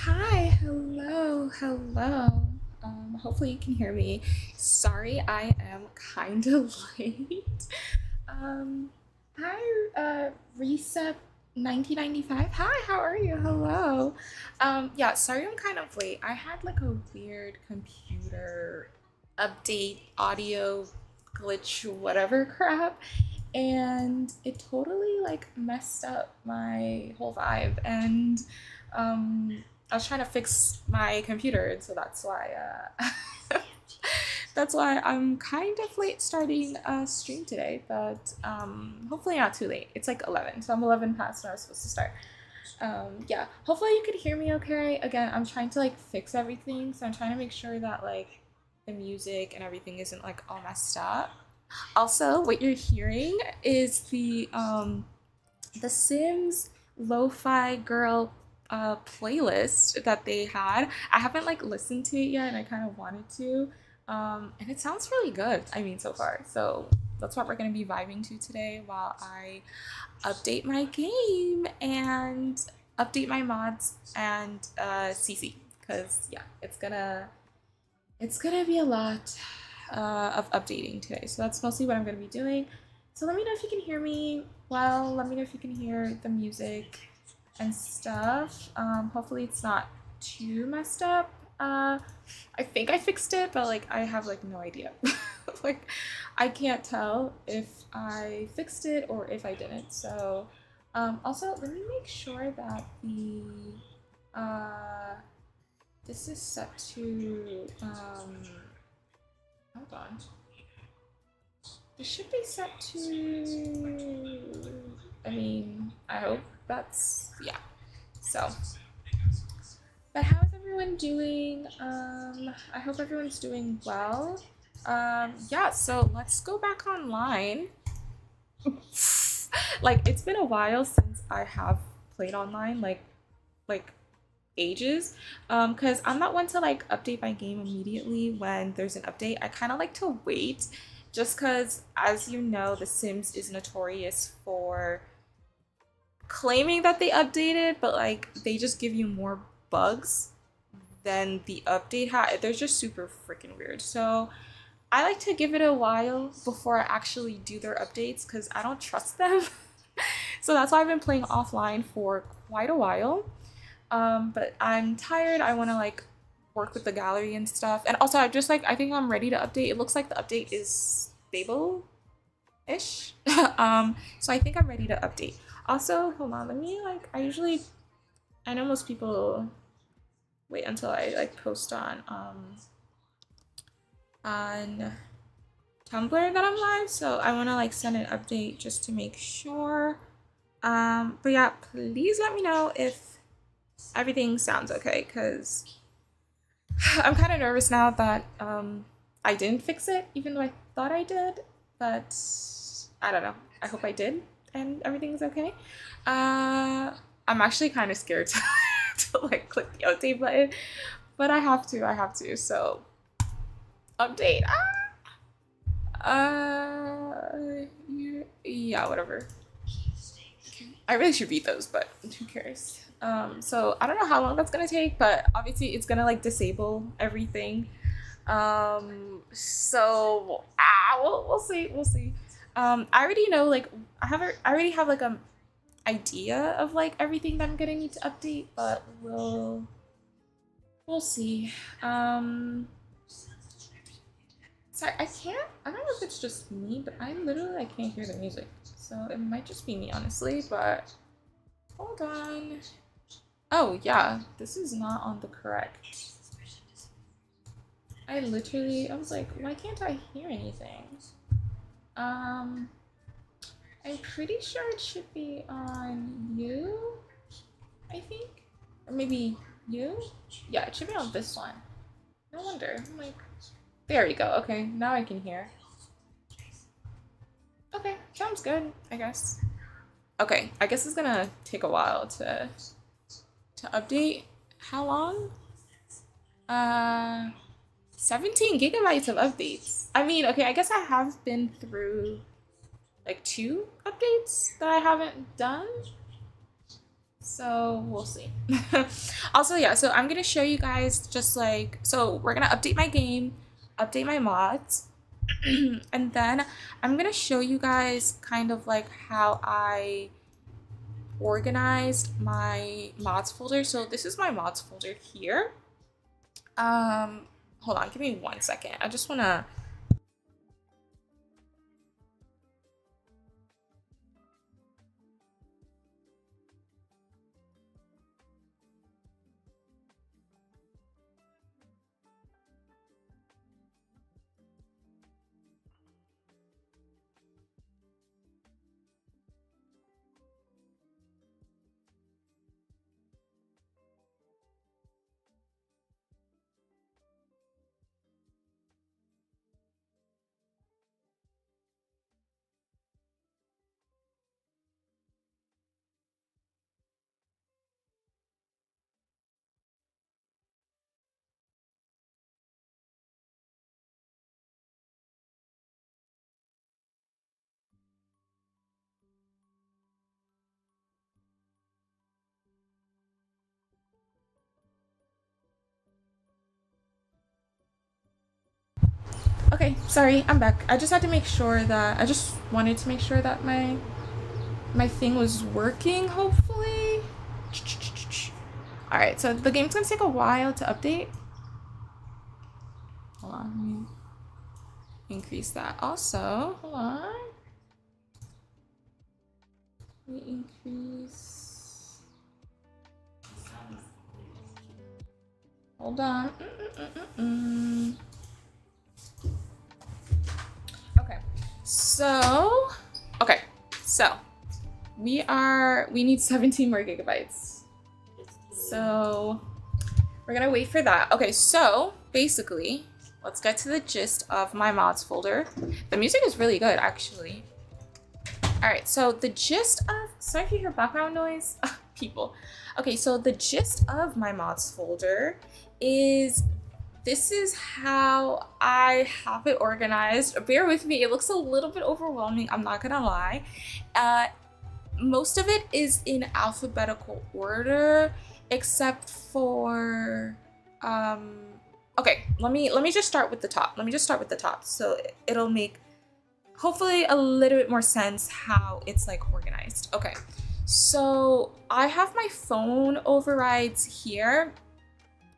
Hi, hello, hello. Hopefully you can hear me. Sorry, I am kind of late. Um, hi, Recep 1995. Hi, how are you? Hello. Yeah, sorry I'm kind of late. I had like a weird computer update, audio glitch, whatever crap, and it totally like messed up my whole vibe. And um, I was trying to fix my computer, and so that's why that's why I'm kind of late starting a stream today. But hopefully not too late. It's like 11, so I'm 11 past when I was supposed to start. Yeah, hopefully you could hear me okay. Again, I'm trying to like fix everything, so I'm trying to make sure that like the music and everything isn't like all messed up. Also, what you're hearing is the Sims Lo-Fi Girl playlist that they had. I haven't like listened to it yet, and I kind of wanted to. And it sounds really good. I mean, so far. So that's what we're gonna be vibing to today while I update my game and update my mods and CC. Cause yeah, it's gonna be a lot of updating today. So that's mostly what I'm gonna be doing. So let me know if you can hear me well. Let me know if you can hear the music and stuff. Hopefully it's not too messed up. I think I fixed it, but like I have like no idea. Like I can't tell if I fixed it or if I didn't. So also let me make sure that the uh, this is set to hold on. This should be set to, I mean, I hope that's, yeah. So, but how's everyone doing? I hope everyone's doing well. Yeah, so let's go back online. Like, it's been a while since I have played online, like ages. Because I'm not one to like update my game immediately when there's an update. I kind of like to wait, just because, as you know, The Sims is notorious for claiming that they updated, but like they just give you more bugs than the update had. They're just super freaking weird. So I like to give it a while before I actually do their updates because I don't trust them. So that's why I've been playing offline for quite a while. But I'm tired. I want to like work with the gallery and stuff. And also, I think I'm ready to update. It looks like the update is stable ish. So I think I'm ready to update. Also, hold on. Let me like. I know most people wait until I like post on Tumblr that I'm live. So I want to like send an update just to make sure. But yeah, please let me know if everything sounds okay, because I'm kind of nervous now that I didn't fix it, even though I thought I did. But I don't know. I hope I did, and everything's okay. Uh, I'm actually kind of scared to, to like click the update button, but I have to. I have to. So update. Yeah, whatever. I really should read those, but who cares? So I don't know how long that's gonna take, but obviously it's gonna like disable everything. We'll see, we'll see. I already know like I already have like a idea of like everything that I'm gonna need to update, but we'll see. Sorry, I don't know if it's just me, but I can't hear the music. So it might just be me, honestly, but hold on. Oh, yeah, this is not on the correct. I was like, why can't I hear anything? Um, I'm pretty sure it should be on you, I think. Or maybe you? Yeah, it should be on this one. No wonder. I'm like, there we go. Okay, now I can hear. Okay, sounds good, I guess. Okay, I guess it's gonna take a while to update. How long? Uh, 17 gigabytes of updates. I mean, okay, I guess I have been through like two updates that I haven't done. So we'll see. Also, yeah, so I'm gonna show you guys just like, so we're gonna update my game, update my mods, and then I'm gonna show you guys kind of like how I organized my mods folder. So this is my mods folder here. Hold on, give me 1 second. I just wanna. Okay, sorry, I'm back. I just had to make sure that I just wanted to make sure that my thing was working, hopefully. All right, so the game's gonna take a while to update. Hold on, let me increase that. Also, hold on. Let me increase. Hold on. Okay, so we need 17 more gigabytes. So we're gonna wait for that. Okay, so basically, let's get to the gist of my mods folder. The music is really good, actually. All right, so the gist of, sorry if you hear background noise, people. Okay, so the gist of my mods folder is, this is how I have it organized. Bear with me, it looks a little bit overwhelming, I'm not gonna lie. Most of it is in alphabetical order, except for, okay, let me just start with the top. So it'll make hopefully a little bit more sense how it's like organized. Okay, so I have my phone overrides here.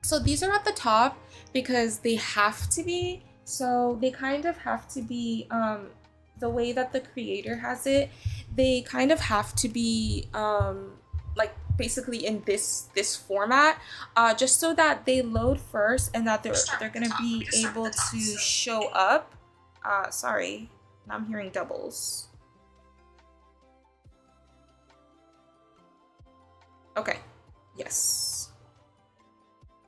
So these are at the top because they have to be. So they kind of have to be, the way that the creator has it, they kind of have to be like basically in this format, just so that they load first and that they're gonna be able to show up. Sorry, now I'm hearing doubles. Okay, yes.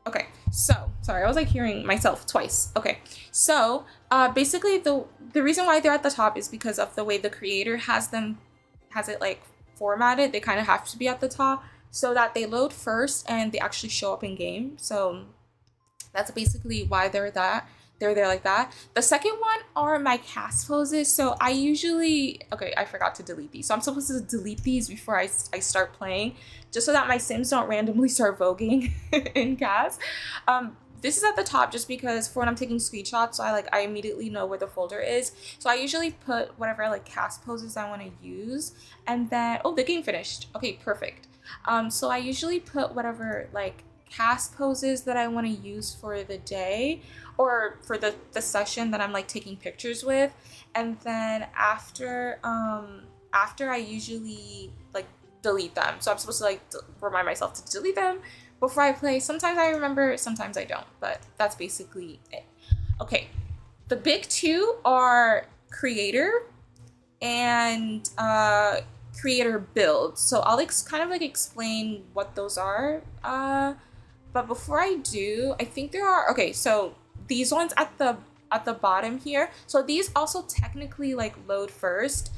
Okay, so sorry, I was like hearing myself twice. Okay, so basically the reason why they're at the top is because of the way the creator has it like formatted. They kind of have to be at the top so that they load first and they actually show up in game. So that's basically why they're there like that. The second one are my cast poses. So I usually, okay, I forgot to delete these. So I'm supposed to delete these before I start playing, just so that my Sims don't randomly start voguing in cast. This is at the top just because for when I'm taking screenshots, so I immediately know where the folder is. So I usually put whatever like cast poses I want to use, and then, oh, the game finished. Okay, perfect. So I usually put whatever like cast poses that I want to use for the day or for the session that I'm like taking pictures with, and then after I usually like delete them. So I'm supposed to like remind myself to delete them before I play. Sometimes I remember, sometimes I don't, but that's basically it. Okay, the big two are creator and creator build. So I'll kind of like explain what those are. But before I do, I think there are, okay, so these ones at the bottom here. So these also technically like load first.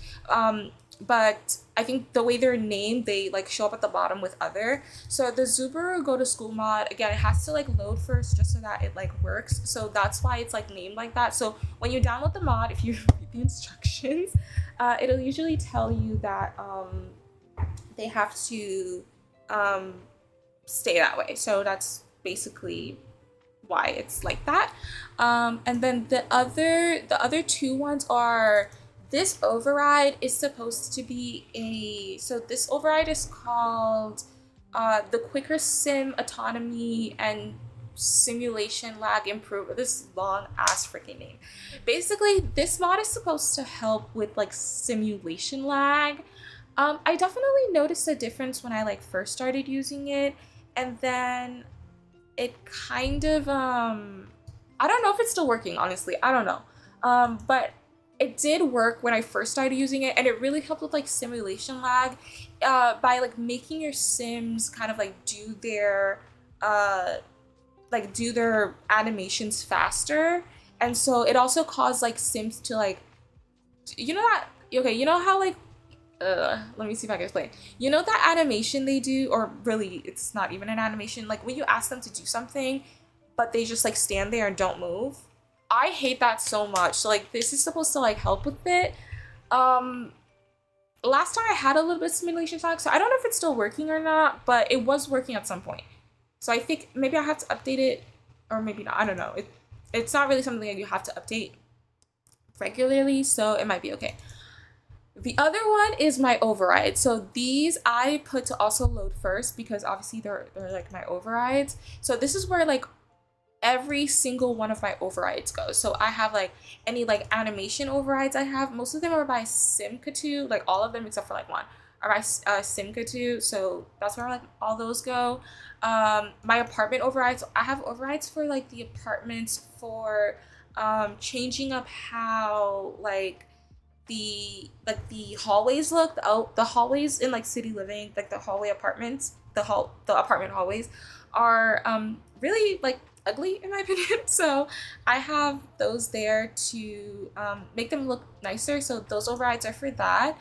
But I think the way they're named, they like show up at the bottom with other. So the Subaru Go to School mod, again, it has to like load first just so that it like works. So that's why it's like named like that. So when you download the mod, if you read the instructions, it'll usually tell you that they have to um, stay that way. So that's basically why it's like that. And then the other two ones are, this override is supposed to be a, so this override is called the quicker sim autonomy and simulation lag improve, this long ass freaking name. Basically, this mod is supposed to help with like simulation lag. I definitely noticed a difference when I like first started using it, and then it kind of I don't know if it's still working, honestly. I don't know. But it did work when I first started using it, and it really helped with like simulation lag, by like making your sims kind of uh do their animations faster. And so it also caused like sims to like, you know that, okay, you know how like, let me see if I can explain. You know that animation they do, or really, it's not even an animation. Like when you ask them to do something, but they just like stand there and don't move. I hate that so much. So like this is supposed to like help with it. Um, Last time I had a little bit of simulation lag, so I don't know if it's still working or not, but it was working at some point. So I think maybe I have to update it, or maybe not. I don't know. It's not really something that you have to update regularly, so it might be okay. The other one is my override. So these I put to also load first because obviously they're like my overrides. So this is where like every single one of my overrides goes. So I have like any like animation overrides I have. Most of them are by Simcatu, like all of them except for like one are by Simcatu. So that's where like all those go. My apartment overrides, I have overrides for like the apartments for changing up how the hallways look. The hallways in like city living, like the hallway apartments, the apartment hallways are really like ugly in my opinion. So I have those there to make them look nicer. So those overrides are for that.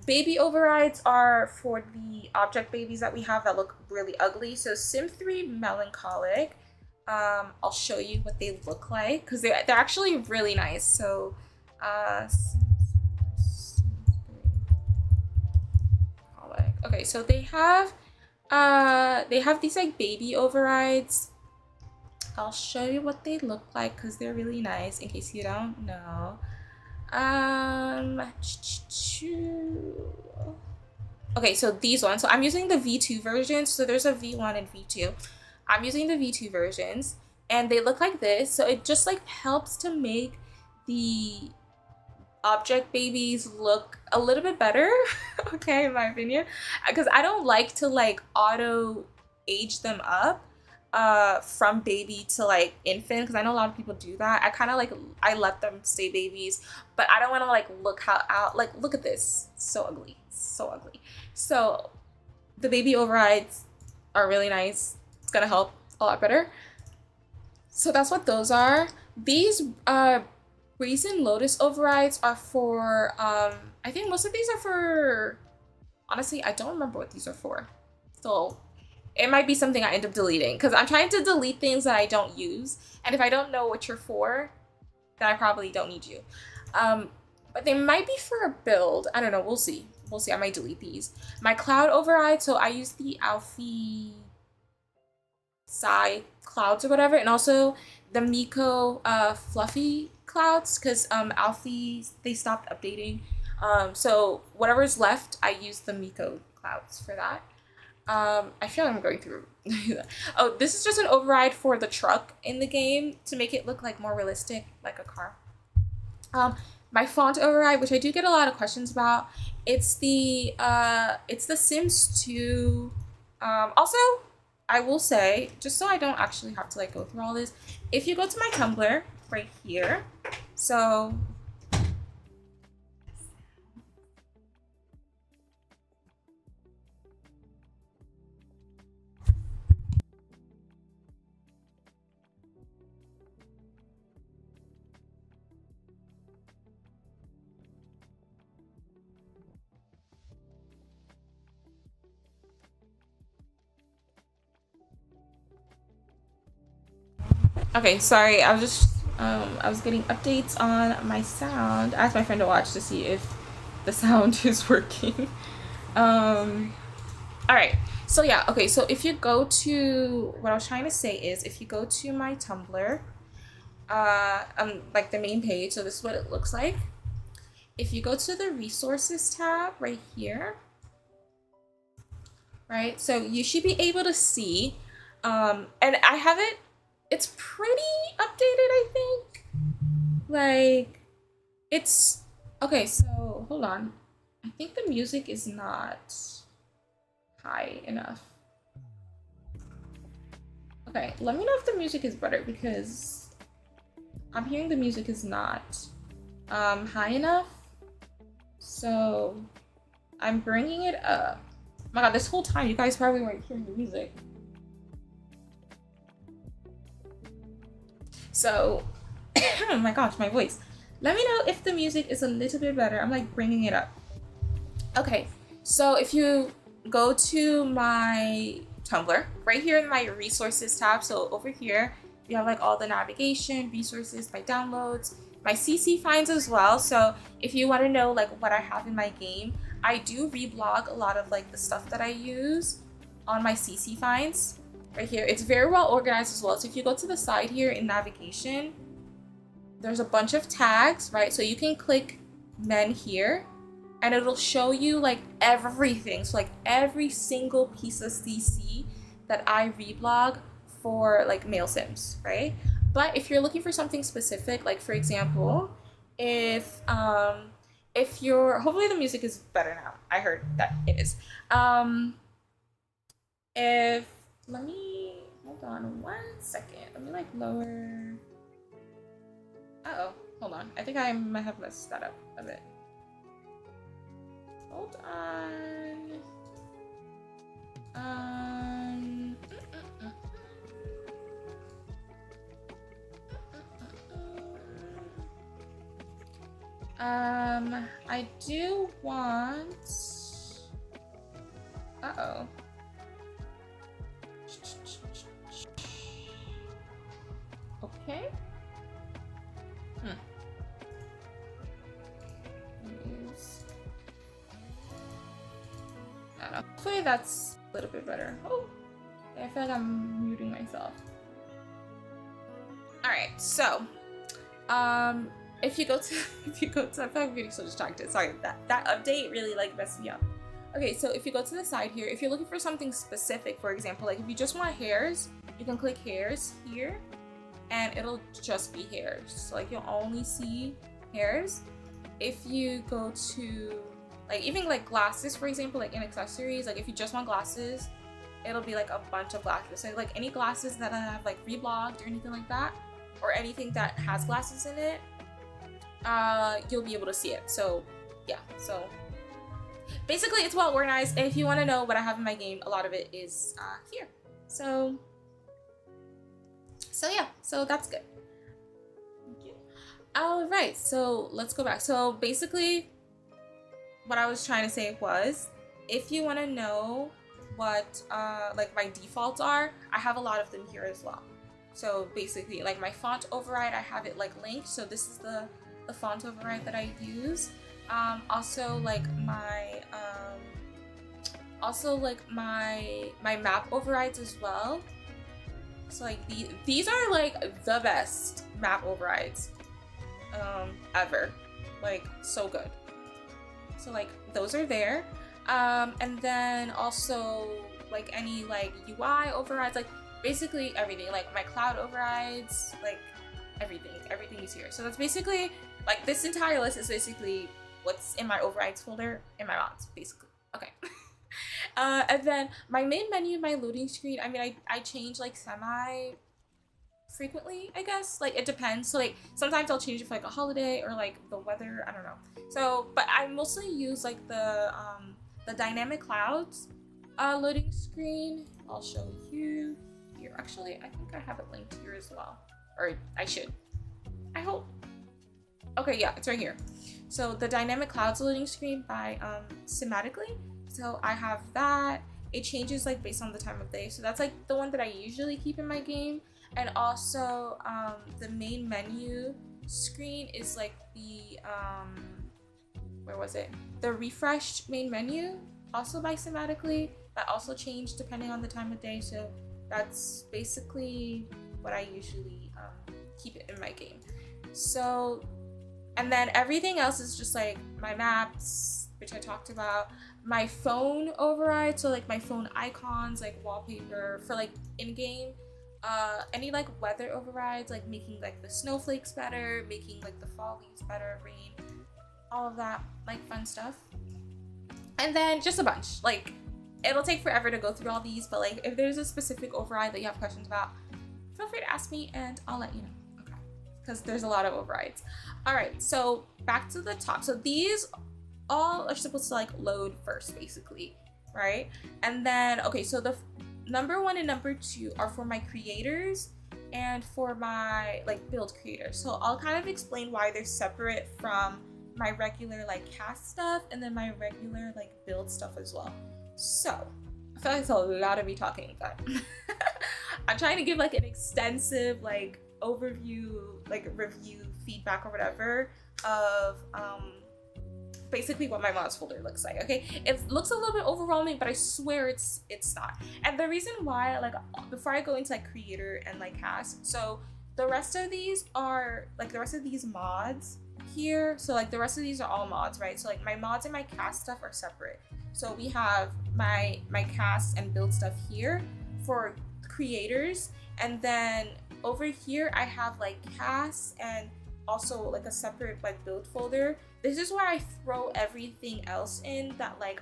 Baby overrides are for the object babies that we have that look really ugly. So Sim 3 Melancholic. I'll show you what they look like because they're actually really nice. So Sims 3 okay, so they have these like baby overrides. I'll show you what they look like because they're really nice in case you don't know. Okay, so these ones. So I'm using the V2 version. So there's a V1 and V2. I'm using the V2 versions and they look like this. So it just like helps to make the object babies look a little bit better, okay, in my opinion, because I don't like to like auto age them up from baby to like infant, because I know a lot of people do that. I kind of like, I let them stay babies, but I don't want to like look how out, like look at this, so ugly, so ugly. So the baby overrides are really nice. It's gonna help a lot better. So that's what those are. These Raisin Lotus overrides are for, I think most of these are for, honestly, I don't remember what these are for. So it might be something I end up deleting because I'm trying to delete things that I don't use. And if I don't know what you're for, then I probably don't need you. But they might be for a build. I don't know. We'll see. We'll see. I might delete these. My cloud override. So I use the Alfie Psy clouds or whatever. And also the Miko fluffy clouds because Alfie, they stopped updating. So whatever's left, I use the Miko clouds for that. I feel like I'm going through oh, this is just an override for the truck in the game to make it look like more realistic, like a car. My font override, which I do get a lot of questions about, it's the Sims 2. Also, I will say, just so I don't actually have to like go through all this, if you go to my Tumblr right here, so okay, sorry, I was just I was getting updates on my sound. I asked my friend to watch to see if the sound is working. Um All right. So yeah, okay. So if you go to, what I was trying to say is, if you go to my Tumblr, like the main page, so this is what it looks like. If you go to the resources tab right here, right? So you should be able to see, and I have it, it's pretty updated, I think. Like, it's, okay, so hold on. I think the music is not high enough. Okay, let me know if the music is better, because I'm hearing the music is not high enough. So I'm bringing it up. Oh my god, this whole time you guys probably weren't hearing the music. So, oh my gosh, my voice. Let me know if the music is a little bit better. I'm like bringing it up. Okay, so if you go to my Tumblr, right here in my resources tab, so over here, you have like all the navigation, resources, my downloads, my CC finds as well. So if you want to know like what I have in my game, I do reblog a lot of like the stuff that I use on my CC finds right here. It's very well organized as well. So if you go to the side here in navigation, there's a bunch of tags, right? So you can click men here and it'll show you like everything. So like every single piece of CC that I reblog for like male sims, right? But if you're looking for something specific, like for example, if you're, hopefully the music is better now. I heard that it is. If, let me, hold on 1 second. Let me like lower. Uh-oh, hold on. I think I might have messed that up a bit. Hold on. I do want. Uh-oh. Okay. I don't know. Hopefully that's a little bit better. Oh, I feel like I'm muting myself. All right, so, if you go to, I feel like I'm getting so distracted. Sorry, that update really like messed me up. Okay, so if you go to the side here, if you're looking for something specific, for example, like if you just want hairs, you can click hairs here, and it'll just be hairs. So like you'll only see hairs. If you go to like even like glasses, for example, like in accessories, like if you just want glasses, it'll be like a bunch of glasses. So like any glasses that I have like reblogged or anything like that, or anything that has glasses in it, you'll be able to see it. So yeah, so basically it's well organized. And if you want to know what I have in my game, a lot of it is here. So yeah, so that's good. All right, so let's go back. So basically what I was trying to say was, if you want to know what like my defaults are, I have a lot of them here as well. So basically like my font override, I have it like linked. So this is the font override that I use. Also like my map overrides as well. So like these are like the best map overrides ever. Like so good. So like those are there. And then also like any like UI overrides, like basically everything, like my cloud overrides, like everything is here. So that's basically like this entire list is basically what's in my overrides folder in my mods, basically. Okay. And then my main menu, my loading screen, I mean I change like semi frequently, I guess. Like it depends. So like sometimes I'll change it for like a holiday or like the weather, I don't know. So but I mostly use like the dynamic clouds loading screen. I'll show you here. Actually, I think I have it linked here as well, or I should, I hope. Okay, yeah, it's right here. So the dynamic clouds loading screen by Sematically. So I have that. It changes like based on the time of day. So that's like the one that I usually keep in my game. And also the main menu screen is like the where was it? The refreshed main menu, also by Sematically. that also change depending on the time of day. So that's basically what I usually keep it in my game. So, and then everything else is just like my maps, which I talked about, my phone override, so like my phone icons, like wallpaper for like in-game, any like weather overrides, like making like the snowflakes better, making like the fall leaves better, rain, all of that like fun stuff. And then just a bunch, like it'll take forever to go through all these, but like if there's a specific override that you have questions about, feel free to ask me and I'll let you know. Okay, because there's a lot of overrides. All right, so back to the top. So these all are supposed to like load first, basically, right? And then, okay, so the number 1 and number 2 are for my creators and for my like build creators. So I'll kind of explain why they're separate from my regular like cast stuff and then my regular like build stuff as well. So I feel like it's a lot of me talking, but I'm trying to give like an extensive like overview, like review, feedback or whatever of basically what my mods folder looks like. Okay, it looks a little bit overwhelming, but I swear it's not. And the reason why, like before I go into like creator and like cast, so the rest of these are like the rest of these mods here, so like the rest of these are all mods, right? So like my mods and my cast stuff are separate. So we have my cast and build stuff here for creators, and then over here I have like cast and also like a separate like build folder. This is where I throw everything else in that like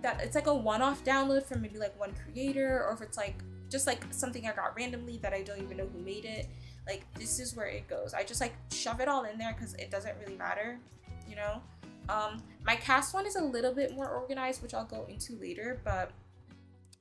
that it's like a one-off download from maybe like one creator, or if it's like just like something I got randomly that I don't even know who made it. Like this is where it goes. I just like shove it all in there because it doesn't really matter, you know. My cast one is a little bit more organized, which I'll go into later, but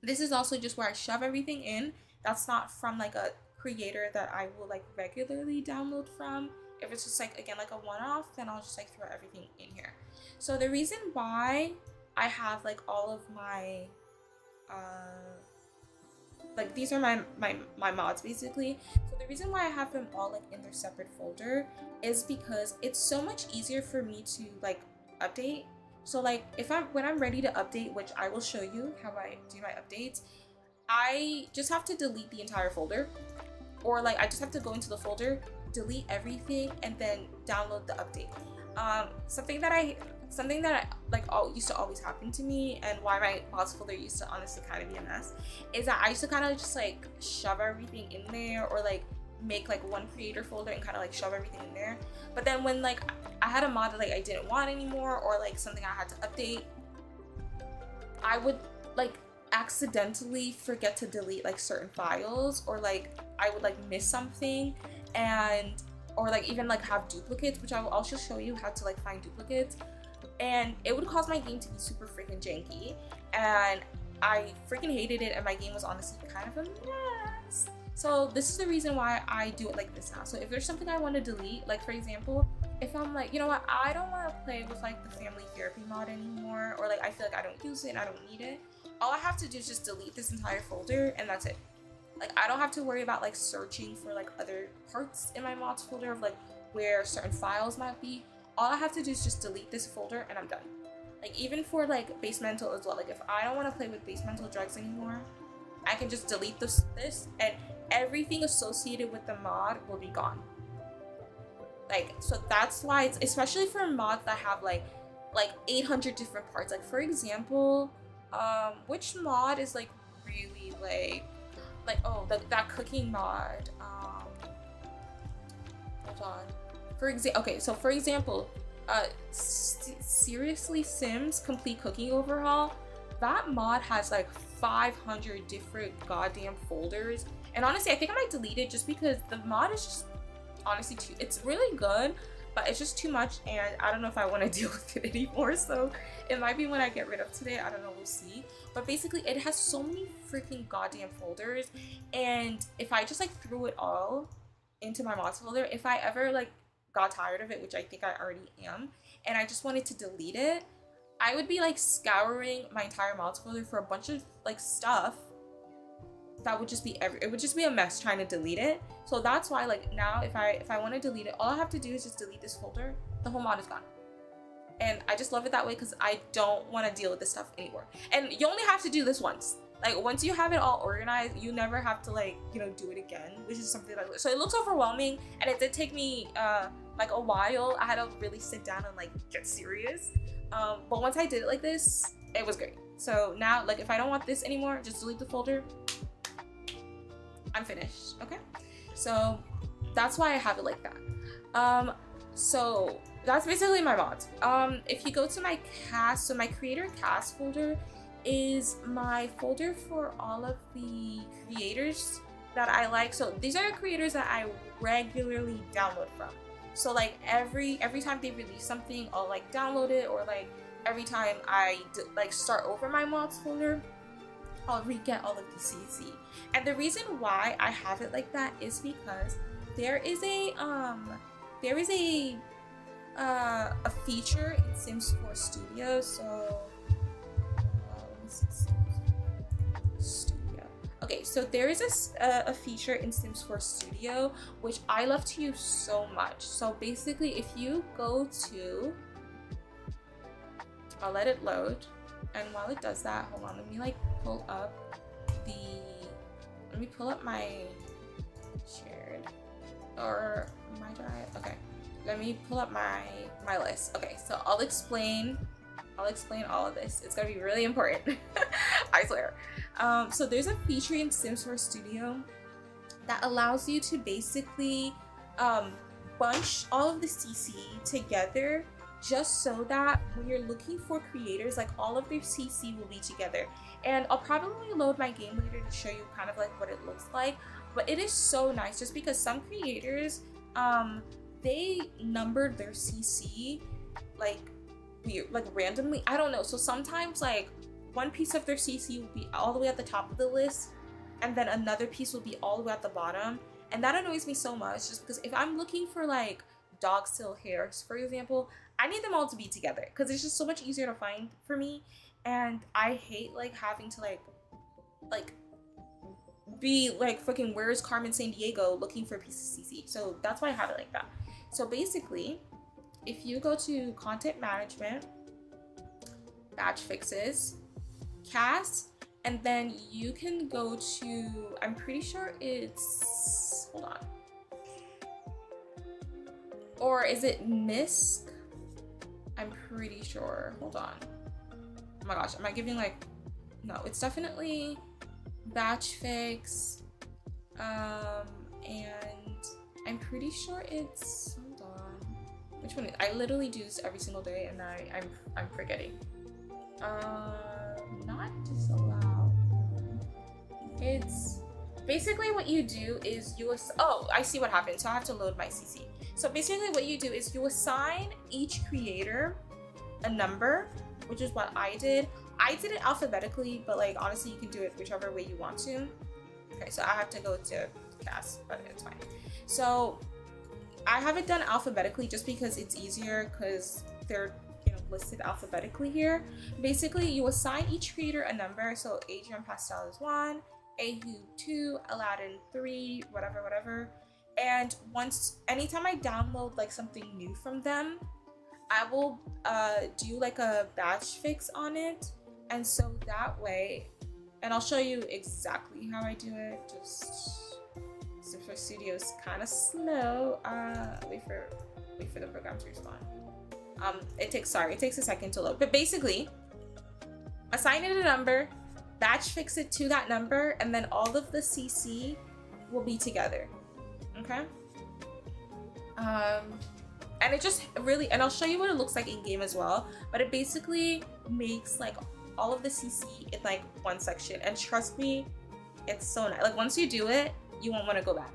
this is also just where I shove everything in. That's not from like a creator that I will like regularly download from. If it's just like, again, like a one-off, then I'll just like throw everything in here. So the reason why I have like all of my like these are my mods basically. So the reason why I have them all like in their separate folder is because it's so much easier for me to like update. So like when I'm ready to update, which I will show you how I do my updates, I just have to delete the entire folder, or like I just have to go into the folder, delete everything, and then download the update. Something that I like used to always happen to me, and why my mods folder used to honestly kind of be a mess, is that I used to kind of just like shove everything in there, or like make like one creator folder and kind of like shove everything in there. But then when like I had a mod that like I didn't want anymore, or like something I had to update, I would like accidentally forget to delete like certain files, or like I would like miss something, and or like even like have duplicates, which I will also show you how to like find duplicates, and it would cause my game to be super freaking janky, and I freaking hated it, and my game was honestly kind of a mess. So this is the reason why I do it like this now. So if there's something I want to delete, like for example, if I'm like, you know what, I don't want to play with like the family therapy mod anymore, or like I feel like I don't use it and I don't need it, all I have to do is just delete this entire folder, and that's it. Like I don't have to worry about like searching for like other parts in my mods folder of like where certain files might be. All I have to do is just delete this folder and I'm done. Like even for like basemental as well, like if I don't want to play with basemental drugs anymore, I can just delete this and everything associated with the mod will be gone. Like, so that's why it's, especially for mods that have like 800 different parts. Like for example, which mod is like really like oh, that cooking mod, hold on, for example, okay, so for example, seriously Sims complete cooking overhaul, that mod has like 500 different goddamn folders, and honestly I think I might delete it just because the mod is just honestly too, it's really good, but it's just too much, and I don't know if I want to deal with it anymore. So it might be when I get rid of today, I don't know, we'll see. But basically it has so many freaking goddamn folders, and if I just like threw it all into my mods folder, if I ever like got tired of it, which I think I already am, and I just wanted to delete it, I would be like scouring my entire mods folder for a bunch of like stuff that would just be it would just be a mess trying to delete it. So that's why like now if I want to delete it, all I have to do is just delete this folder, the whole mod is gone. And I just love it that way because I don't want to deal with this stuff anymore. And you only have to do this once. Like once you have it all organized, you never have to like, you know, do it again, which is something that, so it looks overwhelming, and it did take me like a while. I had to really sit down and like get serious. But once I did it like this, it was great. So now, like if I don't want this anymore, just delete the folder. I'm finished. Okay. So that's why I have it like that. So that's basically my mods. If you go to my cast, so my creator cast folder is my folder for all of the creators that I like. So these are the creators that I regularly download from. So like every time they release something, I'll like download it, or like every time I like start over my mods folder, I'll re-get all of the CC. And the reason why I have it like that is because there is a feature in Sims 4 Studio. So Studio. Okay, so there is a feature in Sims 4 Studio which I love to use so much. So basically, if you go to, I'll let it load, and while it does that, hold on, let me like pull up my shared or my drive. Okay, let me pull up my list. Okay, so I'll explain all of this. It's gonna be really important. I swear. So there's a feature in Sims 4 Studio that allows you to basically bunch all of the CC together, just so that when you're looking for creators, like all of their CC will be together. And I'll probably load my game later to show you kind of like what it looks like. But it is so nice, just because some creators, they numbered their CC like weird, like randomly. I don't know. So sometimes like one piece of their CC will be all the way at the top of the list, and then another piece will be all the way at the bottom. And that annoys me so much, just because if I'm looking for like dog tail hairs, for example, I need them all to be together because it's just so much easier to find for me. And I hate like having to like be like freaking where's Carmen San Diego looking for a piece of CC. So that's why I have it like that. So basically, if you go to content management, batch fixes, cast, and then you can go to, I'm pretty sure it's, hold on, or is it MISC? I'm pretty sure, hold on. Oh my gosh, am I giving like, no, it's definitely batch fix, and I'm pretty sure it's, hold on, which one is, I literally do this every single day and I'm forgetting. Not disallow. It's basically what you do is you, oh, I see what happened. So I have to load my CC. So basically what you do is you assign each creator a number, which is what I did. I did it alphabetically, but like honestly, you can do it whichever way you want to. Okay, so I have to go to cast, but it's fine. So I have it done alphabetically just because it's easier, because they're, you know, listed alphabetically here. Basically, you assign each creator a number. So Adrian Pastel is 1, Ahu 2, Aladdin 3, whatever. And anytime I download like something new from them, I will do like a batch fix on it. And so that way, and I'll show you exactly how I do it. Just Sims 4 Studio's kind of slow. Wait for the program to respond. It takes a second to load. But basically, assign it a number, batch fix it to that number, and then all of the CC will be together. Okay. And it just really, and I'll show you what it looks like in game as well, but it basically makes like all of the CC in like one section, and trust me, it's so nice. Like once you do it, you won't want to go back.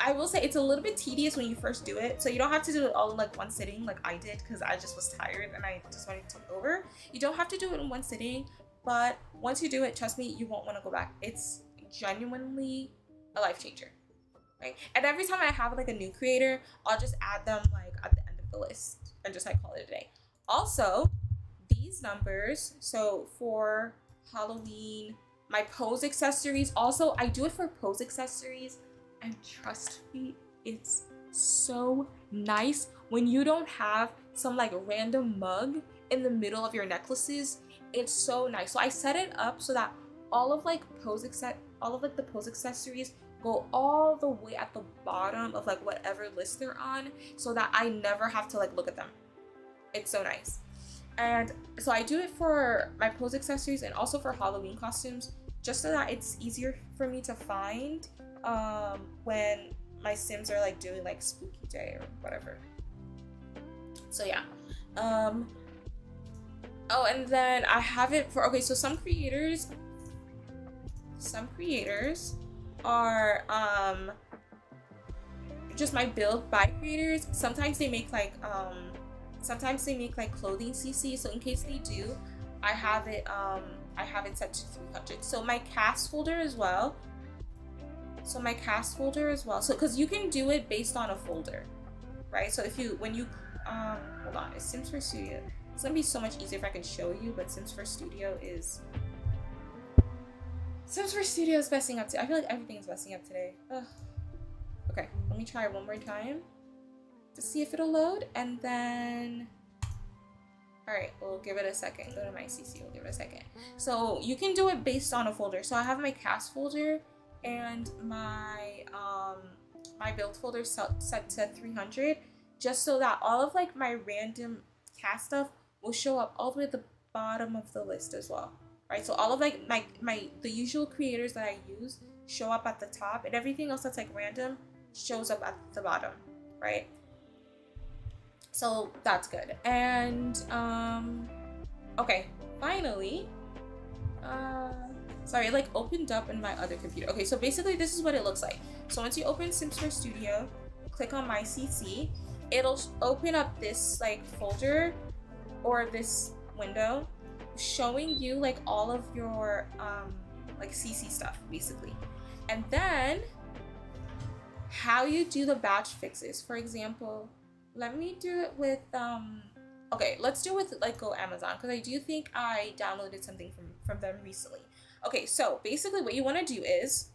I will say it's a little bit tedious when you first do it, so you don't have to do it all in like one sitting like I did, because I just was tired and I just wanted to take over. You don't have to do it in one sitting, but once you do it, trust me, you won't want to go back. It's genuinely a life changer. Right? And every time I have like a new creator, I'll just add them like at the end of the list and just like call it a day. Also, these numbers, so for Halloween, my pose accessories, also I do it for pose accessories, and trust me, it's so nice when you don't have some like random mug in the middle of your necklaces. It's so nice. So I set it up so that all of like the pose accessories go all the way at the bottom of like whatever list they're on, so that I never have to like look at them. It's so nice. And so I do it for my pose accessories and also for Halloween costumes, just so that it's easier for me to find when my Sims are like doing like spooky day or whatever. So yeah. Oh, and then I have it for, okay, so some creators are just my build by creators. Sometimes they make like clothing CC, so in case they do, I have it set to 300. So my cast folder as well. So because you can do it based on a folder, right? So when you hold on, it's Sims 4 Studio. It's gonna be so much easier if I can show you, but Sims 4 Studio is messing up today. I feel like everything is messing up today. Ugh. Okay, let me try it one more time to see if it'll load, and then alright, we'll give it a second. Go to my CC, we'll give it a second. So you can do it based on a folder. So I have my cast folder and my my build folder set to 300, just so that all of like my random cast stuff will show up all the way at the bottom of the list as well, right? So all of like the usual creators that I use show up at the top, and everything else that's like random shows up at the bottom, right? So that's good. And okay, finally, sorry, it like opened up in my other computer. Okay, so basically this is what it looks like. So once you open Sims 4 Studio, click on my CC, it'll open up this like folder or this window showing you like all of your like CC stuff basically. And then how you do the batch fixes. For example, let me do it with okay, let's do it with like Go Amazon, because I do think I downloaded something from them recently. Okay, so basically what you want to do is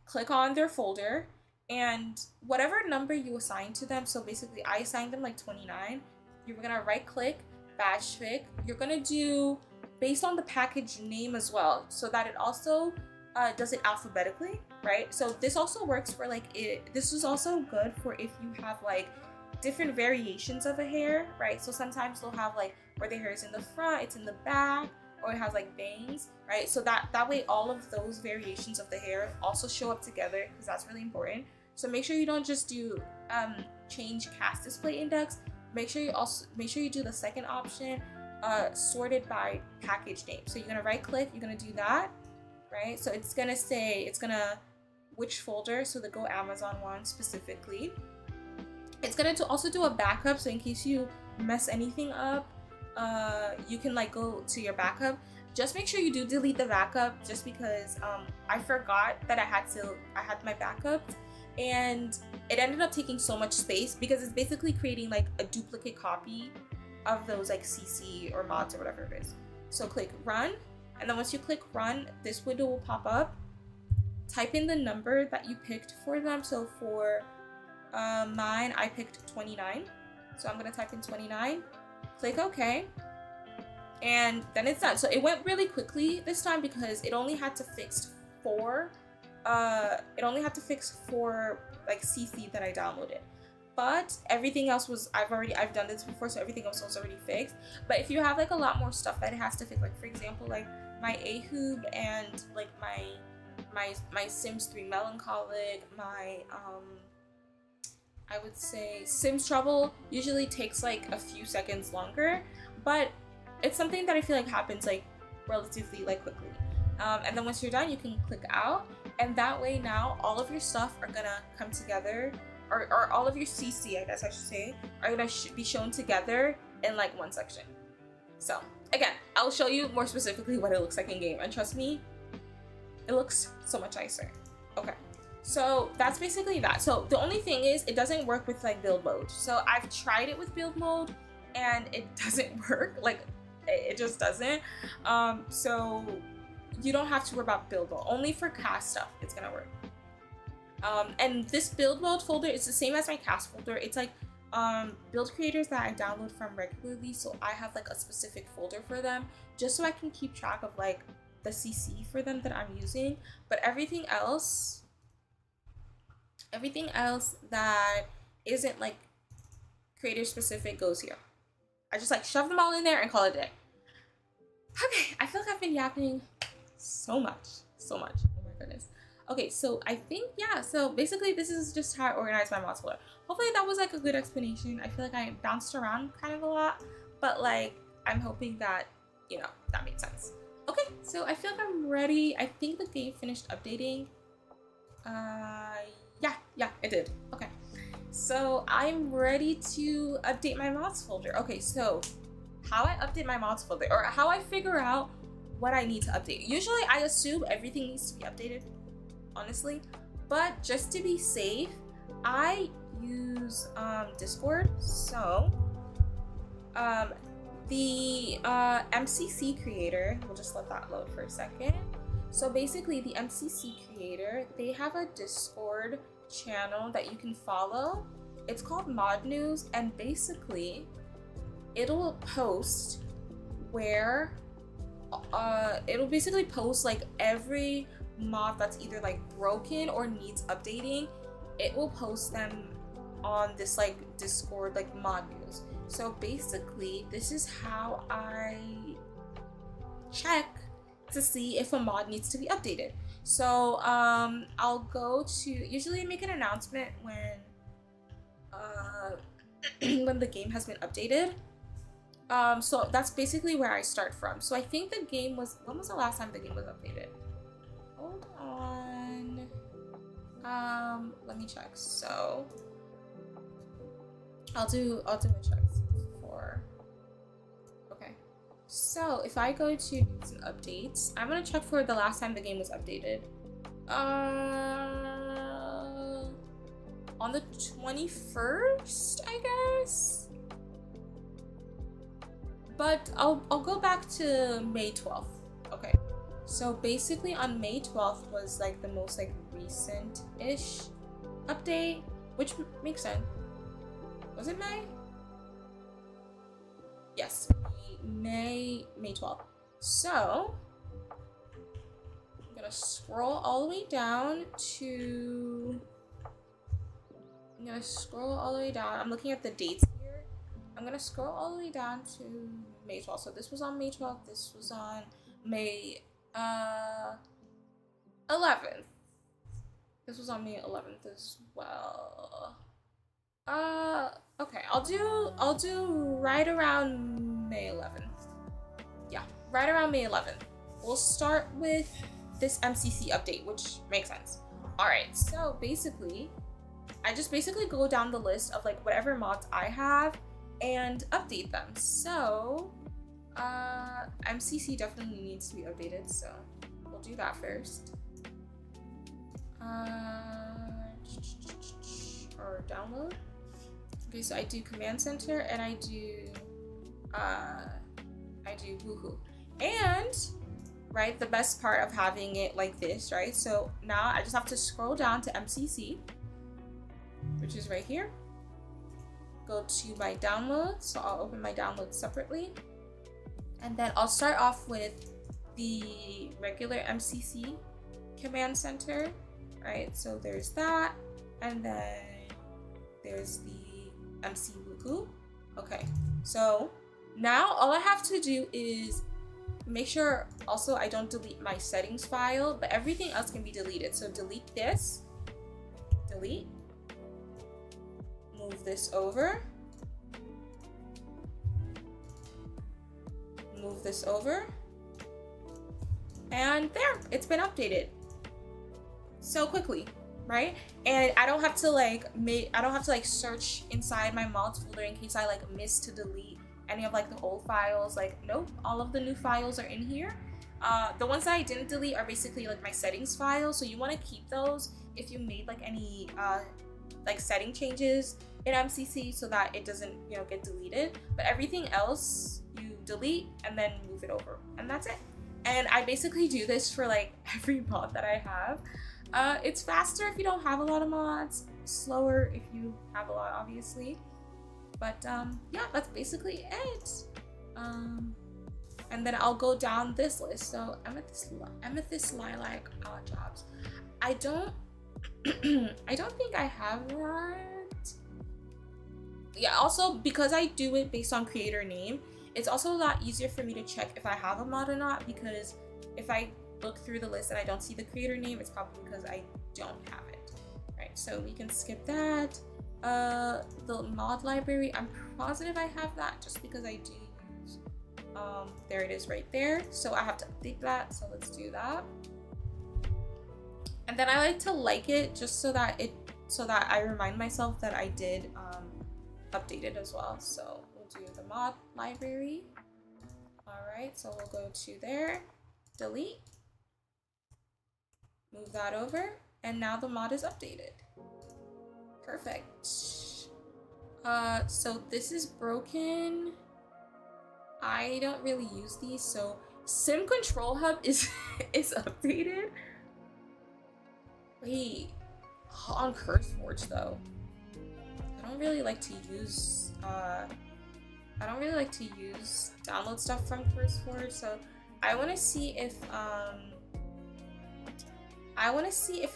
click on their folder, and whatever number you assign to them, so basically I assigned them like 29, you're gonna right click, batch fix. You're gonna do based on the package name as well, so that it also does it alphabetically, right? So this also works for like this is also good for if you have like different variations of a hair, right? So sometimes they'll have like where the hair is in the front, it's in the back, or it has like bangs, right? So that way all of those variations of the hair also show up together, because that's really important. So make sure you don't just do change cast display index. Make sure you do the second option, sorted by package name. So you're gonna right click, you're gonna do that, right? So it's gonna which folder, so the Go Amazon one specifically. It's gonna also do a backup, so in case you mess anything up, you can like go to your backup. Just make sure you do delete the backup, just because I forgot that I had my backup, and it ended up taking so much space because it's basically creating like a duplicate copy of those like CC or mods or whatever it is. So click run, and then once you click run, this window will pop up. Type in the number that you picked for them. So for mine, I picked 29, so I'm gonna type in 29, click OK, and then it's done. So it went really quickly this time because it only had to fix four like CC that I downloaded, but everything else was I've done this before, so everything else was already fixed. But if you have like a lot more stuff that it has to fix, like for example like my Ahoob and like my Sims 3 Melancholic, my I would say Sims Trouble usually takes like a few seconds longer, but it's something that I feel like happens like relatively like quickly. And then once you're done, you can click out, and that way now all of your stuff are gonna come together, or all of your CC, I guess I should say, are gonna be shown together in like one section. So again, I'll show you more specifically what it looks like in game, and trust me, it looks so much nicer. Okay. So that's basically that. So the only thing is it doesn't work with like build mode. So I've tried it with build mode and it doesn't work. Like it just doesn't. So you don't have to worry about build mode. Only for cast stuff it's gonna work. And this build mode folder is the same as my cast folder. It's like build creators that I download from regularly, so I have like a specific folder for them, just so I can keep track of like the CC for them that I'm using. But everything else that isn't like creator specific goes here. I just like shove them all in there and call it a day. Okay, I feel like I've been yapping so much. Oh my goodness. Okay, so I think, yeah, so basically this is just how I organize my mods folder. Hopefully that was like a good explanation. I feel like I bounced around kind of a lot, but like I'm hoping that, you know, that made sense. Okay, so I feel like I'm ready. I think the game finished updating. Yeah, it did. Okay, so I'm ready to update my mods folder. Okay, so how I update my mods folder, or how I figure out what I need to update. Usually I assume everything needs to be updated, honestly, but just to be safe, I use Discord. So the MCC creator, we'll just let that load for a second. So basically the MCC creator, they have a Discord channel that you can follow. It's called Mod News, and basically it'll post where it'll basically post like every mod that's either like broken or needs updating. It will post them on this like Discord like Mod News. So basically this is how I check to see if a mod needs to be updated. So I'll go to, usually I make an announcement when when the game has been updated. So that's basically where I start from. So I think the game was, when was the last time the game was updated? Hold on. Let me check. So I'll do a check for, okay. So if I go to news and updates, I'm gonna check for the last time the game was updated. On the 21st, I guess. But I'll go back to May 12th. Okay, so basically on May 12th was like the most like recent-ish update, which makes sense. Was it May? Yes, May 12th. So I'm gonna scroll all the way down to, I'm looking at the dates here. I'm gonna scroll all the way down to May 12th. So this was on May 12th. This was on May 11th. This was on May 11th as well. Okay, I'll do right around May 11th. Yeah, right around May 11th. We'll start with this MCC update, which makes sense. All right, so basically, I just go down the list of like whatever mods I have and update them. So MCC definitely needs to be updated, so we'll do that first. Or download. Okay, so I do command center and I do woohoo. And right, the best part of having it like this, right? So now I just have to scroll down to MCC, which is right here. Go to my downloads. So I'll open my downloads separately. And then I'll start off with the regular MCC command center, right? So there's that. And then there's the MC Woohoo. Okay, so now all I have to do is make sure also I don't delete my settings file, but everything else can be deleted. So delete this, delete, move this over, move this over, and there, it's been updated so quickly, right? And I don't have to like search inside my mods folder in case I like miss to delete any of like the old files. Like, nope, all of the new files are in here. The ones that I didn't delete are basically like my settings files, so you want to keep those if you made like any like setting changes in MCC so that it doesn't, you know, get deleted. But everything else you delete and then move it over, and that's it. And I basically do this for like every mod that I have. It's faster if you don't have a lot of mods, slower if you have a lot, obviously. But yeah, that's basically it. And then I'll go down this list. So amethyst lilac jobs. I don't I don't think I have that. Yeah, also because I do it based on creator name, it's also a lot easier for me to check if I have a mod or not, because if I look through the list and I don't see the creator name, it's probably because I don't have it. Right, so we can skip that. The mod library, I'm positive I have that just because I do use, there it is right there. So I have to update that, so let's do that. And then I like to like it just so that I remind myself that I did update it as well. So we'll do the mod library. All right, so we'll go to there, delete, move that over, and now the mod is updated. Perfect. So this is broken. I don't really use these, so Sim Control Hub is updated. Wait, on CurseForge though, I don't really like to use download stuff from CurseForge, so I want to see if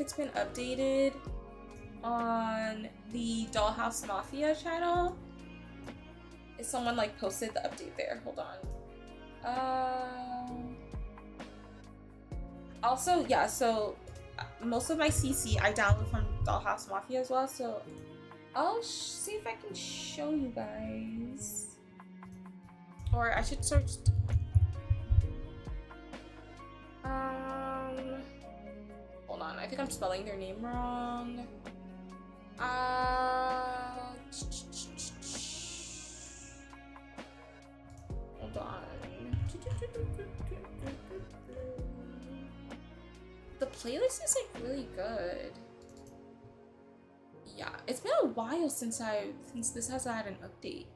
it's been updated on the Dollhouse Mafia channel. If someone like posted the update there, hold on. Also, yeah, so most of my CC I download from Dollhouse Mafia as well, so I'll see if I can show you guys. Or I should search. Hold on, I think I'm spelling their name wrong. Hold on. The playlist is like really good. Yeah, it's been a while since this has had an update.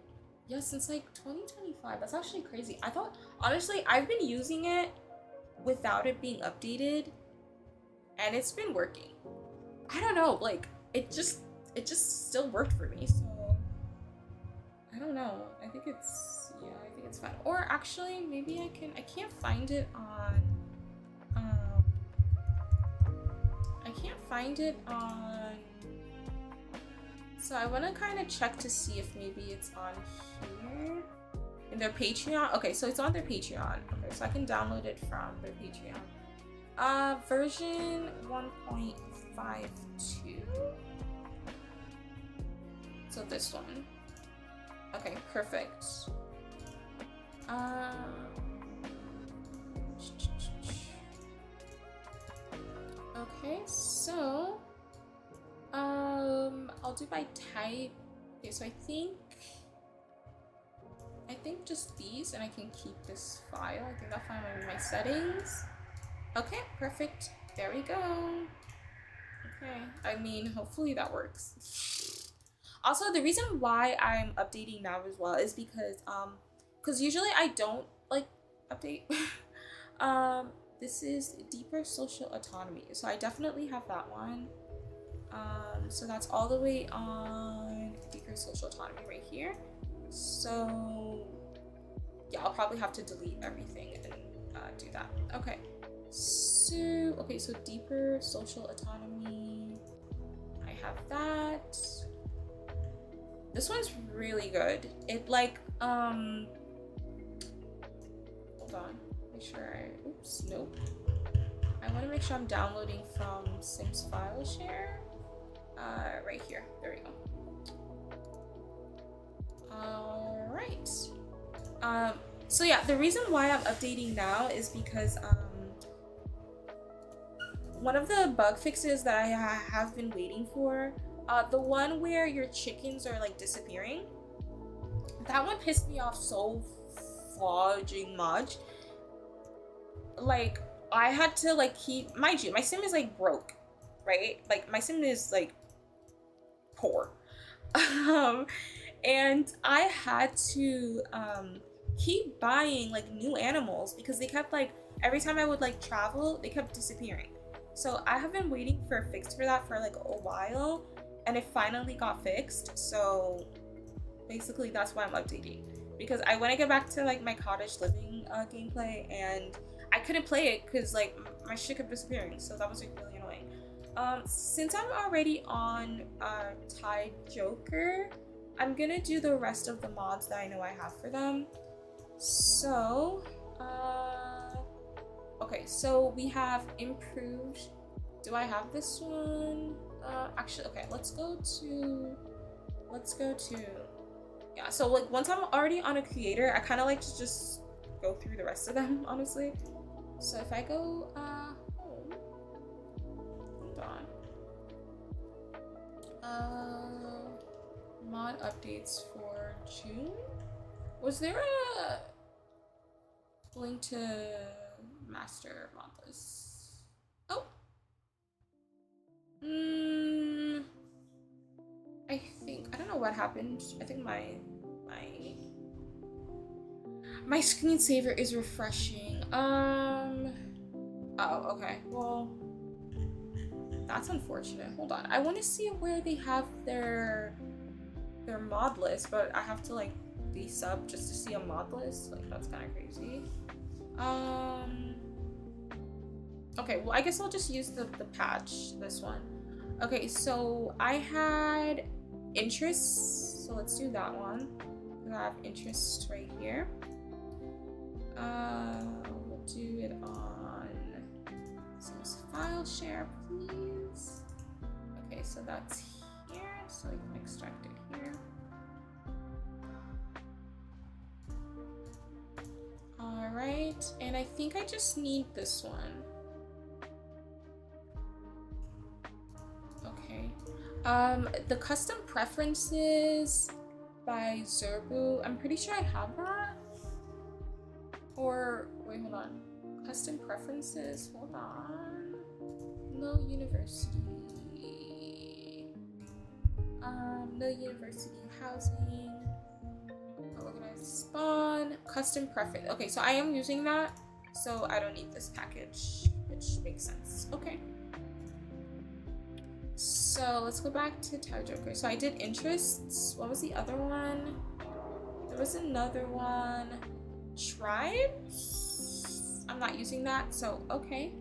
Yeah, since like 2025. That's actually crazy. I thought, honestly, I've been using it without it being updated, and it's been working. I don't know, like it just still worked for me. So I don't know. I think it's fine. Or actually, maybe I can't find it on. I can't find it on. So I want to kind of check to see if maybe it's on here in their Patreon. Okay, so it's on their Patreon. Okay, so I can download it from their Patreon. Version 1.52. So this one. Okay, perfect. Okay, so I'll do by type. Okay, so I think just these, and I can keep this file. I think that file might be my settings. Okay, perfect. There we go. Okay, I mean, hopefully that works. Also, the reason why I'm updating now as well is because usually I don't like update. This is deeper social autonomy, so I definitely have that one. So that's all the way on deeper social autonomy right here. So yeah, I'll probably have to delete everything and do that. Okay. So deeper social autonomy. I have that. This one's really good. It like hold on. Make sure oops, nope. I want to make sure I'm downloading from Sims file share. Right here. There we go. All right. So yeah, the reason why I'm updating now is because one of the bug fixes that I have been waiting for, the one where your chickens are like disappearing, that one pissed me off so fudging much. Like I had to like keep, mind you, my sim is like broke, right? Like my sim is like poor. And I had to keep buying like new animals because they kept like, every time I would like travel, they kept disappearing. So I have been waiting for a fix for that for like a while, and it finally got fixed. So basically that's why I'm updating, because I want to get back to like my cottage living gameplay, and I couldn't play it because like my shit kept disappearing, so that was like really annoying. Since I'm already on Tide Joker, I'm gonna do the rest of the mods that I know I have for them. So okay, so we have improved. Do I have this one? Actually, okay, let's go to yeah, so like once I'm already on a creator, I kind of like to just go through the rest of them, honestly. So if I go home, hold on, mod updates for June. Was there a link to master mod list? Oh, I think, I don't know what happened. I think my screensaver is refreshing. Oh, okay. Well, that's unfortunate. Hold on. I want to see where they have their mod list, but I have to like be sub just to see a mod list. Like that's kind of crazy. Okay, well I guess I'll just use the patch, this one. Okay, so I had interests, so let's do that one. I have interests right here. We'll do it on file share, please. Okay, so that's here, so I can extract it here. All right, and I think I just need this one. Okay, the custom preferences by Zerbu, I'm pretty sure I have that. Or wait, hold on. Custom preferences, hold on. No university. No university housing. Organized spawn. Custom preference. Okay, so I am using that, so I don't need this package, which makes sense. Okay. So let's go back to Tide Joker. So I did interests. What was the other one? There was another one. Tribes? I'm not using that, so okay.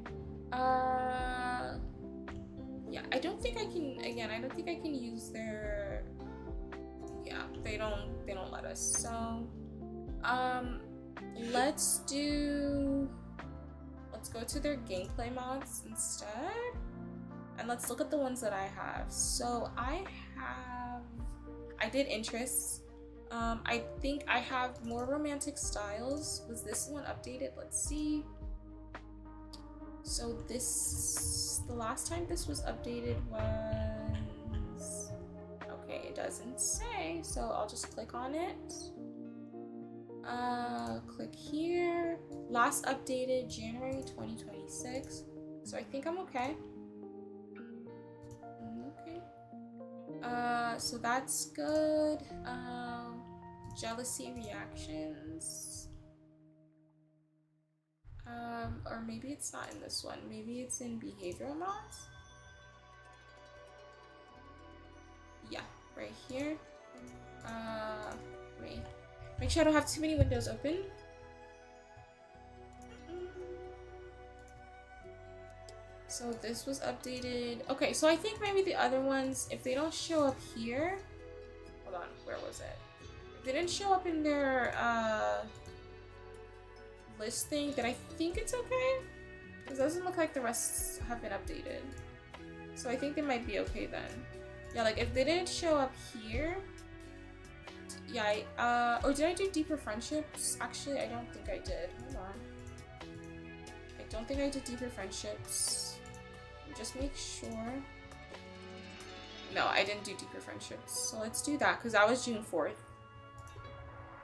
Yeah, I don't think I can, again, I don't think I can use their, yeah, they don't let us. So let's go to their gameplay mods instead, and let's look at the ones that I have. So I did interests. I think I have more romantic styles. Was this one updated? Let's see. So the last time this was updated was, okay, it doesn't say, so I'll just click on it. Click here. Last updated January 2026. So I think I'm okay. Okay. So that's good. Jealousy reactions. Or maybe it's not in this one. Maybe it's in behavioral mods. Yeah, right here. Wait. Make sure I don't have too many windows open. So this was updated. Okay, so I think maybe the other ones, if they don't show up here, hold on, where was it? If they didn't show up in their list thing, then I think it's okay. Because it doesn't look like the rest have been updated. So I think they might be okay then. Yeah, like if they didn't show up here, yeah, or did I do deeper friendships? Actually, I don't think I did. Hold on. I don't think I did deeper friendships. Just make sure. No, I didn't do deeper friendships. So let's do that, because that was June 4th.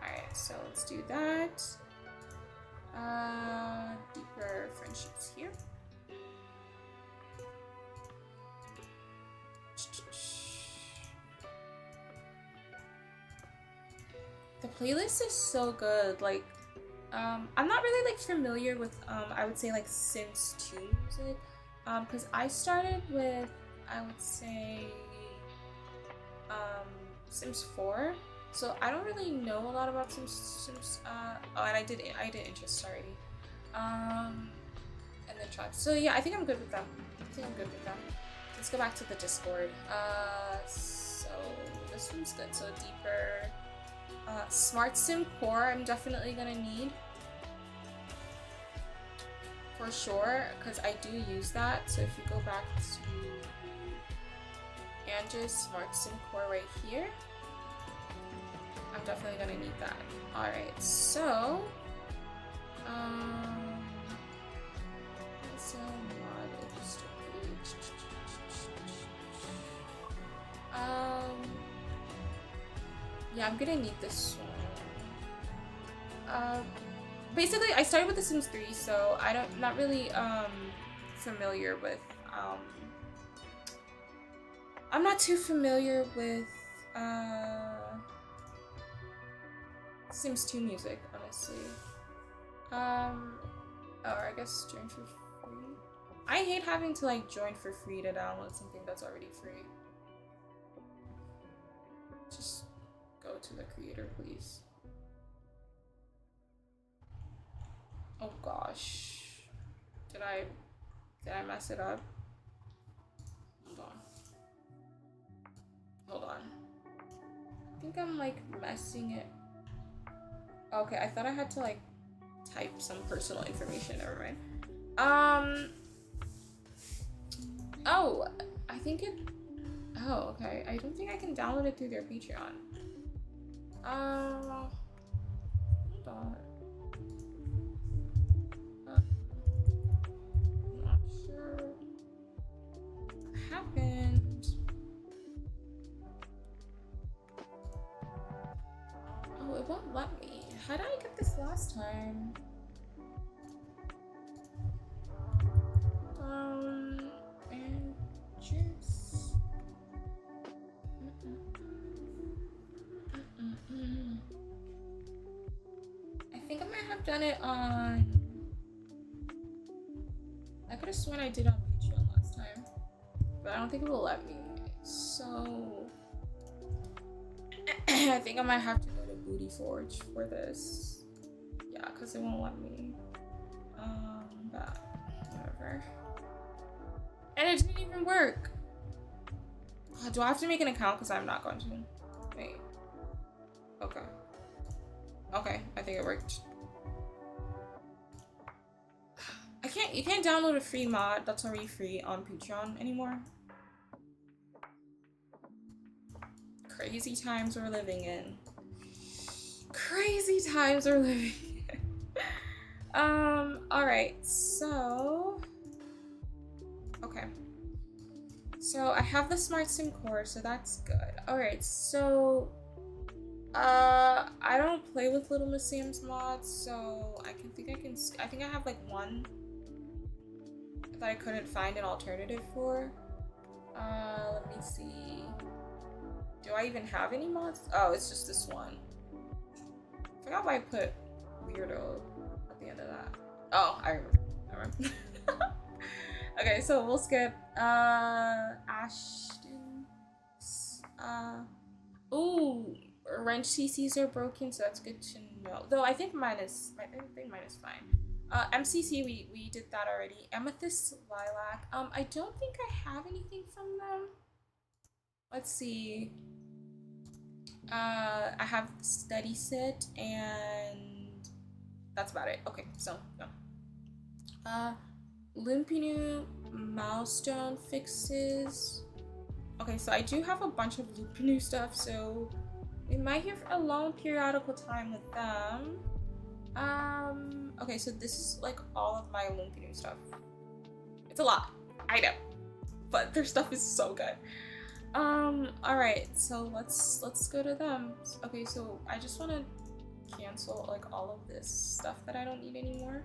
Alright, so let's do that. Deeper friendships here. The playlist is so good. Like, I'm not really like familiar with I would say like Sims 2 music. Because I started with, I would say, Sims 4. So I don't really know a lot about Sims. Oh, and I did interest already. And then tribes. So yeah, I think I'm good with them. I think I'm good with them. Let's go back to the Discord. So this one's good. So deeper. Smart Sim Core, I'm definitely gonna need. For sure, because I do use that. So if you go back to Andrew's Smart Sim Core right here, I'm definitely gonna need that. Alright, so so yeah, I'm gonna need this one. Basically, I started with The Sims 3, so not really familiar with I'm not too familiar with Sims 2 music, honestly. Or I guess join for free. I hate having to like join for free to download something that's already free. Just go to the creator, please. Oh gosh. Did I mess it up? Hold on. I think I'm like messing it. Okay, I thought I had to like type some personal information. Never mind. Oh, I think it. Oh, okay. I don't think I can download it through their Patreon. Hold on. I'm not sure what happened. Oh, it won't let me. How did I get this last time? And just. I think I might have done it on. I could have sworn I did on Patreon last time, but I don't think it will let me. So I think I might have to go to Booty Forge for this. Yeah, because it won't let me. But whatever. And it didn't even work. Do I have to make an account? Because I'm not going to. Wait. Okay. Okay, I think it worked. You can't download a free mod that's already free on Patreon anymore. Crazy times we're living in. Crazy times we're living in. Alright, so okay. So I have the Smart Sim Core, so that's good. Alright, so I don't play with Little Miss Sam's mods, so I think I have like one that I couldn't find an alternative for. Let me see. Do I even have any mods? Oh, it's just this one. I forgot why I put weirdo at the end of that. Oh, I remember. Okay, so we'll skip. Ashton. Ooh, wrench CCs are broken, so that's good to know. Though I think mine is fine. MCC, we did that already. Amethyst Lilac. I don't think I have anything from them. Let's see. I have Steady Sit and that's about it. Okay, so no. Lumpinu milestone fixes. Okay, so I do have a bunch of Lumpinu stuff, so we might hear a long periodical time with them. Okay, so this is like all of my Lumpinu stuff. It's a lot, I know, but their stuff is so good. Alright, so let's go to them. Okay, so I just want to cancel like all of this stuff that I don't need anymore,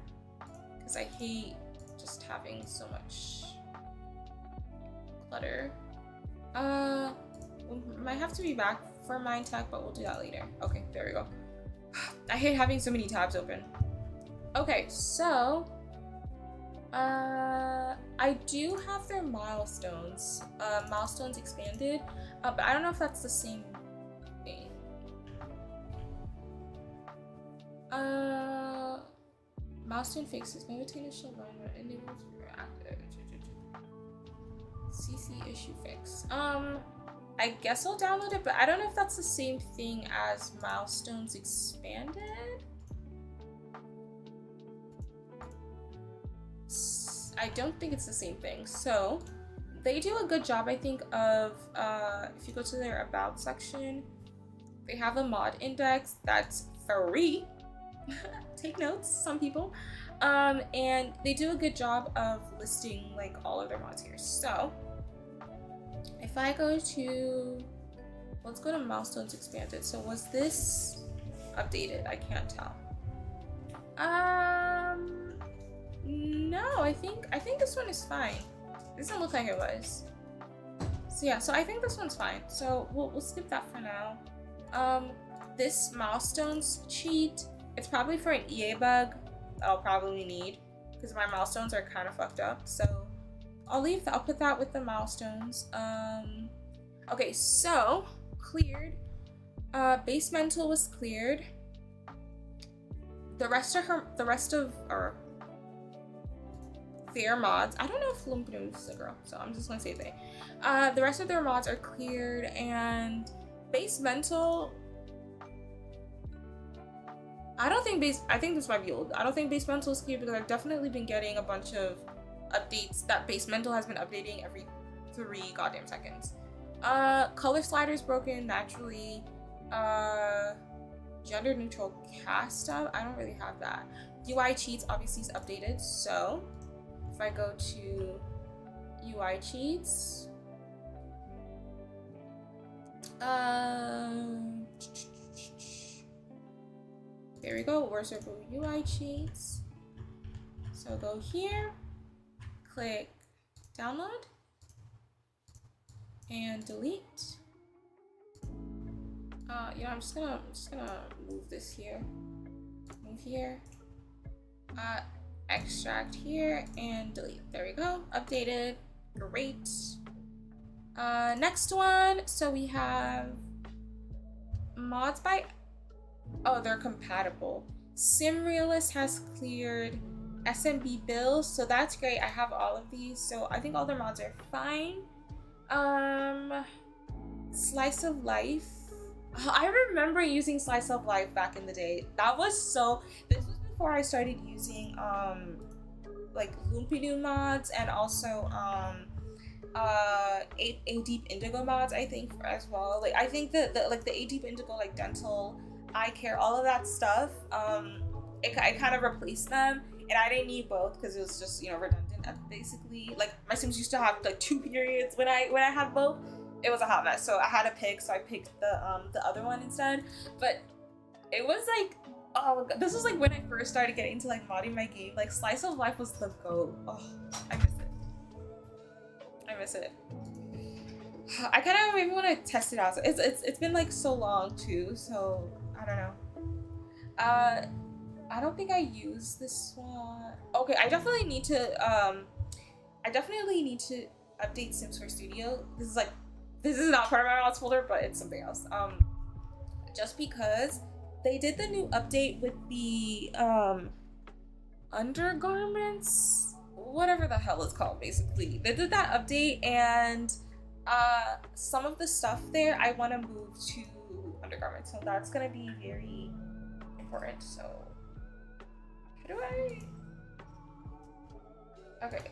because I hate just having so much clutter. We might have to be back for Mind Tech, but we'll do that later. Okay, there we go. I hate having so many tabs open. Okay, so I do have their milestones. Milestones expanded, but I don't know if that's the same thing. milestone fixes. No initial environment. Enables reactive. CC issue fix. I guess I'll download it, but I don't know if that's the same thing as milestones expanded. I don't think it's the same thing. So they do a good job, I think, of if you go to their about section, they have a mod index that's free. Take notes, some people. And they do a good job of listing like all of their mods here. So if I go to, let's go to milestones expanded. So was this updated? I can't tell. No, I think this one is fine. It doesn't look like it was. So yeah, so I think this one's fine. So we'll skip that for now. This milestones cheat, it's probably for an EA bug that I'll probably need because my milestones are kind of fucked up. So I'll put that with the milestones. Okay, so cleared. Base mental was cleared. The rest of their mods, I don't know if Lumpinu is a girl, so I'm just gonna say they. The rest of their mods are cleared, and base mental, I think this might be old. I don't think base mental is cleared because I've definitely been getting a bunch of updates that base mental has been updating every 3 goddamn seconds. Color sliders broken naturally. Gender neutral cast up, I don't really have that. UI cheats obviously is updated, so if I go to UI cheats, there we go. Where's our UI cheats? So go here, click download, and delete. Yeah, I'm just gonna move this here. Move here. Extract here and delete. There we go. Updated. Great. Next one. So we have mods by. Oh, they're compatible. SimRealist has cleared SMB bills, so that's great. I have all of these, so I think all their mods are fine. Slice of Life. I remember using Slice of Life back in the day. That was so. This was before I started using like Lumpinu mods and also A Deep Indigo mods, I think, as well. Like I think that the A Deep Indigo, like dental, eye care, all of that stuff, I kind of replaced them, and I didn't need both because it was just, you know, redundant basically. Like my Sims used to have like 2 periods when I had both. It was a hot mess, so I had to pick, so I picked the other one instead. But it was like, oh god, this was like when I first started getting into like modding my game. Like Slice of Life was the GOAT. Oh, I miss it. I miss it. I kind of maybe want to test it out. So it's been like so long too, so I don't know. I don't think I use this one. Okay, I definitely need to update Sims 4 Studio. This is not part of my mods folder, but it's something else. Just because they did the new update with the undergarments, whatever the hell it's called, basically. They did that update, and some of the stuff there I want to move to undergarments, so that's gonna be very important. So how do I? Okay.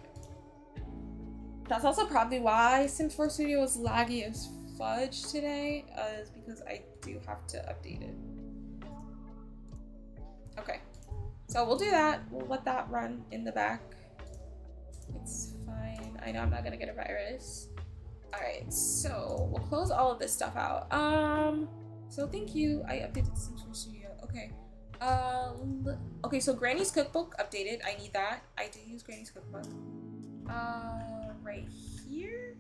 That's also probably why Sims 4 Studio is laggy as fudge today, is because I do have to update it. Okay, so we'll do that. We'll let that run in the back. It's fine. I know I'm not gonna get a virus. All right, so we'll close all of this stuff out. So thank you. I updated Sims 4 Studio. Okay. Okay, so Granny's cookbook updated. I need that. I did use Granny's cookbook. Right here.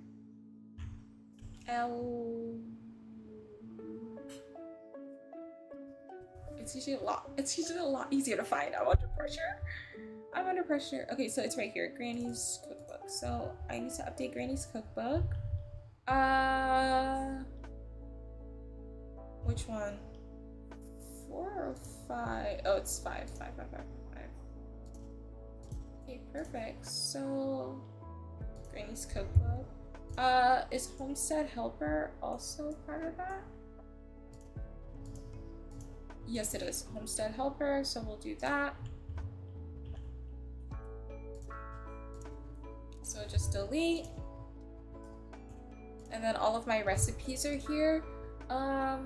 It's usually a lot easier to find. I'm under pressure. Okay, so it's right here. Granny's cookbook. So I need to update Granny's cookbook. Which one? 4 or 5? Oh, it's 5. Okay, perfect. So, Granny's cookbook. Is Homestead Helper also part of that? Yes, it is. Homestead Helper, so we'll do that. So just delete. And then all of my recipes are here. I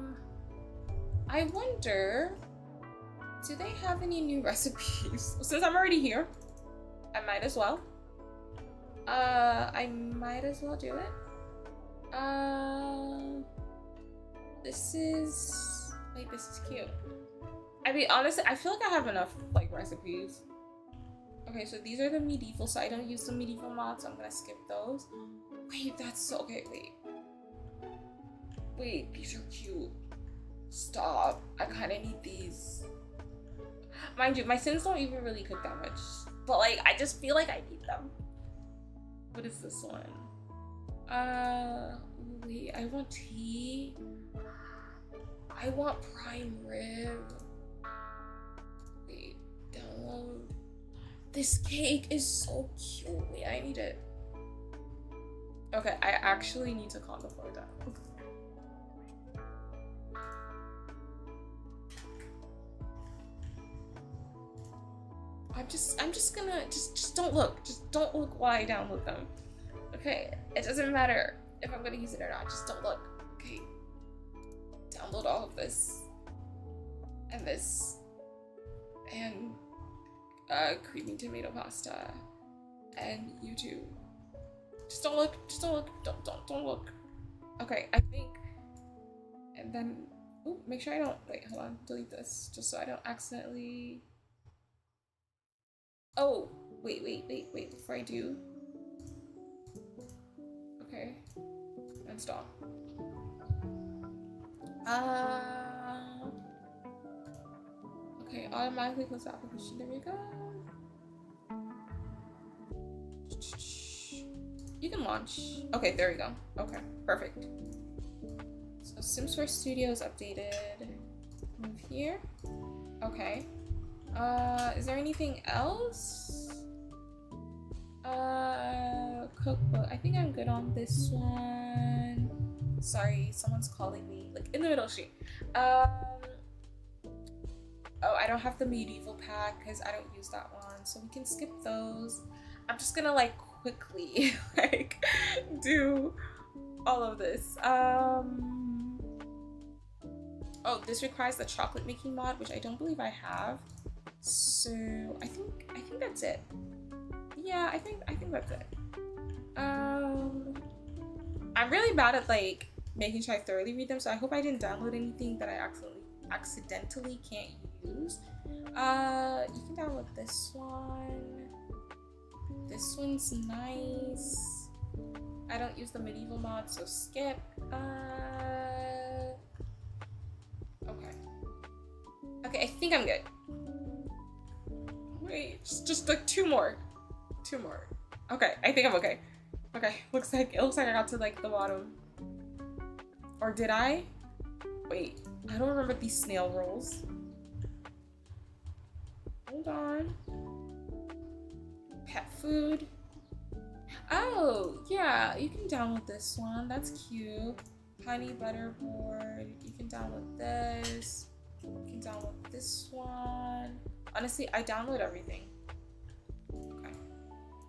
wonder, do they have any new recipes? Since I'm already here, I might as well. I might as well do it. This is, like, this is cute. I mean, honestly, I feel like I have enough, like, recipes. Okay, so these are the medieval, so I don't use the medieval mods, so I'm gonna skip those. Wait, that's so, okay, wait. Wait, these are cute. Stop, I kinda need these. Mind you, my Sims don't even really cook that much, but, like, I just feel like I need them. What is this one? Wait, I want tea. I want prime rib. Wait, download. This cake is so cute. Wait, I need it. Okay, I actually need to calm the floor down. I'm just gonna, just don't look. Just don't look while I download them. Okay, it doesn't matter if I'm gonna use it or not. Just don't look. Okay. Download all of this. And this. And creamy tomato pasta. And YouTube. Just don't look. Just don't look. Don't look. Okay, I think. And then, ooh, make sure I don't, wait, hold on, delete this, just so I don't accidentally. Oh, wait, before I do. Okay, install. Okay, automatically close the application, there we go. You can launch. Okay, there we go. Okay, perfect. So Sims 4 Studio is updated. Move here. Okay. Is there anything else? Cookbook. I think I'm good on this one. Sorry, someone's calling me, like, in the middle of the street. Oh, I don't have the medieval pack because I don't use that one, so we can skip those. I'm just gonna, like, quickly, like, do all of this. Oh, this requires the chocolate making mod, which I don't believe I have. So I think that's it. Yeah, I think that's it. I'm really bad at, like, making sure I thoroughly read them, so I hope I didn't download anything that I accidentally can't use. You can download this one. This one's nice. I don't use the medieval mod, so skip. Okay, I think I'm good. Wait, just like two more. Okay, I think I'm okay. Okay, it looks like I got to, like, the bottom. Or did I? Wait, I don't remember these snail rolls. Hold on. Pet food. Oh, yeah, you can download this one. That's cute. Honey butter board. You can download this. You can download this one. Honestly, I download everything. Okay.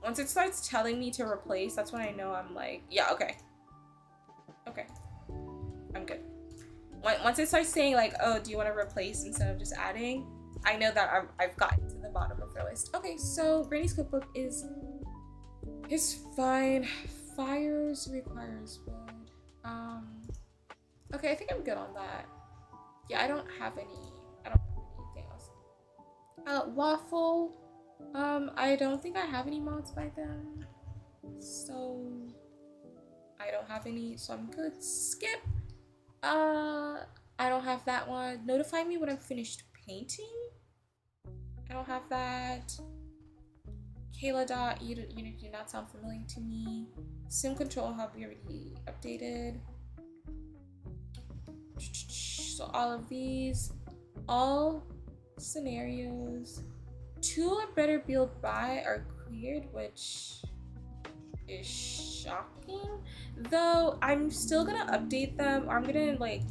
Once it starts telling me to replace, that's when I know I'm like, yeah, okay. Okay. I'm good. Once it starts saying, like, oh, do you want to replace instead of just adding, I know that I've gotten to the bottom of their list. Okay, so Granny's cookbook is fine. Fires requires wood. Okay, I think I'm good on that. Yeah, I don't have anything else. Waffle. I don't think I have any mods by them. So I don't have any, so I'm good. Skip. I don't have that one. Notify me when I'm finished painting. I don't have that. Kayla dot, you do not sound familiar to me. Sim control hub, we already updated. So all of these, all scenarios. Two are better built by are cleared, which is shocking. Though I'm still gonna update them, or I'm gonna like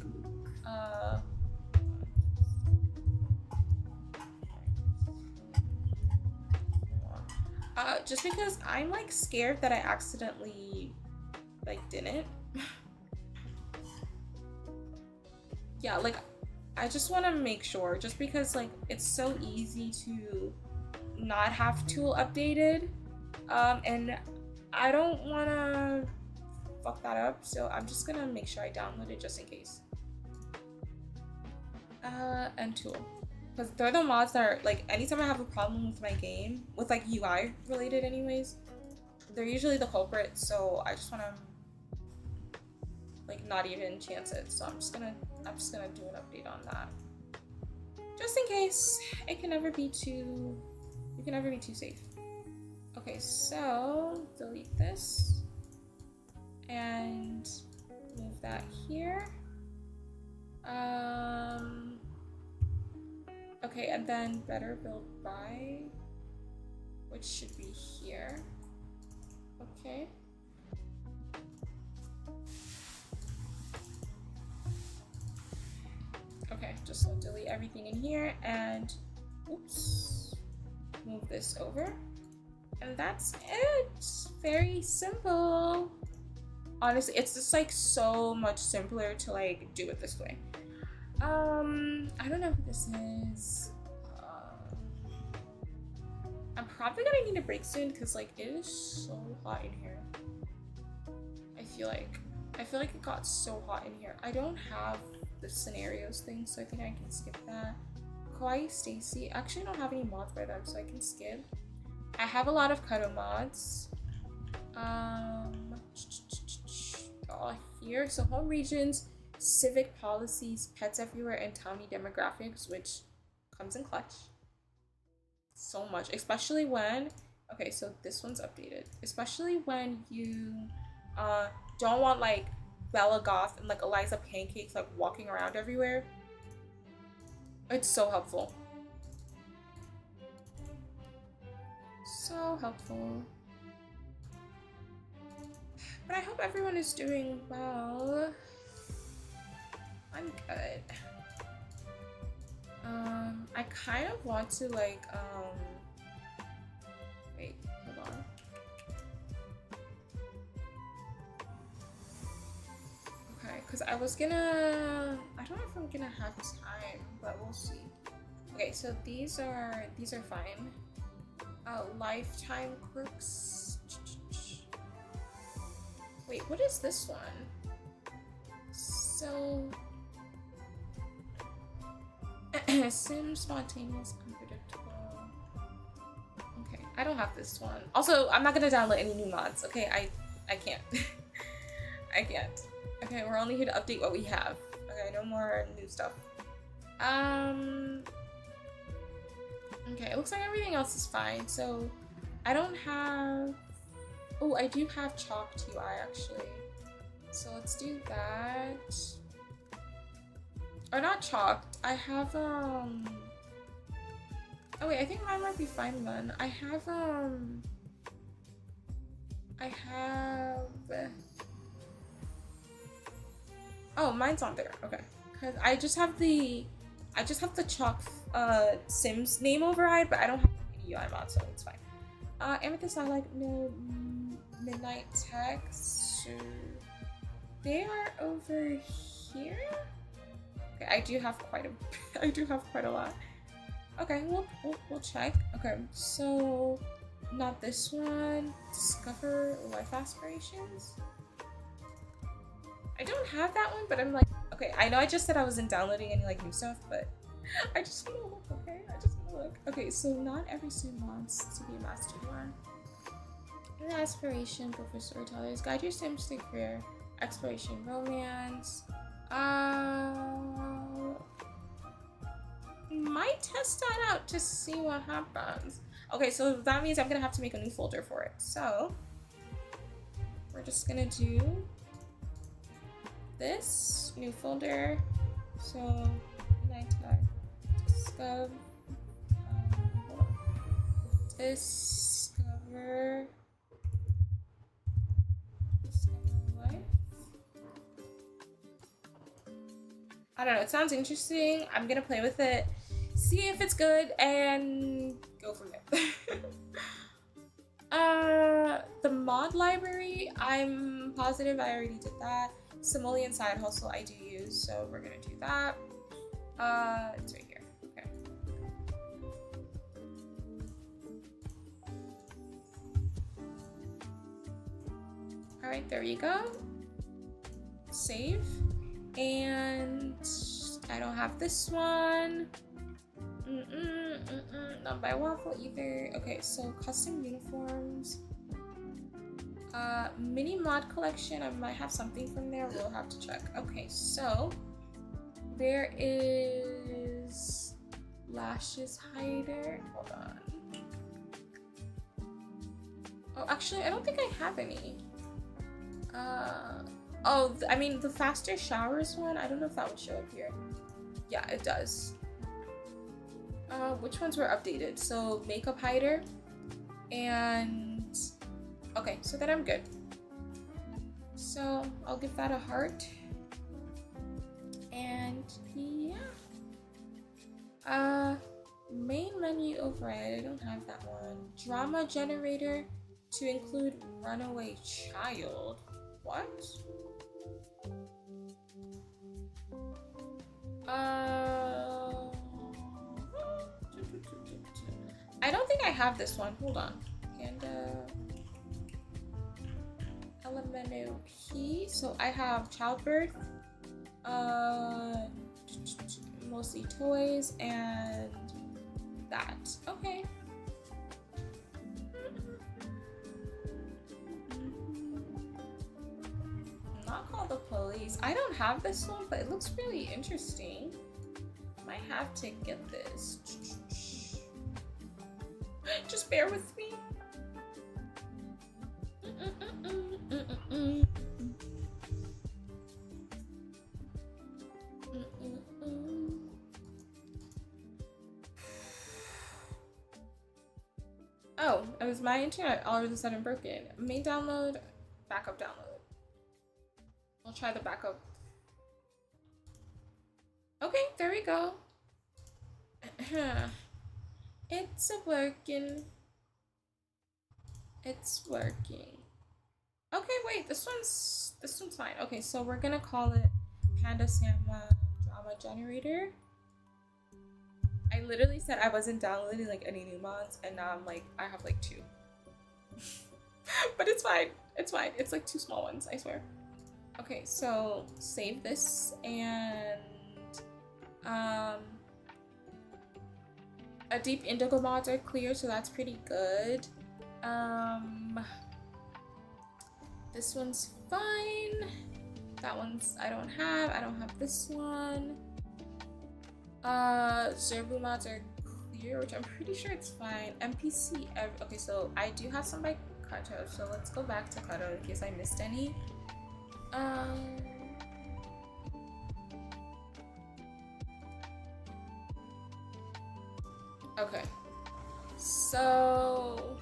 just because I'm like scared that I accidentally like didn't. Yeah, like I just want to make sure, just because like it's so easy to not have tool updated, and I don't want to fuck that up, so I'm just gonna make sure I download it just in case. And tool, because they're the mods that are like, anytime I have a problem with my game, with like UI related anyways, they're usually the culprit, so I just want to like not even chance it. So I'm just gonna do an update on that, just in case. You can never be too safe. Okay, so delete this and move that here. Okay, and then better build by, which should be here. Okay. Okay, just delete everything in here and oops, move this over. And that's it. Very simple. Honestly, it's just like so much simpler to like do it this way. I don't know who this is. I'm probably gonna need a break soon because like it is so hot in here. I feel like it got so hot in here. I don't have the scenarios thing, so I think I can skip that. Kawaii Stacy, actually I don't have any mods by them, so I can skip. I have a lot of Kudo mods. All here. So home regions, civic policies, pets everywhere, and tell me demographics, which comes in clutch. So much, especially when, okay, so this one's updated. Especially when you don't want like Bella Goth and like Eliza Pancakes like walking around everywhere. It's so helpful. So helpful. But I hope everyone is doing well. I'm good. I kind of want to like wait, hold on. Okay, because I was gonna, I don't know if I'm gonna have time, but we'll see. Okay, so these are fine. Lifetime quirks. Wait, what is this one? So sim spontaneous, unpredictable. Okay, I don't have this one. Also, I'm not gonna download any new mods. Okay, I can't. I can't. Okay, we're only here to update what we have. Okay, no more new stuff. Okay, it looks like everything else is fine. So I don't have, oh, I do have chalked UI actually. So let's do that. Or not chalked. I have oh wait, I think mine might be fine then. I have oh, mine's on there. Okay. Cause I just have the chalk Sims name override, but I don't have any UI mod, so it's fine. Amethyst, I like no Midnight Text. They are over here. Okay, I do have quite a lot. Okay, we'll check. Okay, so not this one. Discover Life Aspirations. I don't have that one, but I'm like, okay, I know I just said I wasn't downloading any like new stuff, but I just want to look, okay? I just want to look. Okay, so not every sim wants to be a master one. An aspiration, go for storytellers. Guide your sims to career, exploration, romance. Might test that out to see what happens. Okay, so that means I'm gonna have to make a new folder for it. So we're just gonna do this new folder. So discover over life. I don't know, it sounds interesting. I'm gonna play with it, see if it's good, and go from there. The mod library, I'm positive I already did that. Simoleon side hustle I do use, so we're gonna do that. It's right here. Okay. All right, there you go. Save. And I don't have this one. Not by waffle either. Okay, so custom uniforms. Mini mod collection. I might have something from there. We'll have to check. Okay, so there is lashes hider. Hold on. Oh, actually, I don't think I have any. Oh, I mean the faster showers one. I don't know if that would show up here. Yeah, it does. Which ones were updated? So makeup hider and okay, so then I'm good. So I'll give that a heart. And yeah. Main menu override. I don't have that one. Drama generator to include runaway child. What? I don't think I have this one. Hold on. Panda elemental key. So I have childbirth, mostly toys, and that. Okay. Not call the police. I don't have this one, but it looks really interesting. Might have to get this. Just bear with me. Oh, it was my internet all of a sudden broken. Main download, backup download. I'll try the backup. Okay, there we go. It's working. It's working. Okay, wait, this one's fine. Okay, so we're gonna call it Panda Sama Drama Generator. I literally said I wasn't downloading like any new mods, and now I'm like, I have like 2. But it's fine. It's fine. It's like 2 small ones, I swear. Okay, so save this, and a deep indigo mods are clear, so that's pretty good. This one's fine. That one's I don't have this one. Zerbu mods are clear, which I'm pretty sure it's fine. NPC okay, so I do have some by Kato, so let's go back to Kato in case I missed any. Okay, so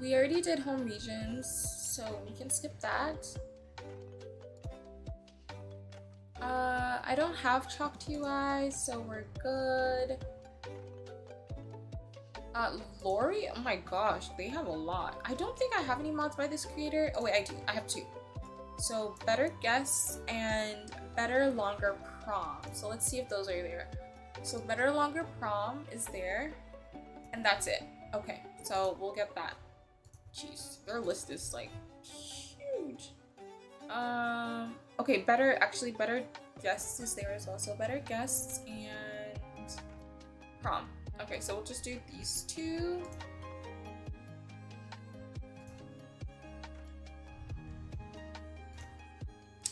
we already did home regions, so we can skip that. I don't have chalked UI, so we're good. Lori? Oh my gosh, they have a lot. I don't think I have any mods by this creator. Oh wait, I do. I have 2. So better guests and better longer prom. So let's see if those are there. So better longer prom is there, and that's it. Okay, so we'll get that. Jeez, their list is like huge. Okay, better guests is there as well. So better guests and prom. Okay, so we'll just do these 2.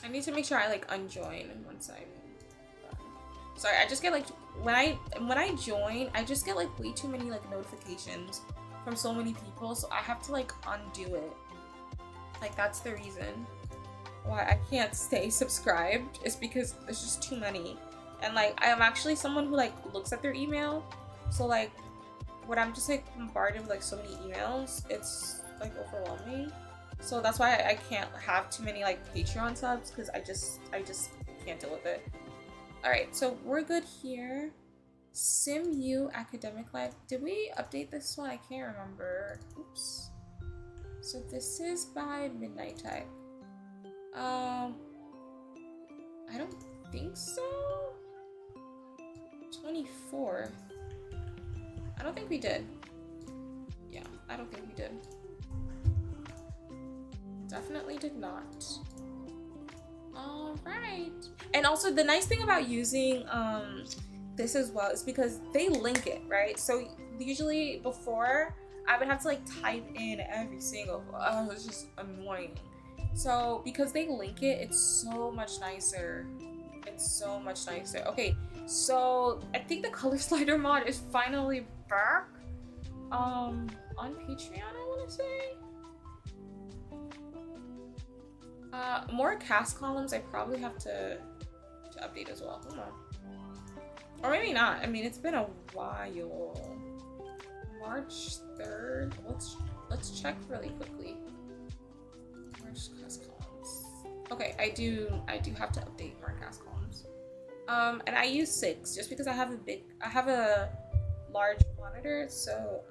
I need to make sure I like unjoin once I'm done. Sorry, I just get like when I join, I just get like way too many like notifications from so many people, so I have to like undo it. Like that's the reason why I can't stay subscribed, is because there's just too many. And like I am actually someone who like looks at their email, so like when I'm just like bombarded with like so many emails, it's like overwhelming. So that's why I can't have too many like Patreon subs, because I just can't deal with it. All right, so we're good here. SimU Academic Life. Did we update this one? I can't remember. Oops. So this is by Midnight Tech. I don't think so. 24th. I don't think we did. Yeah, I don't think we did. Definitely did not. All right. And also the nice thing about using this as well is because they link it, right? So usually before I would have to like type in every single, it was just annoying. So because they link it, it's so much nicer. It's so much nicer. Okay, so I think the color slider mod is finally back on Patreon, I want to say. More cast columns I probably have to update as well. Hold on. Or maybe not. I mean, it's been a while. March 3rd. Let's check really quickly. March cast columns. Okay, I do have to update more cast columns. And I use 6 just because I have a large monitor, so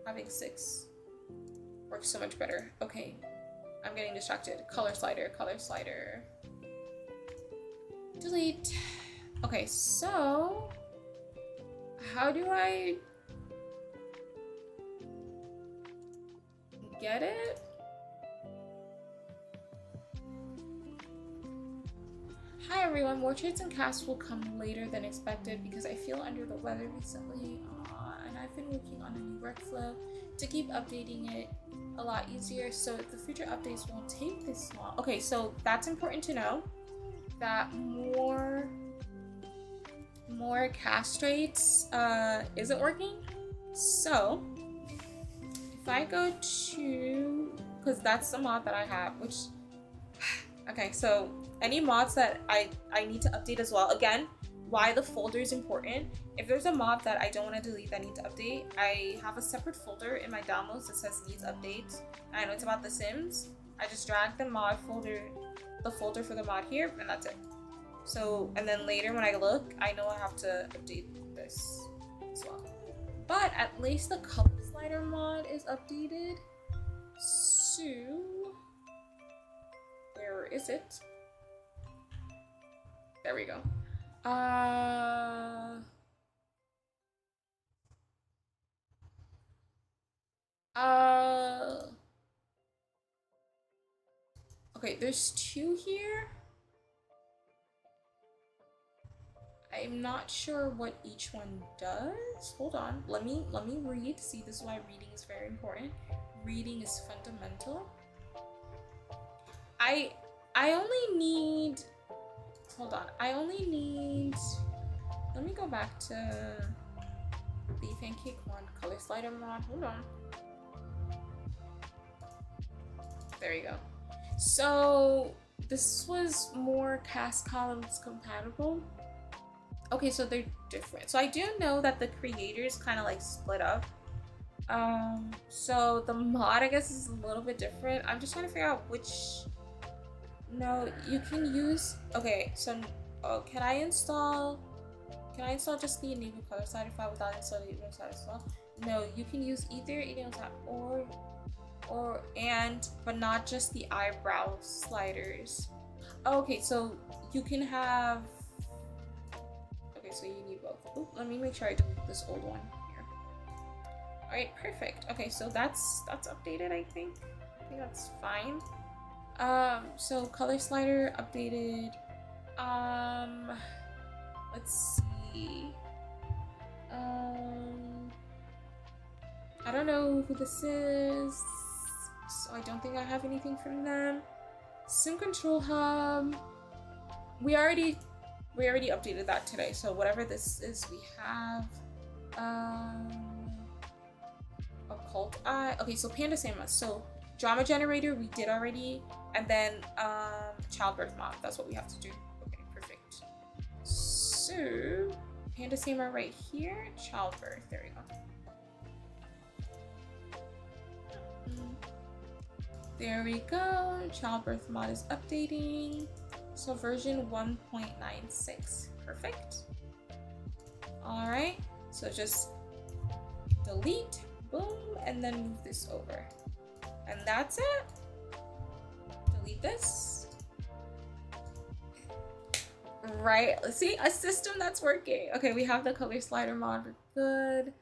having 6 works so much better. Okay. I'm getting distracted. Color slider. Delete. Okay, so how do I get it? Hi everyone, more trades and casts will come later than expected because I feel under the weather recently, and I've been working on a new workflow to keep updating it a lot easier, so the future updates won't take this long. Okay, so that's important to know, that more cast rates isn't working. So if I go to, because that's the mod that I have, which okay, so any mods that I need to update as well. Again, why the folder is important. If there's a mod that I don't want to delete that I need to update, I have a separate folder in my downloads that says needs update. I know it's about The Sims. I just drag the folder for the mod here, and that's it. So, and then later when I look, I know I have to update this as well. But at least the color slider mod is updated. So, where is it? There we go. Okay, there's 2 here. I'm not sure what each one does. Hold on, let me read. See, this is why reading is very important. Reading is fundamental. I only need, hold on, let me go back to the pancake one color slider mod. Hold on. There you go. So this was more cast columns compatible. Okay, so they're different. So I do know that the creators kind of like split up. So the mod, I guess, is a little bit different. I'm just trying to figure out which. No, you can use. Okay, so can I install just the enable color slider file without installing the enable slider as well? No, you can use either enable slider but not just the eyebrow sliders. Okay, so you can have. Okay, so you need both. Ooh, let me make sure I delete this old one here. All right, perfect. Okay, so that's updated. I think that's fine. So color slider updated. Let's see. I don't know who this is, so I don't think I have anything from them. Sim Control Hub. We already updated that today, so whatever this is, we have. Occult Eye. Okay, so Panda Sama. So Drama Generator we did already, and then Childbirth Mod. That's what we have to do. Okay, perfect. So Panda Samer right here. Childbirth. There we go. There we go. Childbirth mod is updating. So version 1.96. Perfect. All right. So just delete, boom, and then move this over. And that's it. Delete this. Right. Let's see a system that's working. Okay, we have the color slider mod. We're good.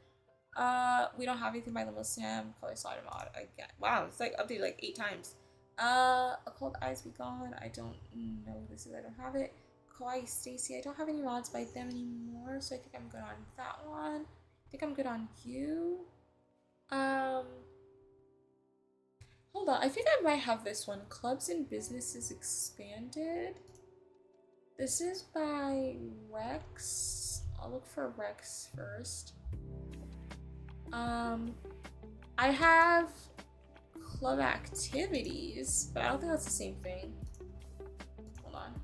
We don't have anything by Limo Sam. Color slider mod again. Wow, it's like updated like 8 times. A Cold Eyes Be Gone. I don't know what this is. I don't have it. Kawaii Stacy. I don't have any mods by them anymore, so I think I'm good on that one. I think I'm good on you. Hold on. I think I might have this one. Clubs and Businesses Expanded. This is by Rex. I'll look for Rex first. I have club activities, but I don't think that's the same thing. Hold on.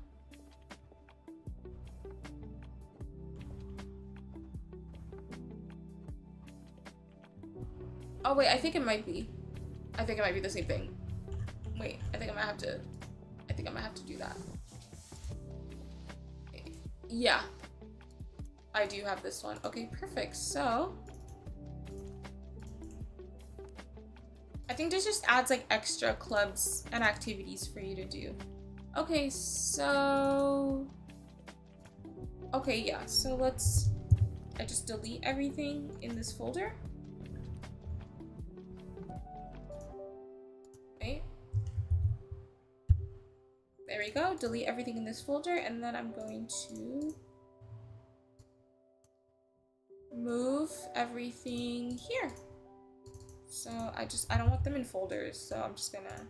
Oh wait, I think it might be. I think it might be the same thing. Wait, I think I might have to do that. Yeah. I do have this one. Okay, perfect. So I think this just adds like extra clubs and activities for you to do. Okay, so okay, yeah. So I just delete everything in this folder. Right? There we go. Delete everything in this folder, and then I'm going to move everything here. So I don't want them in folders, so I'm just gonna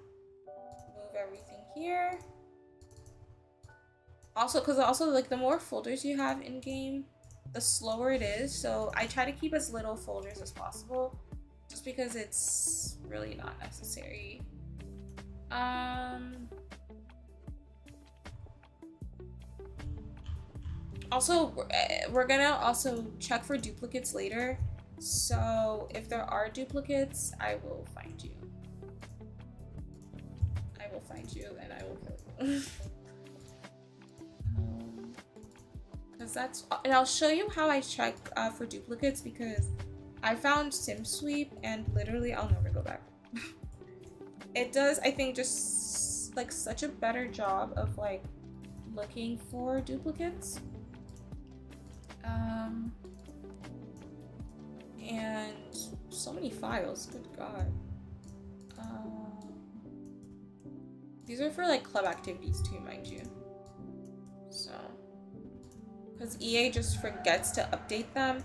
move everything here. Also, because like the more folders you have in game, the slower it is. So I try to keep as little folders as possible, just because it's really not necessary. Also, we're gonna also check for duplicates later. So if there are duplicates, I will find you. I will find you and I will kill you. Because and I'll show you how I check for duplicates, because I found SimSweep and literally I'll never go back. It does, I think, just like such a better job of like looking for duplicates. And so many files, good god. These are for like club activities too, mind you. So, because EA just forgets to update them.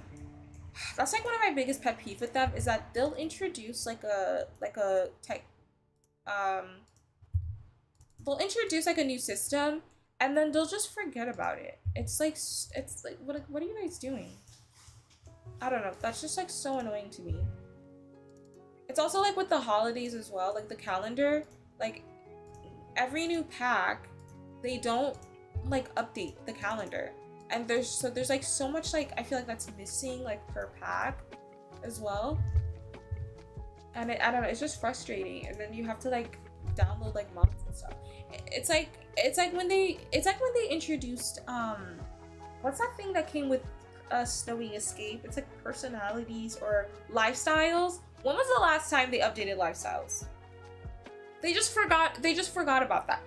That's like one of my biggest pet peeve with them, is that they'll introduce they'll introduce like a new system and then they'll just forget about it. It's like what are you guys doing? I don't know. That's just like so annoying to me. It's also like with the holidays as well, like the calendar, like every new pack, they don't like update the calendar. And there's like so much like I feel like that's missing like per pack as well. And I don't know, it's just frustrating. And then you have to like download like mods and stuff. It's like when they introduced what's that thing that came with Snowy Escape? It's like personalities or lifestyles. When was the last time they updated lifestyles? They just forgot about that.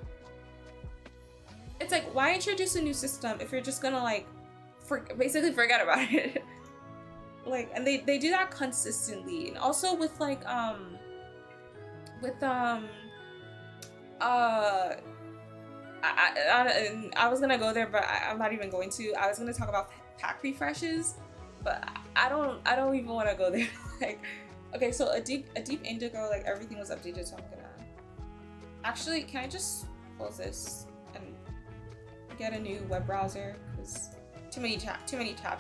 It's like, why introduce a new system if you're just gonna like basically forget about it? Like, and they do that consistently. And also with like I was gonna go there, but I'm not even going to. I was gonna talk about pack refreshes, but I don't even want to go there. Like, okay, so a deep indigo, like everything was updated, so I'm gonna actually, can I just close this and get a new web browser, because too many tabs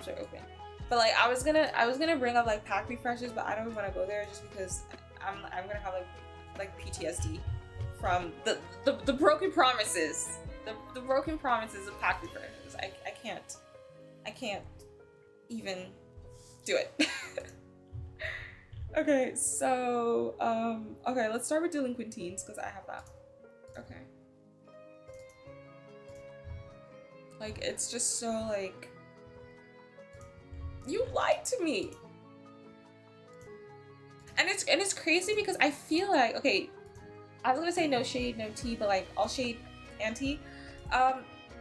are open. But like I was gonna bring up like pack refreshes, but I don't even want to go there just because I'm gonna have like PTSD from the broken promises, the broken promises of pack refreshes. I can't even do it. Okay, so okay, let's start with delinquent teens because I have that. Okay. Like, it's just so like, you lied to me. And it's crazy because I feel like, okay, I was gonna say no shade, no tea, but like all shade and tea.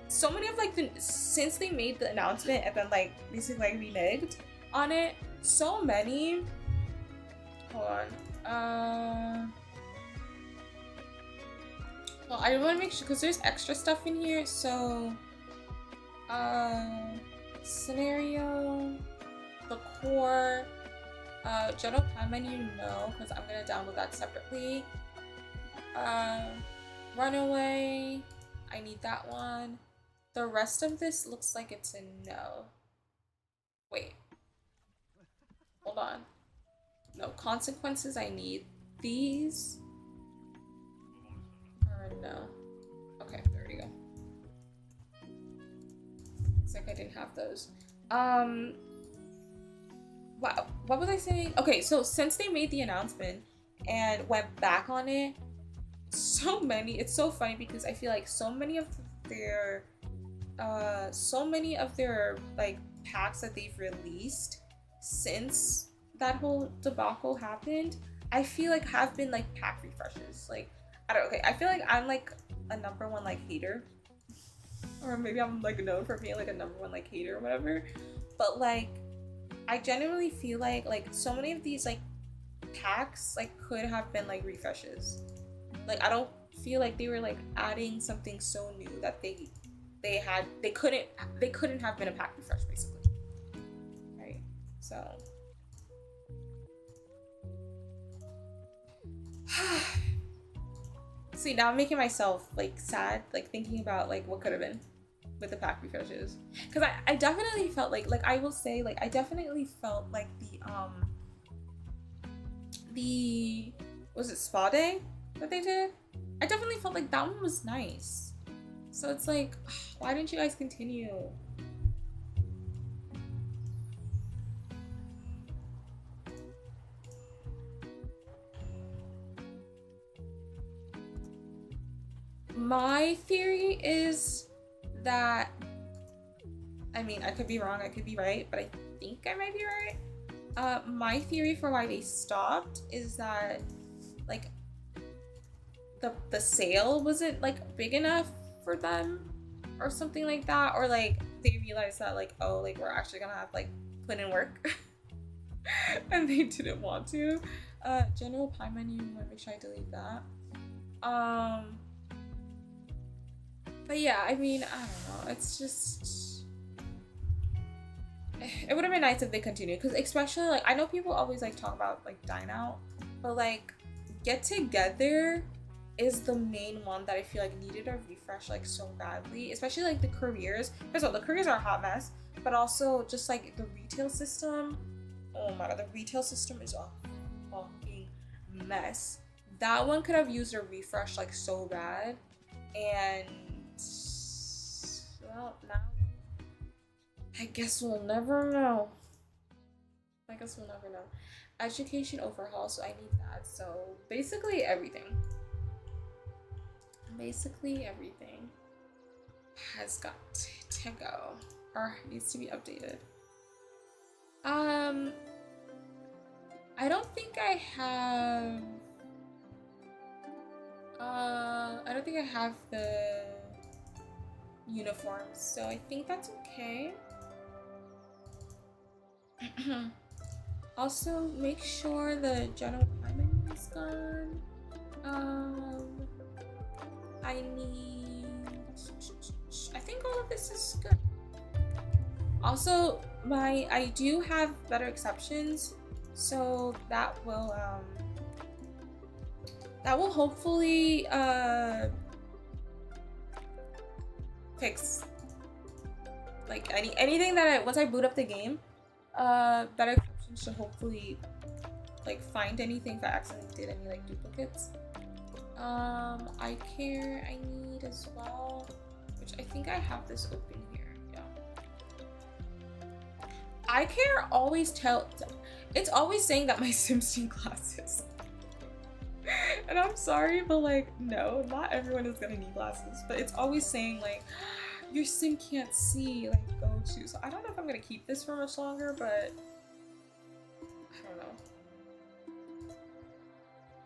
So many of like since they made the announcement and then like basically like reneged on it, so many. Hold on. Well, I want to make sure because there's extra stuff in here. So, scenario, the core, general time menu, no, because I'm gonna download that separately. Runaway, I need that one. The rest of this looks like it's a no. Wait, hold on. No, consequences, I need these. Or no. Okay, there we go. Looks like I didn't have those. What was I saying? Okay, so since they made the announcement and went back on it, so many, it's so funny because I feel like so many of their like packs that they've released since that whole debacle happened, I feel like have been like pack refreshes. Like, I feel like I'm like a #1 like hater, or maybe I'm like known for being like a #1 like hater or whatever, but like I genuinely feel like so many of these like packs like could have been like refreshes. Like, I don't feel like they were like adding something so new that they couldn't have been a pack refresh, basically. Right? So see, now I'm making myself like sad, like thinking about like what could have been with the pack refreshes, because I definitely felt like I will say, like, I definitely felt like the was it spa day that they did, I definitely felt like that one was nice. So it's like, why didn't you guys continue? My theory is that, I mean, I could be wrong, I could be right, but I think I might be right. My theory for why they stopped is that like the sale wasn't like big enough for them or something like that, or like they realized that like, oh, like we're actually gonna have like put in work and they didn't want to. General pie menu, I want to make sure I delete that. But yeah, I mean, I don't know, it's just, it would have been nice if they continued, because especially like I know people always like talk about like dine out, but like get together is the main one that I feel like needed a refresh like so badly, especially like the careers. First of all, the careers are a hot mess, but also just like the retail system. Oh my god, the retail system is a fucking mess. That one could have used a refresh like so bad, and well, now I guess we'll never know. I guess we'll never know. Education overhaul, so I need that. So basically everything. Basically everything has got to go or needs to be updated. I don't think I have the uniforms, so I think that's okay. Also, make sure the general pie menu is gone. I think all of this is good. Also, I do have better exceptions, so that will hopefully fix like anything that once I boot up the game, better exceptions should hopefully like find anything if I accidentally did any like duplicates. I need as well, which I think I have this open here. Yeah. eye care always it's always saying that my Sims need glasses. And I'm sorry, but like, no, not everyone is gonna need glasses. But it's always saying like, your sim can't see, like go to. So I don't know if I'm gonna keep this for much longer, but I don't know.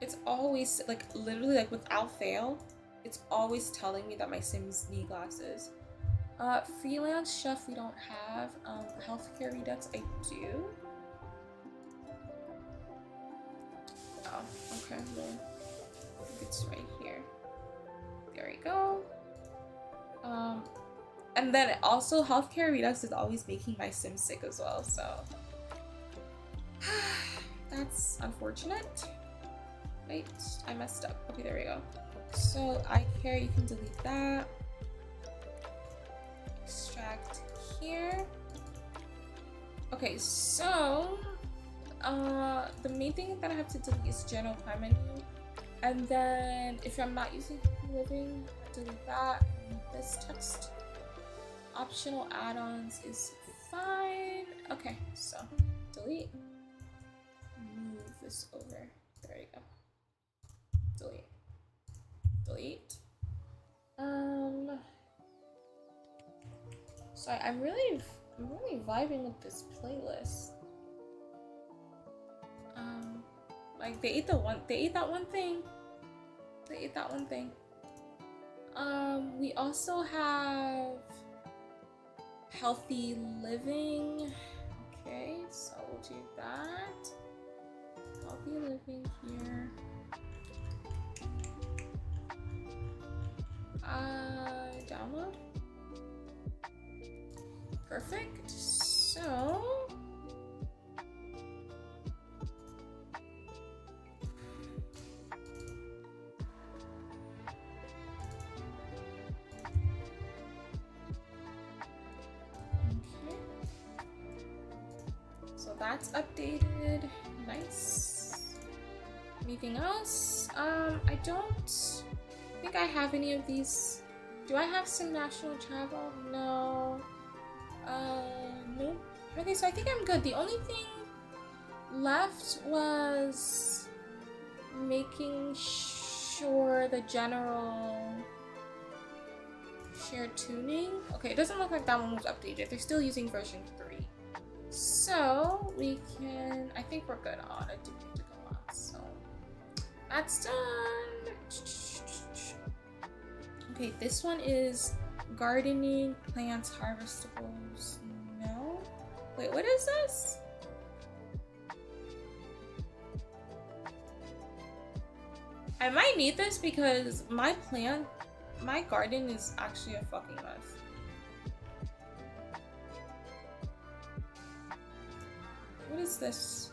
It's always like literally like without fail, it's always telling me that my sims need glasses. Freelance chef we don't have. Healthcare redux I do. Oh, okay, well, I think it's right here. There we go. And then also healthcare redux is always making my sim sick as well, so that's unfortunate. Wait, I messed up. Okay, there we go. So eye care, you can delete that. Extract here. Okay, so the main thing that I have to delete is general prime menu, and then if I'm not using Happy Living, delete that. And this text optional add-ons is fine. Okay, so delete. Move this over. There you go. Delete. Delete. Sorry, I'm really vibing with this playlist. Like they ate that one thing. They ate that one thing. We also have healthy living. Okay, so we'll do that. Healthy living here. Download. Perfect. So that's updated. Nice. Anything else? I don't think I have any of these. Do I have some national travel? No. Nope. Okay, so I think I'm good. The only thing left was making sure the general shared tuning. Okay, it doesn't look like that one was updated. They're still using version 3. So we can, I think we're good on a duplicate lot. So that's done. Okay, this one is gardening, plants, harvestables. No. Wait, what is this? I might need this because my garden is actually a fucking mess. What is this?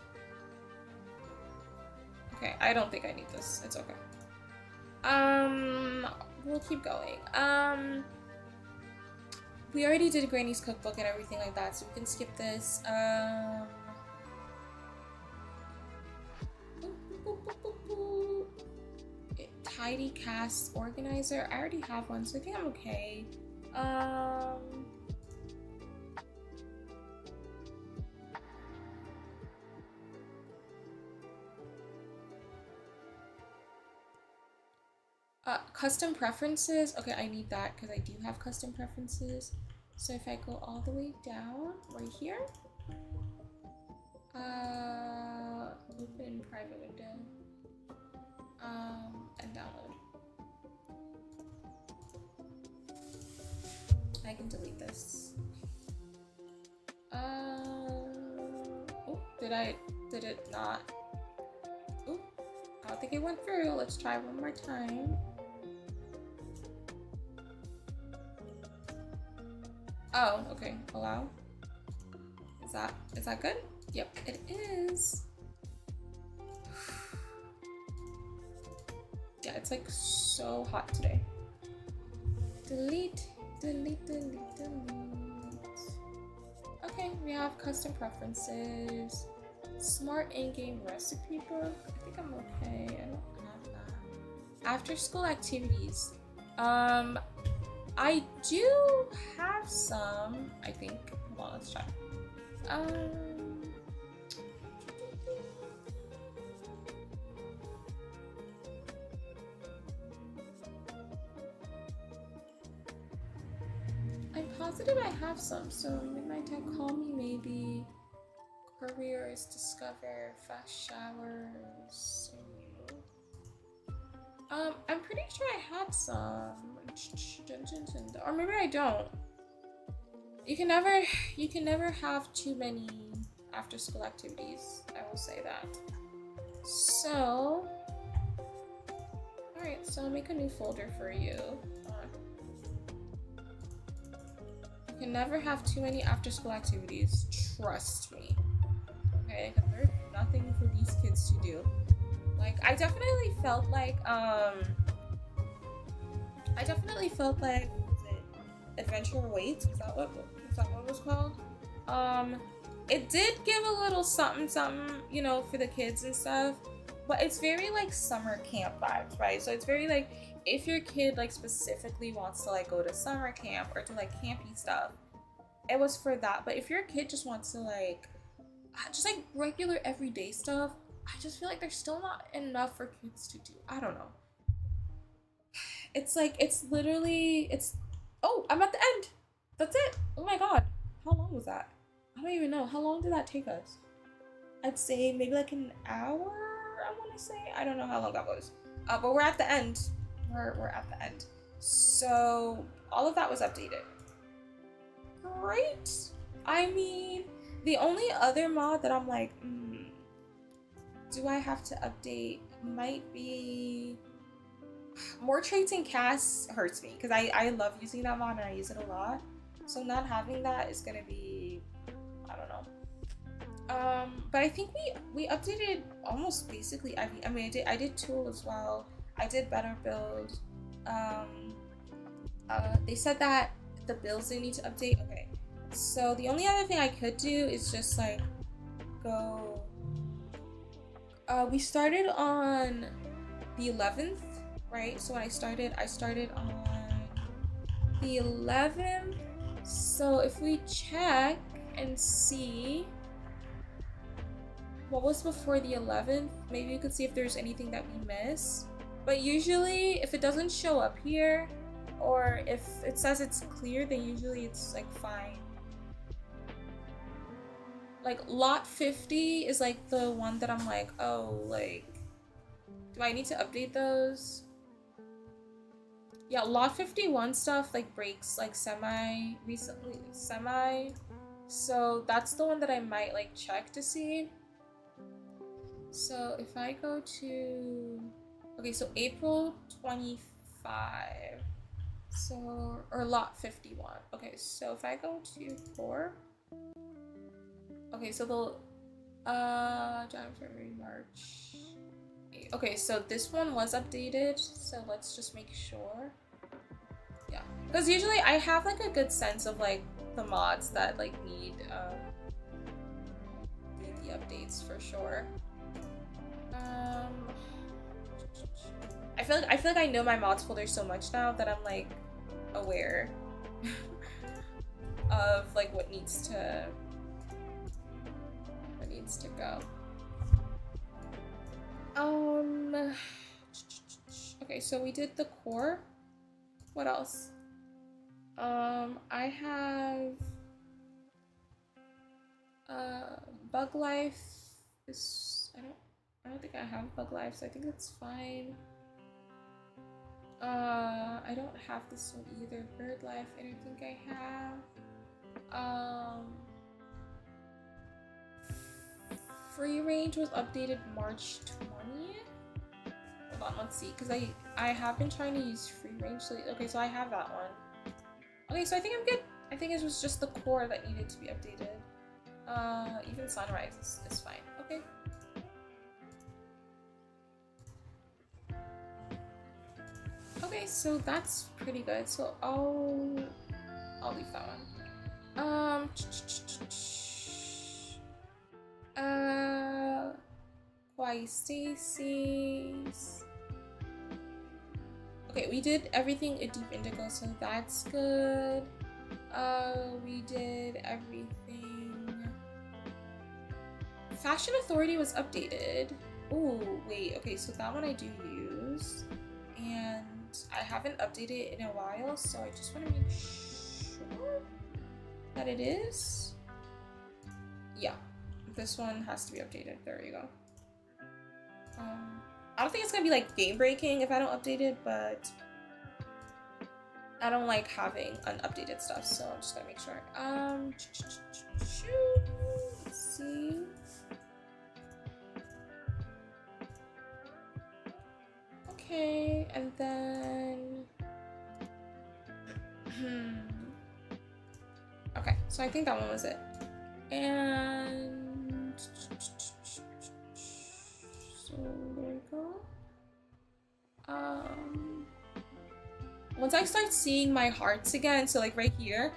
Okay, I don't think I need this. It's okay. We'll keep going. We already did Granny's cookbook and everything like that, so we can skip this. Tidy cast organizer. I already have one, so I think I'm okay. Custom preferences. Okay, I need that because I do have custom preferences. So if I go all the way down right here, open private window, and download. I can delete this. Oh, did it not? Oh, I don't think it went through. Let's try one more time. Oh, okay. Allow. Is that good? Yep, it is. Yeah, it's like so hot today. Delete, delete, delete, delete. Okay, we have custom preferences. Smart in-game recipe book. I think I'm okay. I don't have that. After school activities. I do have some, I think. Hold on, let's try. Um, I'm positive I have some. So Midnight Tech, Call Me Maybe, Careers, Discover, Fast Showers. I'm pretty sure I had some. Or maybe I don't. You can never have too many after school activities. I will say that. So, alright, so I'll make a new folder for you. You can never have too many after school activities. Trust me. Okay, because there's nothing for these kids to do. Like, I definitely felt like, was it Adventure Awaits? Is that what it was called? It did give a little something, you know, for the kids and stuff. But it's very like summer camp vibes, right? So it's very like, if your kid like specifically wants to like go to summer camp or do like campy stuff, it was for that. But if your kid just wants to like, just like regular everyday stuff, I just feel like there's still not enough for kids to do. I don't know. It's like, it's literally, oh, I'm at the end. That's it. Oh my god. How long was that? I don't even know. How long did that take us? I'd say maybe like an hour, I want to say. I don't know how long that was. But we're at the end. We're at the end. So all of that was updated. Great. I mean, the only other mod that I'm like, do I have to update might be more traits and casts hurts me because I love using that mod and I use it a lot. So not having that is gonna be, I don't know. But I think we updated almost basically every. I mean, I did tool as well. I did better build. They said that the builds they need to update. Okay, so the only other thing I could do is just like go. We started on the 11th, right? So when I started on the 11th. So if we check and see what was before the 11th, maybe you could see if there's anything that we miss. But usually if it doesn't show up here, or if it says it's clear, then usually it's like fine. Like lot 50 is like the one that I'm like, oh, like, do I need to update those? Yeah, lot 51 stuff like breaks like semi. So that's the one that I might like check to see. So if I go to, okay, so April 25. So, or lot 51. Okay, so if I go to 4. Okay, so the January, February, March. Okay, so this one was updated, so let's just make sure. Yeah, because usually I have like a good sense of like the mods that like need the updates for sure. I feel like I know my mods folder so much now that I'm like aware of like what needs to go. Okay, so we did the core. What else? I have bug life. I don't think I have bug life, so I think that's fine. I don't have this one either. Bird life, I don't think I have. Free range was updated March 20th. Hold on, let's see, because I have been trying to use free range. So, okay, so I have that one. Okay, so I think I'm good. I think it was just the core that needed to be updated. Even sunrise is fine. Okay. Okay, so that's pretty good. So I'll leave that one. Why Stacy's? Okay, we did everything a deep indigo, so that's good. We did everything Fashion Authority was updated. Oh, wait, okay, so that one I do use. And I haven't updated it in a while, so I just want to make sure that it is. Yeah, this one has to be updated. There you go. I don't think it's gonna be like game breaking if I don't update it, but I don't like having unupdated stuff, so I'm just gonna make sure. Let's see. Okay, and then okay, so I think that one was it. And so there we go. Once I start seeing my hearts again, so like right here,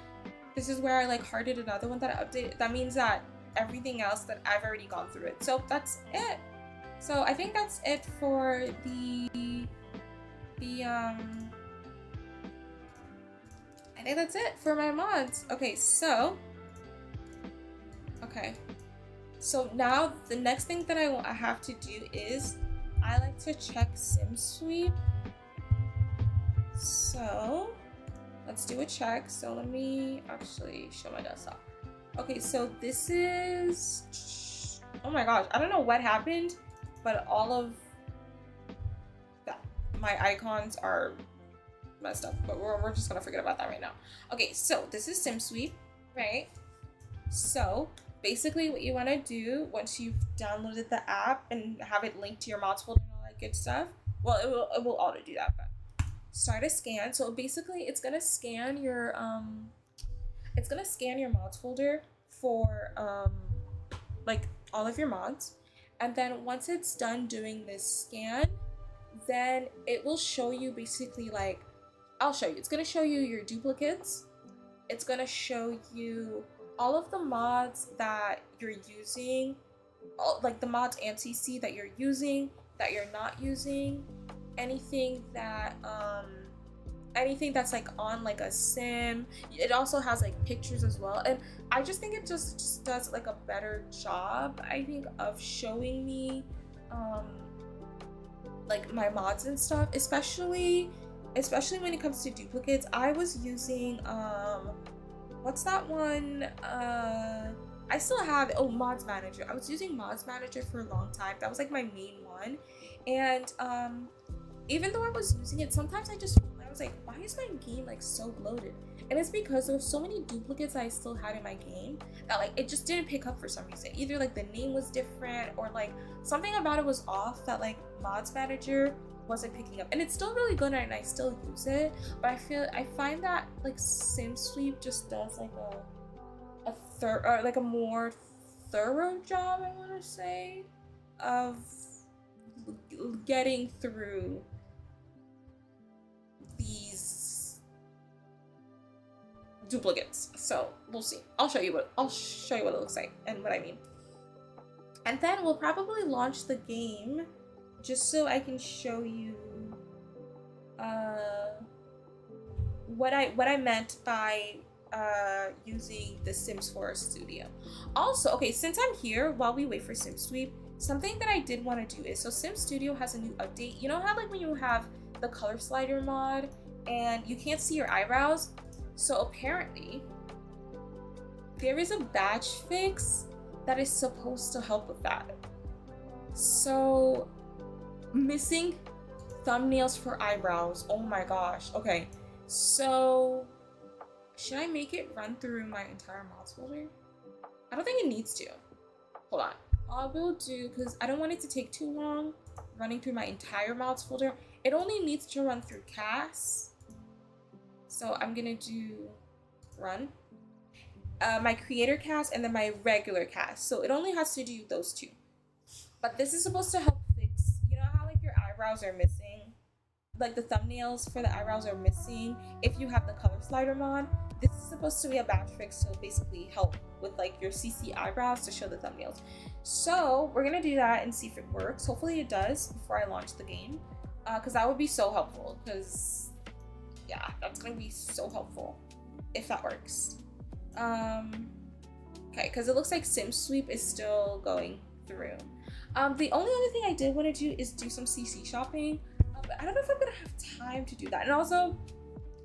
this is where I like hearted another one that I updated. That means that everything else that I've already gone through it. So that's it. So I think that's it for I think that's it for my mods. Okay, so now the next thing that I have to do is I like to check SimSweep. So let's do a check. So let me actually show my desktop. Okay, so this is, oh my gosh, I don't know what happened, but all of that, my icons are messed up, but we're just gonna forget about that right now. Okay, so this is SimSweep, right? So basically what you want to do once you've downloaded the app and have it linked to your mods folder and all that good stuff, well, it will auto do that, but start a scan. So basically it's gonna scan your mods folder for like all of your mods, and then once it's done doing this scan, then it will show you basically like, I'll show you, it's gonna show you your duplicates, it's gonna show you all of the mods that you're using, like the mods and CC that you're using, that you're not using, anything that's like on like a sim. It also has like pictures as well, and I just think it just does like a better job, I think, of showing me like my mods and stuff, especially when it comes to duplicates. I was using what's that one? I still have it. Oh, Mods Manager. I was using Mods Manager for a long time. That was like my main one. And even though I was using it, sometimes I was like, why is my game like so bloated? And it's because there were so many duplicates I still had in my game that like it just didn't pick up for some reason. Either like the name was different or like something about it was off, that like Mods Manager wasn't picking up. And it's still really good and I still use it, but I find that like SimSweep just does like a more thorough job, I want to say, of getting through these duplicates. So we'll see. I'll show you what it looks like and what I mean. And then we'll probably launch the game just so I can show you what I meant by using the Sims 4 Studio. Also, okay, since I'm here, while we wait for SimSweep, something that I did want to do is, so Sim Studio has a new update. You know how like when you have the color slider mod and you can't see your eyebrows? So apparently there is a batch fix that is supposed to help with that. So missing thumbnails for eyebrows, oh my gosh. Okay, so should I make it run through my entire mods folder? I don't think it needs to. Hold on. I will do, because I don't want it to take too long running through my entire mods folder. It only needs to run through CAS. So I'm gonna do run. My creator CAS and then my regular CAS. So it only has to do those two. But this is supposed to help fix, you know how like your eyebrows are missing? Like the thumbnails for the eyebrows are missing if you have the color slider mod. This is supposed to be a batch fix to basically help with like your CC eyebrows to show the thumbnails. So we're gonna do that and see if it works. Hopefully it does before I launch the game, because that would be so helpful, because yeah, that's gonna be so helpful if that works. Okay, because it looks like SimSweep is still going through. The only other thing I did want to do is do some CC shopping, but I don't know if I'm gonna have time to do that. And also,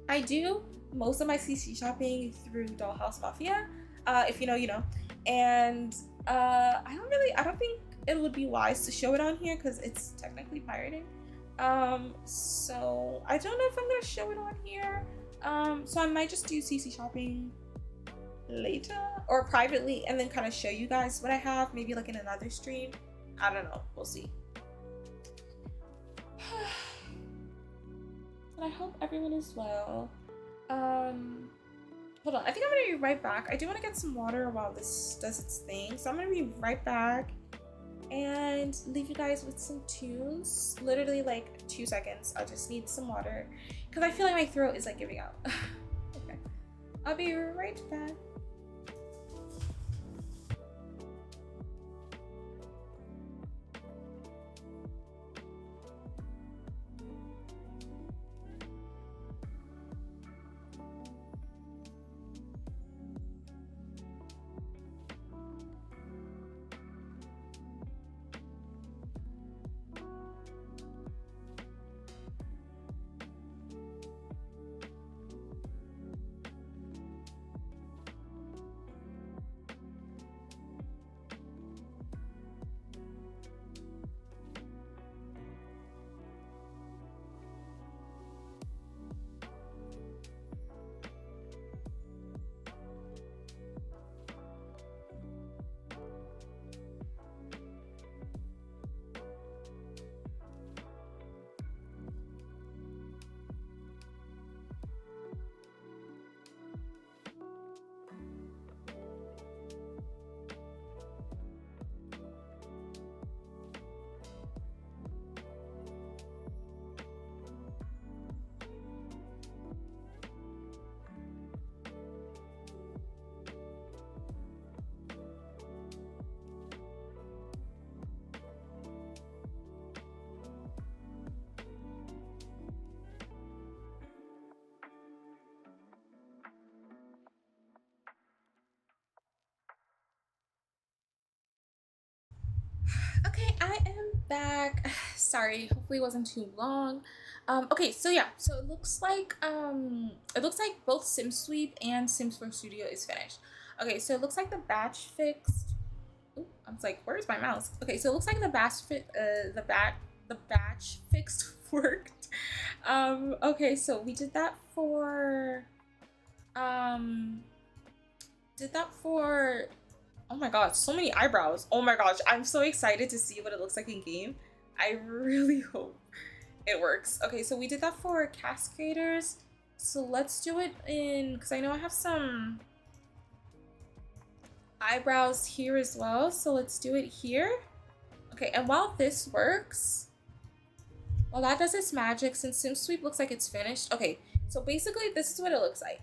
I do most of my CC shopping through Dollhouse Mafia. If you know, you know. And I don't think it would be wise to show it on here because it's technically pirated. So I don't know if I'm gonna show it on here. So I might just do CC shopping later or privately and then kind of show you guys what I have, maybe like in another stream. I don't know, we'll see. And I hope everyone is well. Hold on, I think I'm gonna be right back. I do want to get some water while this does its thing, so I'm gonna be right back and leave you guys with some tunes. Literally like 2 seconds. I just need some water because I feel like my throat is like giving out. Okay, I'll be right back. Okay, I am back. Sorry, hopefully it wasn't too long. Okay, so yeah, so it looks like both SimSweep and Sims 4 Studio is finished. Okay, so it looks like the batch fixed. Ooh, I was like, where's my mouse? Okay, so it looks like the batch fixed worked. Okay, so we did that for um oh my god, so many eyebrows. Oh my gosh, I'm so excited to see what it looks like in game. I really hope it works. Okay, so we did that for cast creators. So let's do it in, because I know I have some eyebrows here as well. So let's do it here. Okay, and while this works, while that does its magic, since SimSweep looks like it's finished. Okay, so basically this is what it looks like.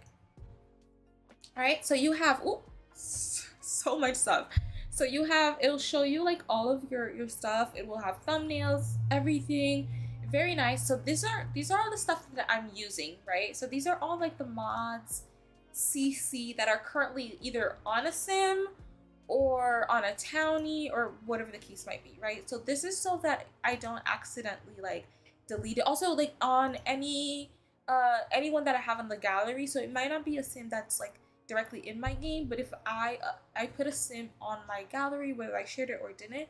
All right, so you have, ooh, so much stuff. So you have, it'll show you like all of your stuff. It will have thumbnails, everything. Very nice. So these are all the stuff that I'm using, right? So these are all like the mods, CC, that are currently either on a sim or on a townie or whatever the case might be, right? So this is so that I don't accidentally like delete it. Also like on anyone that I have in the gallery. So it might not be a sim that's like directly in my game, but if I put a sim on my gallery, whether I shared it or didn't,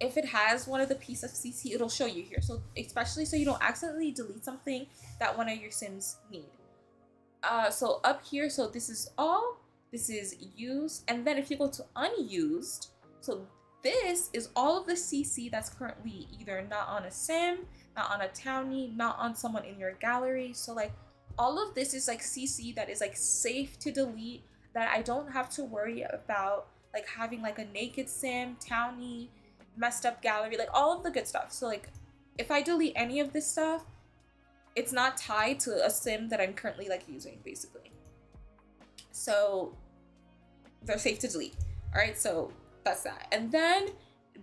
if it has one of the pieces of CC, it'll show you here. So especially so you don't accidentally delete something that one of your sims need. So up here, so this is used, and then if you go to unused, so this is all of the CC that's currently either not on a sim, not on a townie, not on someone in your gallery. So like all of this is like CC that is like safe to delete, that I don't have to worry about like having like a naked sim, townie, messed up gallery, like all of the good stuff. So like if I delete any of this stuff, it's not tied to a sim that I'm currently like using, basically. So they're safe to delete. All right, so that's that. And then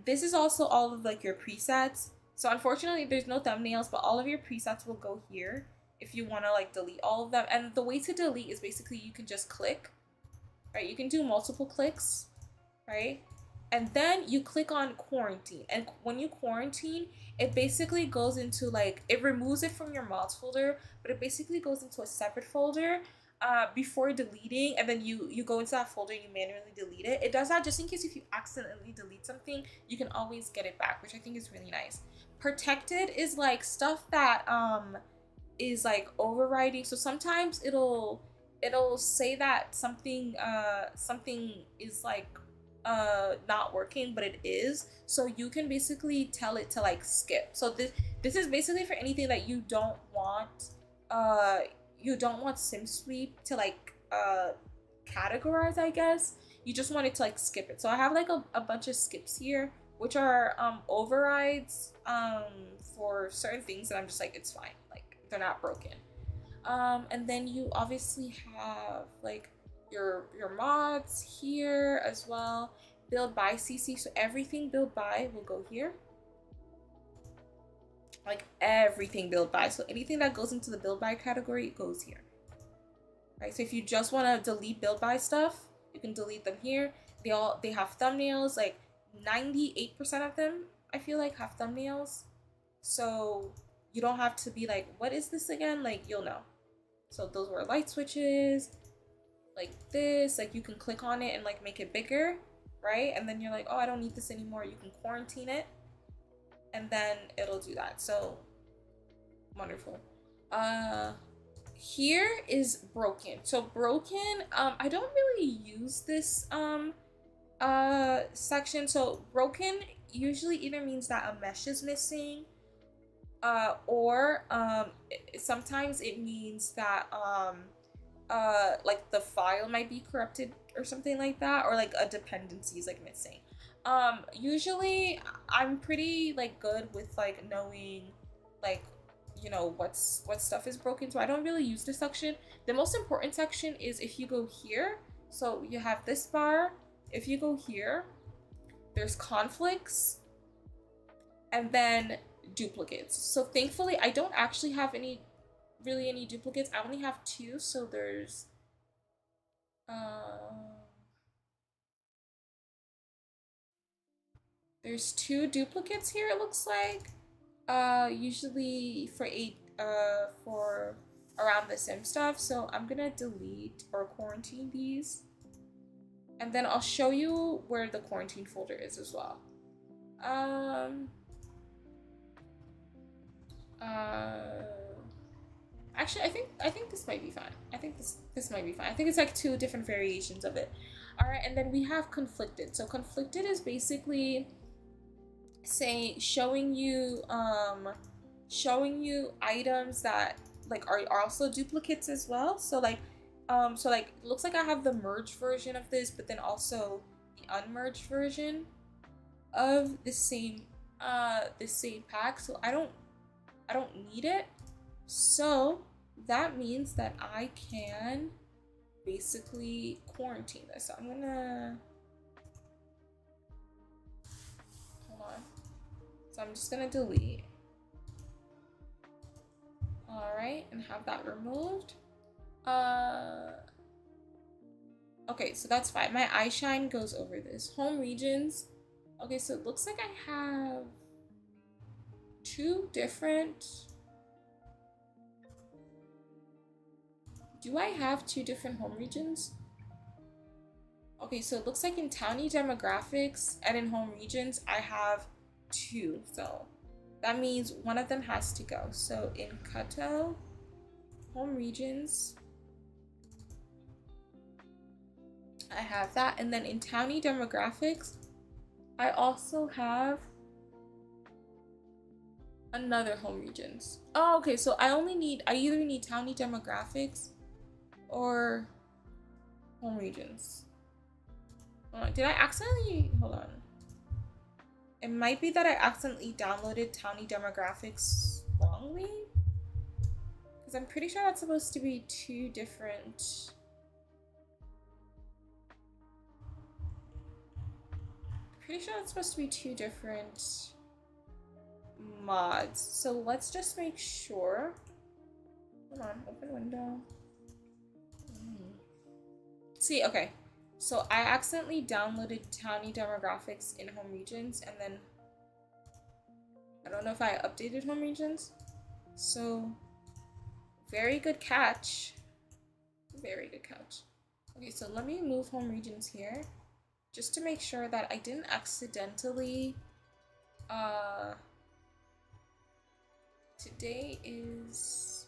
this is also all of like your presets. So unfortunately there's no thumbnails, but all of your presets will go here if you want to like delete all of them. And the way to delete is basically you can just click, right? You can do multiple clicks, right? and then you click on quarantine, and when you quarantine, it basically goes into like, it removes it from your mods folder, but it basically goes into a separate folder before deleting, and then you go into that folder and you manually delete it. It does that just in case if you accidentally delete something, you can always get it back, which I think is really nice. Protected is like stuff that is like overriding, so sometimes it'll say that something is like not working, but it is, so you can basically tell it to like skip. So this is basically for anything that uh you don't want SimSweep to like categorize, I guess. You just want it to like skip it. So I have like a bunch of skips here, which are overrides for certain things that I'm just like, it's fine, like they're not broken. And then you obviously have like your mods here as well. Build by CC, so everything build by will go here. Like everything build by, so anything that goes into the build by category goes here. Right, so if you just want to delete build by stuff, you can delete them here. They have thumbnails, like 98% of them I feel like have thumbnails, so you don't have to be like, what is this again? Like, you'll know. So those were light switches, like this, like you can click on it and like make it bigger, right? And then you're like, oh, I don't need this anymore. You can quarantine it and then it'll do that. So wonderful. Here is broken. So broken, I don't really use this section. So broken usually either means that a mesh is missing, or sometimes it means that like the file might be corrupted or something like that, or like a dependency is like missing. Usually I'm pretty like good with like knowing like, you know, what stuff is broken, so I don't really use this section. The most important section is if you go here, so you have this bar. If you go here, there's conflicts and then duplicates. So thankfully I don't actually have any duplicates. I only have 2, so there's 2 duplicates here, it looks like. Usually for around the sim stuff. So I'm gonna delete or quarantine these, and then I'll show you where the quarantine folder is as well. Actually, I think this might be fine. I think this might be fine. I think it's like 2 different variations of it. All right, and then we have conflicted. So conflicted is basically showing you items that like are also duplicates as well. So like it looks like I have the merged version of this, but then also the unmerged version of the same pack. So I don't need it. So that means that I can basically quarantine this. So I'm gonna hold on. So I'm just gonna delete. All right, and have that removed. Okay, so that's fine. My eye shine goes over this. Home regions. Okay, so it looks like I have 2 different. Do I have 2 different home regions? Okay, so it looks like in townie demographics and in home regions, I have 2. So that means one of them has to go. So in Kato, home regions, I have that. And then in townie demographics, I also have another home regions. Oh, okay, so I either need townie demographics or home regions. Did I accidentally, hold on. It might be that I accidentally downloaded townie demographics wrongly, because I'm pretty sure that's supposed to be 2 different. Pretty sure it's supposed to be 2 different mods. So let's just make sure. Hold on, open window. See, okay. So I accidentally downloaded Townie demographics in home regions, and then I don't know if I updated home regions. So very good catch. Very good catch. Okay, so let me move home regions here just to make sure that I didn't accidentally today is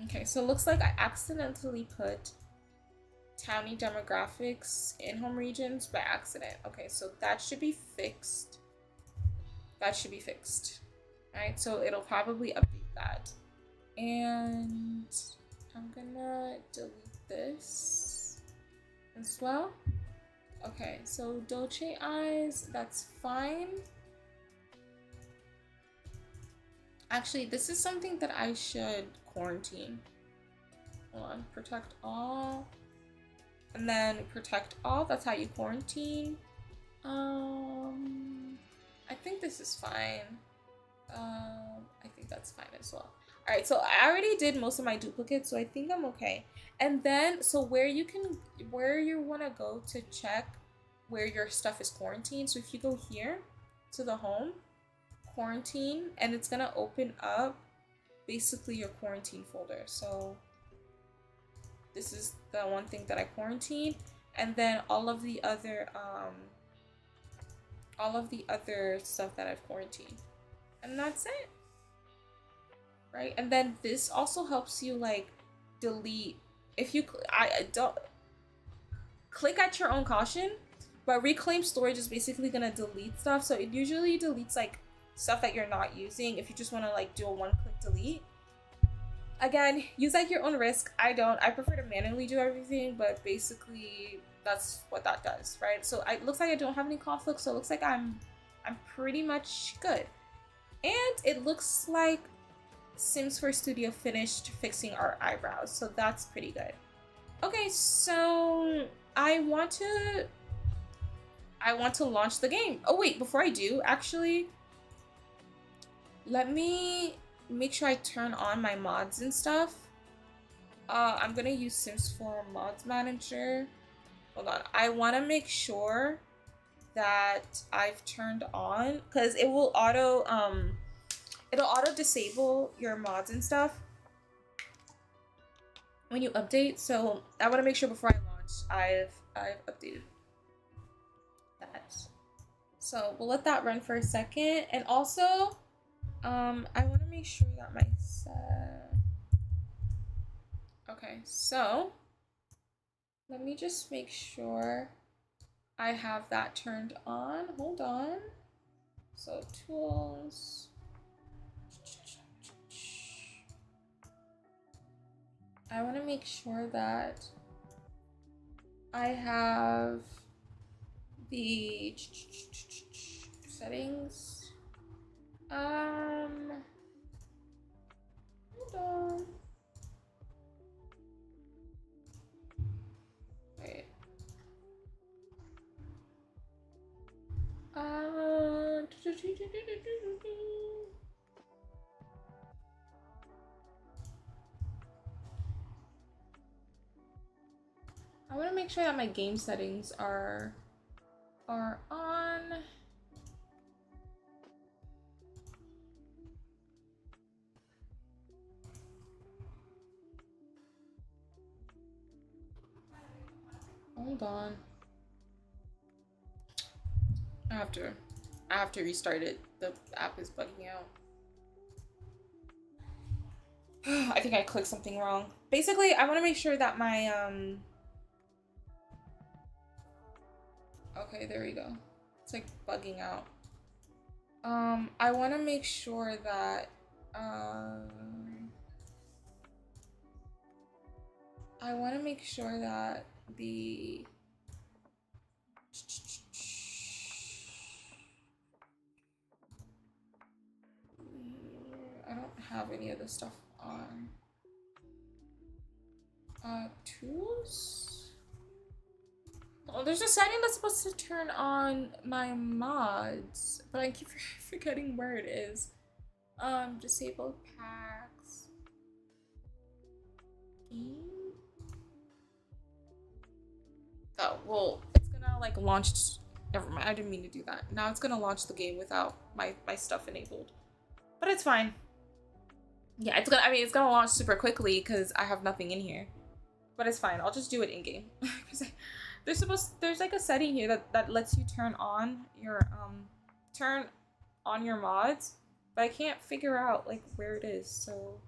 okay, so it looks like I accidentally put Townie demographics in home regions by accident. Okay, so that should be fixed. That should be fixed. Right, so it'll probably update that. And I'm gonna delete this as well. Okay, so Dolce Eyes, that's fine. Actually, this is something that I should quarantine. Hold on, protect all. And then protect all, that's how you quarantine. I think this is fine. I think that's fine as well. All right, so I already did most of my duplicates, so I think I'm okay. And then, so where you wanna go to check where your stuff is quarantined. So if you go here to the home, quarantine, and it's gonna open up basically your quarantine folder. So this is the one thing that I quarantined, and then all of the other stuff that I've quarantined, and that's it. Right, and then this also helps you like delete if you I don't click at your own caution, but reclaim storage is basically gonna delete stuff. So it usually deletes like stuff that you're not using if you just want to like do a one-click delete. Again, use at your own risk. I prefer to manually do everything, but basically that's what that does, right? So it looks like I don't have any conflicts, so it looks like I'm pretty much good. And it looks like Sims 4 Studio finished fixing our eyebrows, so that's pretty good. Okay, so I want to launch the game. Oh wait, before I do, actually, let me make sure I turn on my mods and stuff. I'm gonna use Sims 4 Mods Manager. Hold on, I want to make sure that I've turned on, because it will it'll auto disable your mods and stuff when you update. So I want to make sure before I launch I've updated that. So we'll let that run for a second, and also I want to make sure that my okay, so let me just make sure I have that turned on. Hold on. So tools. I want to make sure that I have the settings. Hold on. Wait. I want to make sure that my game settings are on. Hold on. I have to restart it. The app is bugging out. I think I clicked something wrong. Basically, I want to make sure that my okay, there we go. It's like bugging out. I want to make sure that I want to make sure that the I don't have any of this stuff on. Tools? Oh, there's a setting that's supposed to turn on my mods, but I keep forgetting where it is. Disabled packs. Game? Oh, well, it's gonna like launch. Never mind, I didn't mean to do that. Now it's gonna launch the game without my stuff enabled. But it's fine. Yeah, it's gonna, I mean, it's gonna launch super quickly because I have nothing in here. But it's fine, I'll just do it in game. There's like a setting here that lets you turn on your mods, but I can't figure out like where it is, so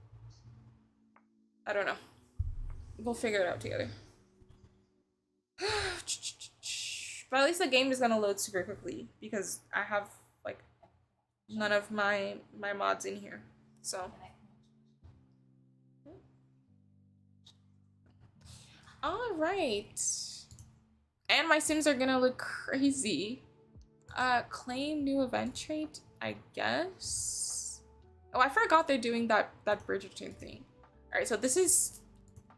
I don't know. We'll figure it out together. But at least the game is gonna load super quickly because I have like none of my mods in here. So all right. And my Sims are gonna look crazy. Claim new event trait, I guess. Oh, I forgot they're doing that Bridgerton thing. All right, so this is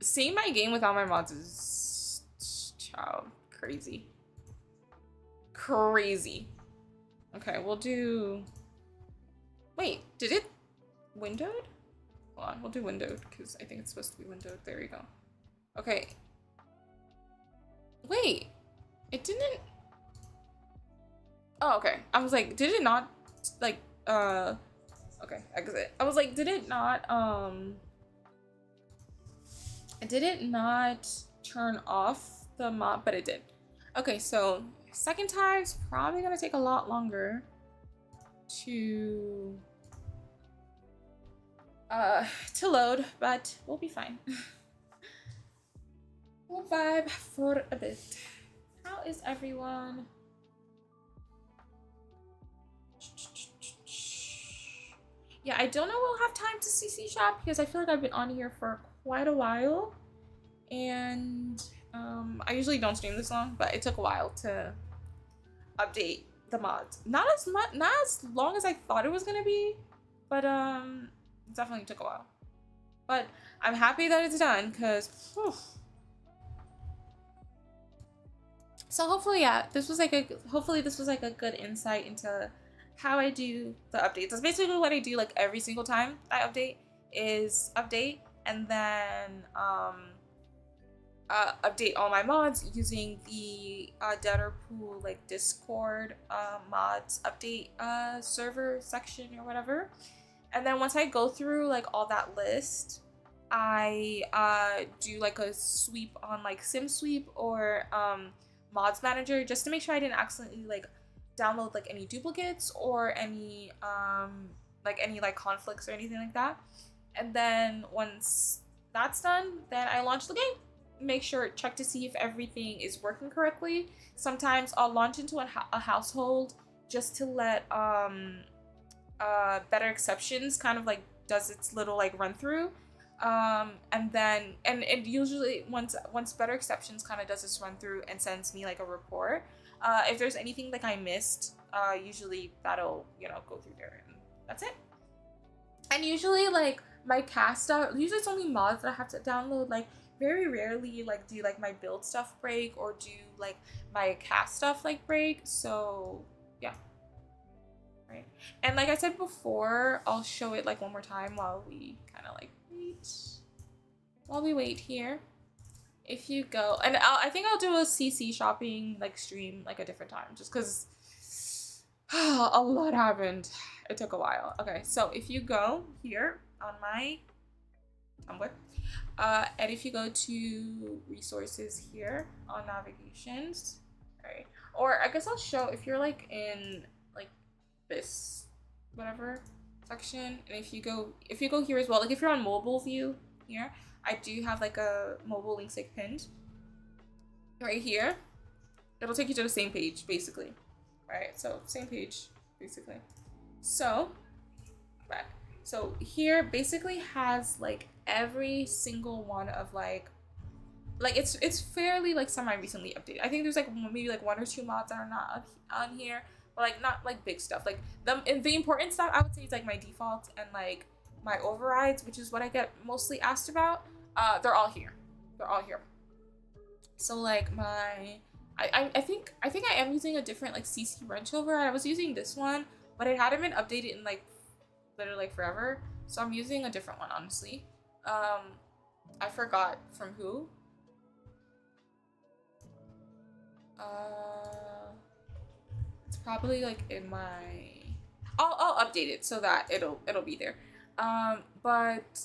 seeing my game without my mods is crazy. Crazy. Okay, we'll do. Wait, did it windowed? Hold on, we'll do windowed because I think it's supposed to be windowed. There we go. Okay. Wait, it didn't. Oh, okay. I was like, did it not like okay, exit. I was like, did it not turn off the mod? But it did. Okay, so second time's probably gonna take a lot longer to load, but we'll be fine. We'll vibe for a bit. How is everyone? Yeah, I don't know we'll have time to CC shop because I feel like I've been on here for quite a while. And I usually don't stream this long, but it took a while to update the mods. Not as long as I thought it was gonna be, but it definitely took a while. But I'm happy that it's done because so hopefully, yeah, hopefully this was like a good insight into how I do the updates. That's basically what I do like every single time I update and then update all my mods using the debtor pool like Discord mods update server section or whatever. And then once I go through like all that list, I do like a sweep on like SimSweep or mods manager just to make sure I didn't accidentally like download like any duplicates or any conflicts or anything like that. And then once that's done, then I launch the game. Make sure, check to see if everything is working correctly. Sometimes I'll launch into a household just to let better exceptions kind of like does its little like run through. And then and usually once better exceptions kind of does this run through and sends me like a report, if there's anything like I missed, usually that'll go through there and that's it. And usually like my cast stuff, usually it's only mods that I have to download. Like very rarely like do like my build stuff break or do like my cast stuff like break. So yeah, right. And like I said before, I'll show it like one more time while we kind of like wait here. If you go, and I think I'll do a CC shopping like stream like a different time just because a lot happened. It took a while. Okay, so if you go here on my Tumblr, and if you go to resources here on navigations, right, or I guess I'll show if you're like in like this whatever section, and if you go here as well, like if you're on mobile view here, I do have like a mobile link like pinned right here. It'll take you to the same page basically, right? So same page basically. So right, so here basically has like every single one of like it's fairly like semi recently updated. I think there's like maybe like one or two mods that are not on here, but like not like big stuff. Like the important stuff I would say is like my defaults and like my overrides, which is what I get mostly asked about. They're all here. So like my I think I am using a different like CC wrench override. I was using this one, but it hadn't been updated in like literally like forever. So I'm using a different one honestly. I forgot from who. Uh, it's probably like in my. I'll update it so that it'll be there. But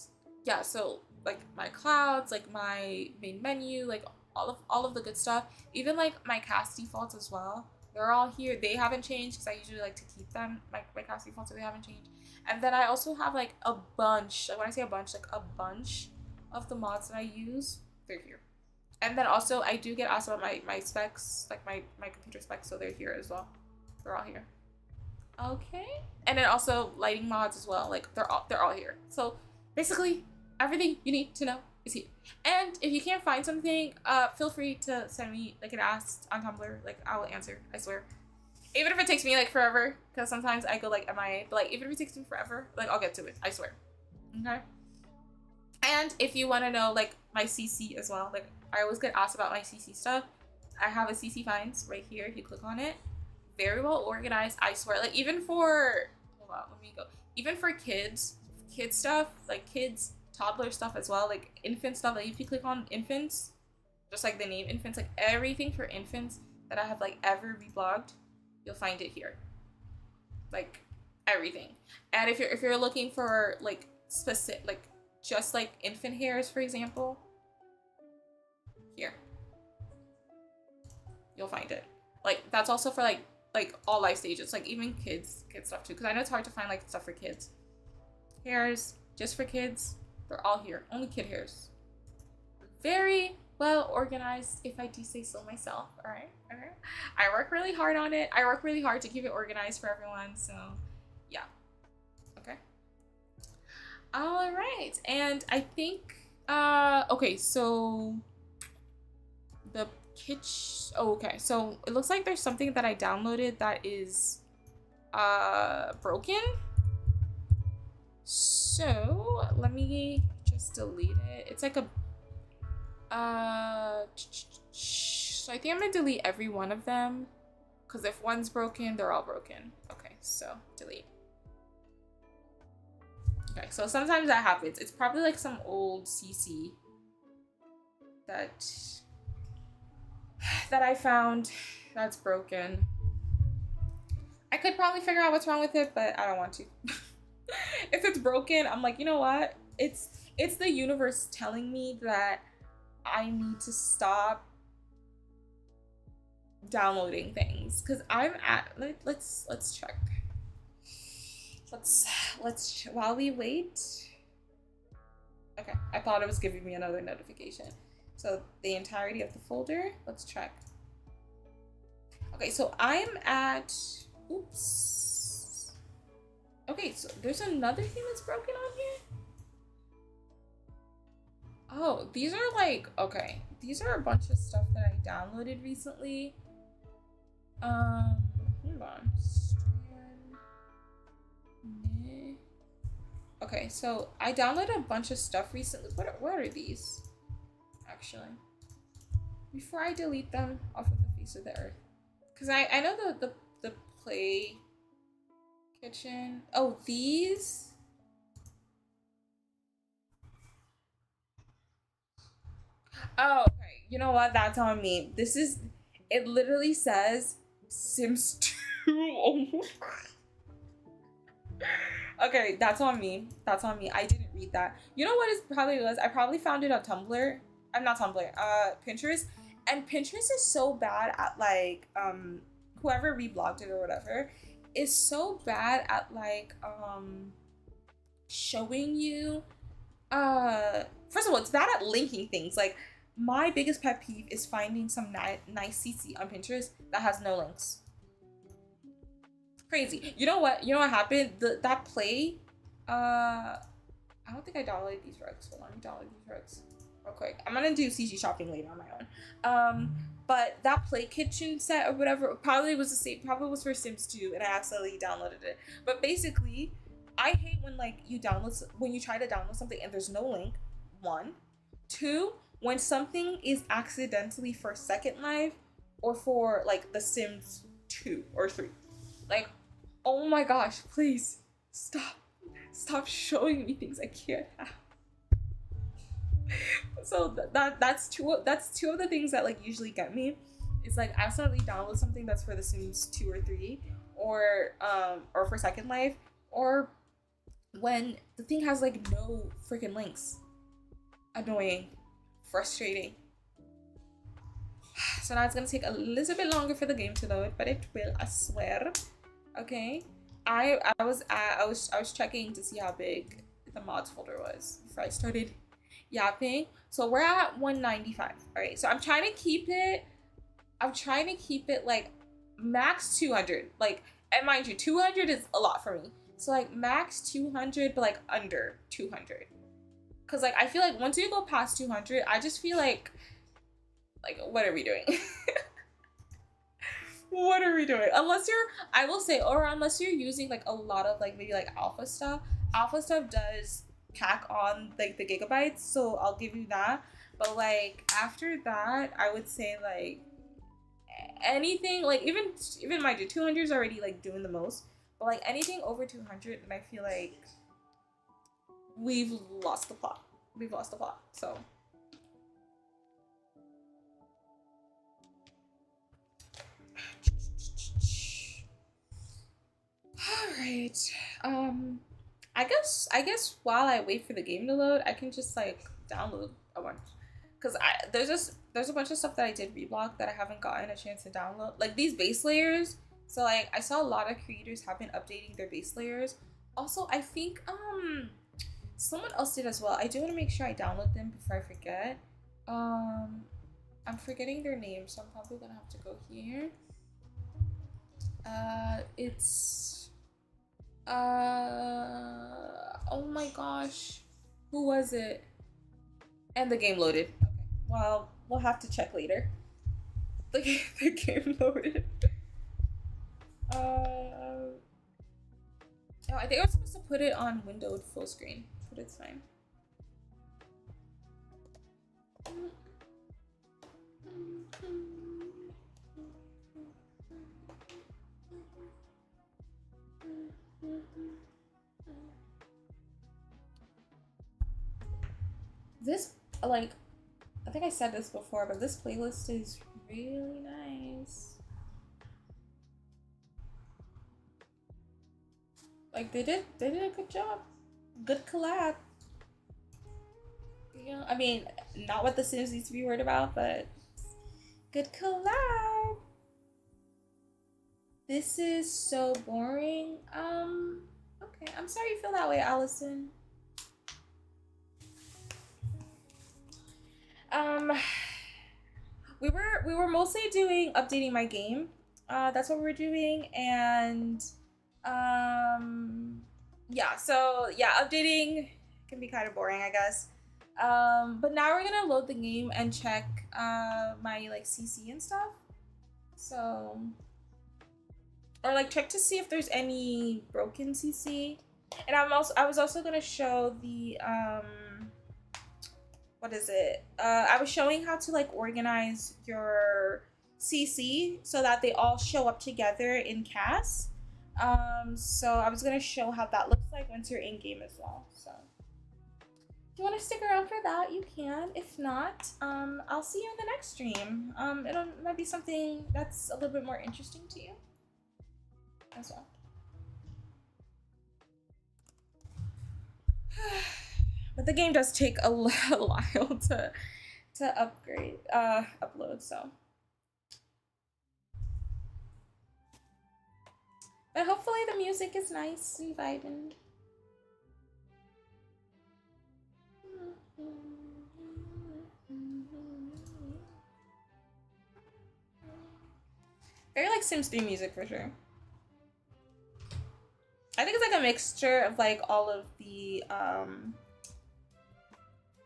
yeah, so like my clouds, like my main menu, like all of the good stuff. Even like my cast defaults as well. They're all here. They haven't changed because I usually like to keep them. My cast defaults, so they haven't changed. And then I also have like a bunch. Like when I say a bunch, like a bunch of the mods that I use. They're here. And then also I do get asked about my specs, like my computer specs, so they're here as well. They're all here. Okay. And then also lighting mods as well. Like they're all here. So basically everything you need to know is here. And if you can't find something, feel free to send me like an ask on Tumblr. Like I will answer, I swear. Even if it takes me like forever, because sometimes I go like MIA, but like even if it takes me forever, like I'll get to it, I swear. Okay. And if you want to know like my CC as well, like I always get asked about my CC stuff. I have a CC finds right here. If you click on it, very well organized, I swear. Like even for, hold on, let me go. Even for kids stuff, like kids, toddler stuff as well, like infant stuff. Like if you click on infants, just like the name infants, like everything for infants that I have like ever reblogged, you'll find it here. Like everything. And if you're looking for like specific, like just like infant hairs, for example, here you'll find it. Like that's also for like all life stages, like even kids stuff too, because I know it's hard to find like stuff for kids. Hairs just for kids, they're all here. Only kid hairs. Very well organized, if I do say so myself. All right. I work really hard on it. I work really hard to keep it organized for everyone. So yeah. Okay. All right. And I think okay, so the kitchen. Oh, okay. So it looks like there's something that I downloaded that is broken. So let me just delete it. It's like a so I think I'm gonna delete every one of them, because if one's broken, they're all broken. Okay, so delete. Okay, so sometimes that happens. It's probably like some old CC that I found that's broken. I could probably figure out what's wrong with it, but I don't want to. If it's broken, I'm like, you know what? It's the universe telling me that I need to stop downloading things, because I'm at let's check. Let's while we wait. Okay, I thought it was giving me another notification. So the entirety of the folder, let's check. Okay, so I'm at, oops. Okay, so there's another thing that's broken on here. Oh, these are like, okay, these are a bunch of stuff that I downloaded recently. Hold on. Okay, so I downloaded a bunch of stuff recently. What are these? Actually, before I delete them off of the face of the earth, because I know the play kitchen. Oh, these. Oh, okay. You know what? That's on me. This is. It literally says Sims 2. Oh my god. Okay, that's on me. That's on me. I didn't read that. You know what it probably was? I probably found it on Tumblr. I'm not Tumblr. Pinterest. And Pinterest is so bad at like whoever reblogged it or whatever is so bad at like showing you first of all, it's bad at linking things. Like my biggest pet peeve is finding some nice CC on Pinterest that has no links. Crazy. You know what happened? That play, I don't think I downloaded these rugs. Hold on, let me download these rugs real quick. I'm gonna do CG shopping later on my own. But that play kitchen set or whatever probably was the same. Probably was for Sims 2, and I accidentally downloaded it. But basically, I hate when like when you try to download something and there's no link. 1, 2, when something is accidentally for Second Life or for like The Sims 2 or 3. Like, oh my gosh, please stop showing me things I can't have. So that's two of the things that like usually get me, is like accidentally download something that's for The Sims 2 or 3, or for Second Life, or when the thing has like no freaking links. Annoying, frustrating. So now it's gonna take a little bit longer for the game to load, but it will, I swear. Okay. I was checking to see how big the mods folder was before I started yapping. So we're at 195. All right. So I'm trying to keep it. Like max 200. Like, and mind you, 200 is a lot for me. So like max 200, but like under 200. Cause like I feel like once you go past 200, I just feel like what are we doing? What are we doing? Unless you're, I will say, or unless you're using like a lot of like maybe like alpha stuff. Alpha stuff does tack on like the gigabytes, so I'll give you that. But like after that, I would say like anything like even mind you, 200 is already like doing the most. But like anything over 200, and I feel like we've lost the plot. We've lost the plot. So. Alright. I guess while I wait for the game to load, I can just like download a bunch. Cause there's a bunch of stuff that I did reblock that I haven't gotten a chance to download. Like these base layers. So like I saw a lot of creators have been updating their base layers. Also, I think someone else did as well. I do want to make sure I download them before I forget. I'm forgetting their name, so I'm probably gonna have to go here. It's oh my gosh, who was it? And the game loaded. Okay, well, we'll have to check later. The game loaded. Oh, I think I was supposed to put it on windowed full screen, but it's fine. This, like, I think I said this before, but this playlist is really nice. Like they did a good job. Good collab. You know, I mean, not what the Sims needs to be worried about, but good collab. This is so boring. Okay, I'm sorry you feel that way, Allison. We were mostly doing updating my game. That's what we were doing, and yeah. So yeah, updating can be kind of boring, I guess. But now we're gonna load the game and check my like CC and stuff. So, or like check to see if there's any broken CC. And I was also gonna show the what is it? I was showing how to like organize your CC so that they all show up together in CAS. So I was gonna show how that looks like once you're in game as well. So if you want to stick around for that, you can. If not, I'll see you in the next stream. It might be something that's a little bit more interesting to you as well. But the game does take a while to upload, so. But hopefully the music is nice and vibing. Very like Sims 3 music for sure. I think it's like a mixture of like all of the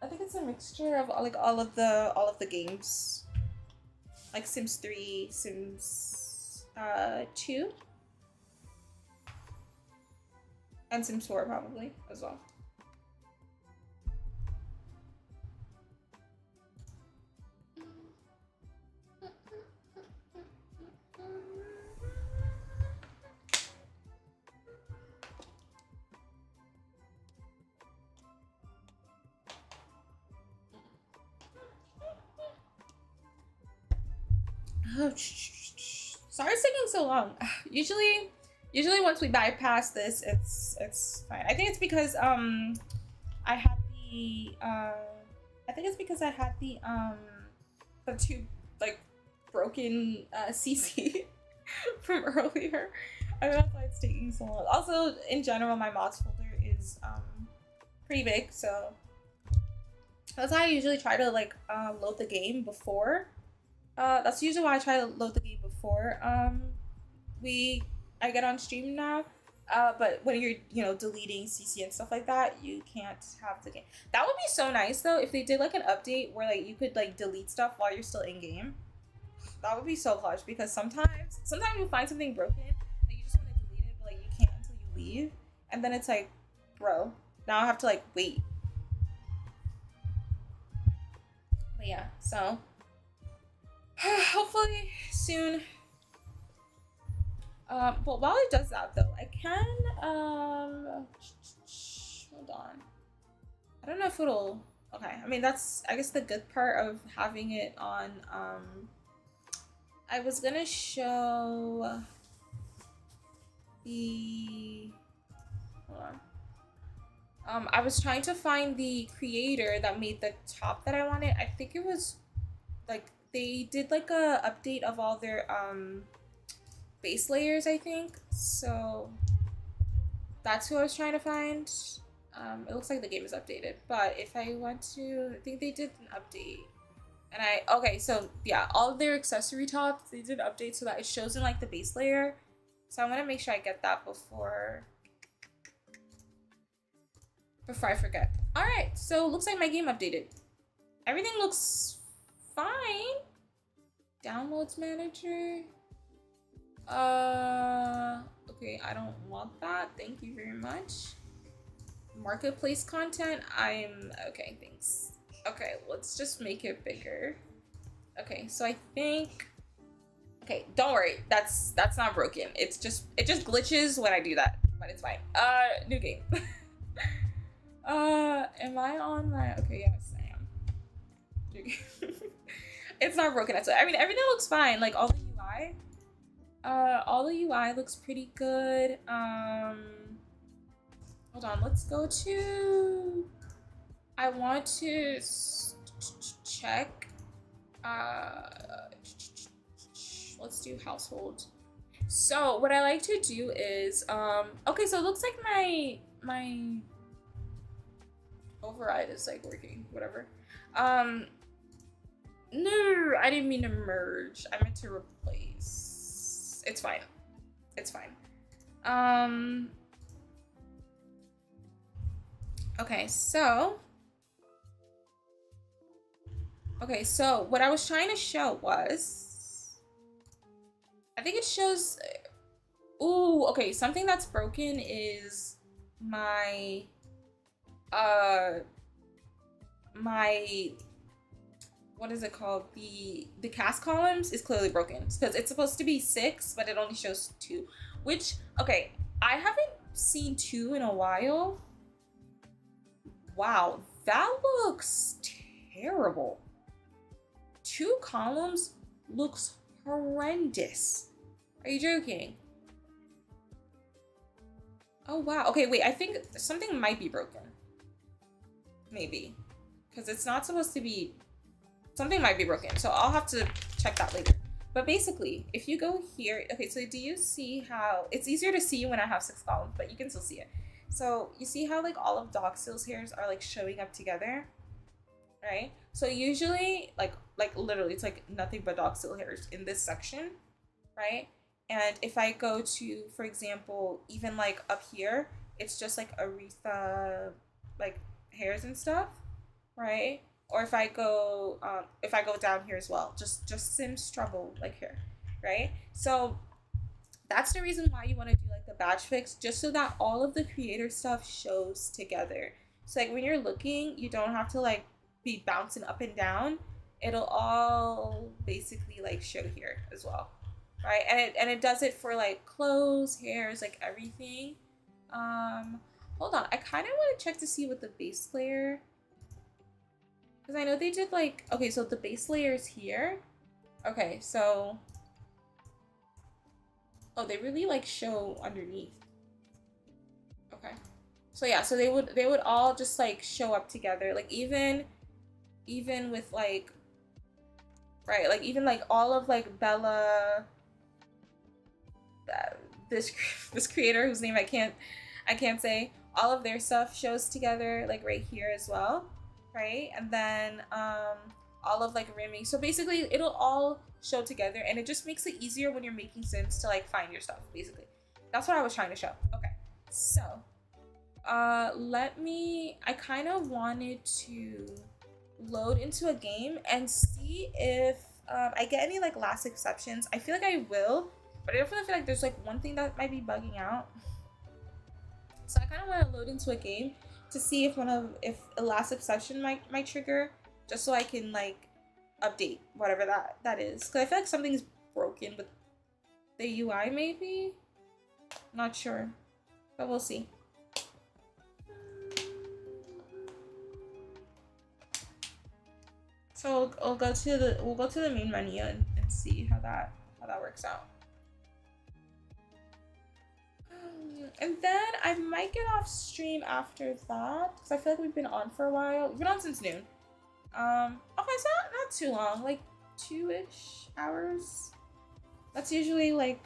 I think it's a mixture of like all of the games. Like Sims 3, Sims 2. And Sims 4 probably as well. Sorry it's taking so long. Usually once we bypass this, it's fine. I think it's because I had the I think it's because I had the two like broken CC from earlier. I don't know why it's taking so long. Also, in general, my mods folder is pretty big, so that's why I usually try to like load the game before. That's usually why I try to load the game before I get on stream now. But when you're, you know, deleting CC and stuff like that, you can't have the game. That would be so nice though if they did like an update where like you could like delete stuff while you're still in game. That would be so clutch because sometimes you find something broken and you just want to delete it, but like you can't until you leave, and then it's like, bro, now I have to like wait. But yeah, so hopefully soon. But while it does that though, I can hold on. I don't know if it'll okay. I mean that's I guess the good part of having it on I was gonna show the hold on. I was trying to find the creator that made the top that I wanted. I think it was like they did like a update of all their base layers, I think. So that's who I was trying to find. It looks like the game is updated, but if I want to, I think they did an update. And okay, so yeah, all their accessory tops, they did update so that it shows in like the base layer. So I want to make sure I get that before I forget. All right, so looks like my game updated. Everything looks fine. Downloads manager. Okay, I don't want that. Thank you very much. Marketplace content. Okay, thanks. Okay, let's just make it bigger. Okay, so I think okay, don't worry. That's not broken. It just glitches when I do that, but it's fine. New game. Am I on my okay, yes, I am. New game. It's not broken. I mean, everything looks fine. Like all the UI looks pretty good. Hold on, let's go to I want to check let's do household. So what I like to do is okay, so it looks like my override is like working, whatever. No, I didn't mean to merge. I meant to replace. It's fine. It's fine. Okay, so what I was trying to show was I think it shows ooh, okay, something that's broken is my what is it called? The cast columns is clearly broken because it's supposed to be 6, but it only shows 2. Which okay, I haven't seen 2 in a while. Wow, that looks terrible. 2 columns looks horrendous. Are you joking? Oh wow. Okay, wait, I think something might be broken. Maybe. Because it's not supposed to be something might be broken, so I'll have to check that later. But basically, if you go here, okay, so do you see how it's easier to see when I have 6 columns, but you can still see it. So you see how like all of Doxil's hairs are like showing up together, right? So usually like literally it's like nothing but Doxil hairs in this section, right? And if I go to, for example, even like up here, it's just like Aretha like hairs and stuff, right? Or if I go down here as well, just Sims Trouble like here, right? So that's the reason why you want to do like the batch fix, just so that all of the creator stuff shows together. So like when you're looking, you don't have to like be bouncing up and down. It'll all basically like show here as well, right? And it does it for like clothes, hairs, like everything. Hold on, I kind of want to check to see what the base layer, because I know they did like, okay, so the base layer is here, Okay, so oh, they really like show underneath. Okay. So yeah, so they would all just like show up together. Like even with like right, like even like all of like Bella this this creator whose name I can't say, all of their stuff shows together like right here as well, right? And then all of like Remy. So basically it'll all show together and it just makes it easier when you're making sims to like find your stuff basically. That's what I was trying to show. Okay. So, I kind of wanted to load into a game and see if I get any like last exceptions. I feel like I will, but I definitely feel like there's like one thing that might be bugging out. So I kind of want to load into a game to see if a last exception might trigger, just so I can like update whatever that is. Because I feel like something's broken with the UI maybe. Not sure, but we'll see. So we'll go to the main menu and see how that works out. And then I might get off stream after that because I feel like we've been on for a while. We've been on since noon. Okay, so not too long, like 2-ish hours. That's usually like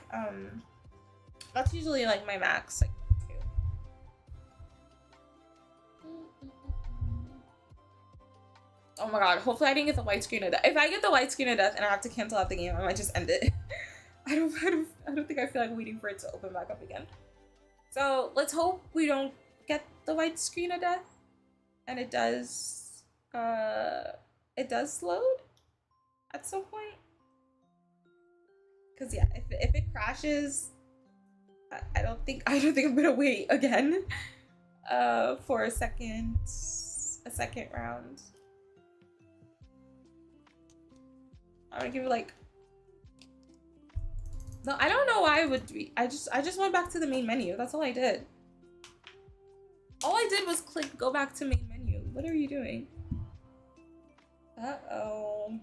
my max, like 2. Oh my god, hopefully I didn't get the white screen of death. If I get the white screen of death and I have to cancel out the game, I might just end it. I don't think I feel like waiting for it to open back up again. So let's hope we don't get the white screen of death and it does load at some point. Cause yeah, if it crashes, I don't think I'm gonna wait again for a second round. I'm gonna give it like, no, I don't know why I would be. I just went back to the main menu. That's all I did. All I did was click go back to main menu. What are you doing? Uh-oh.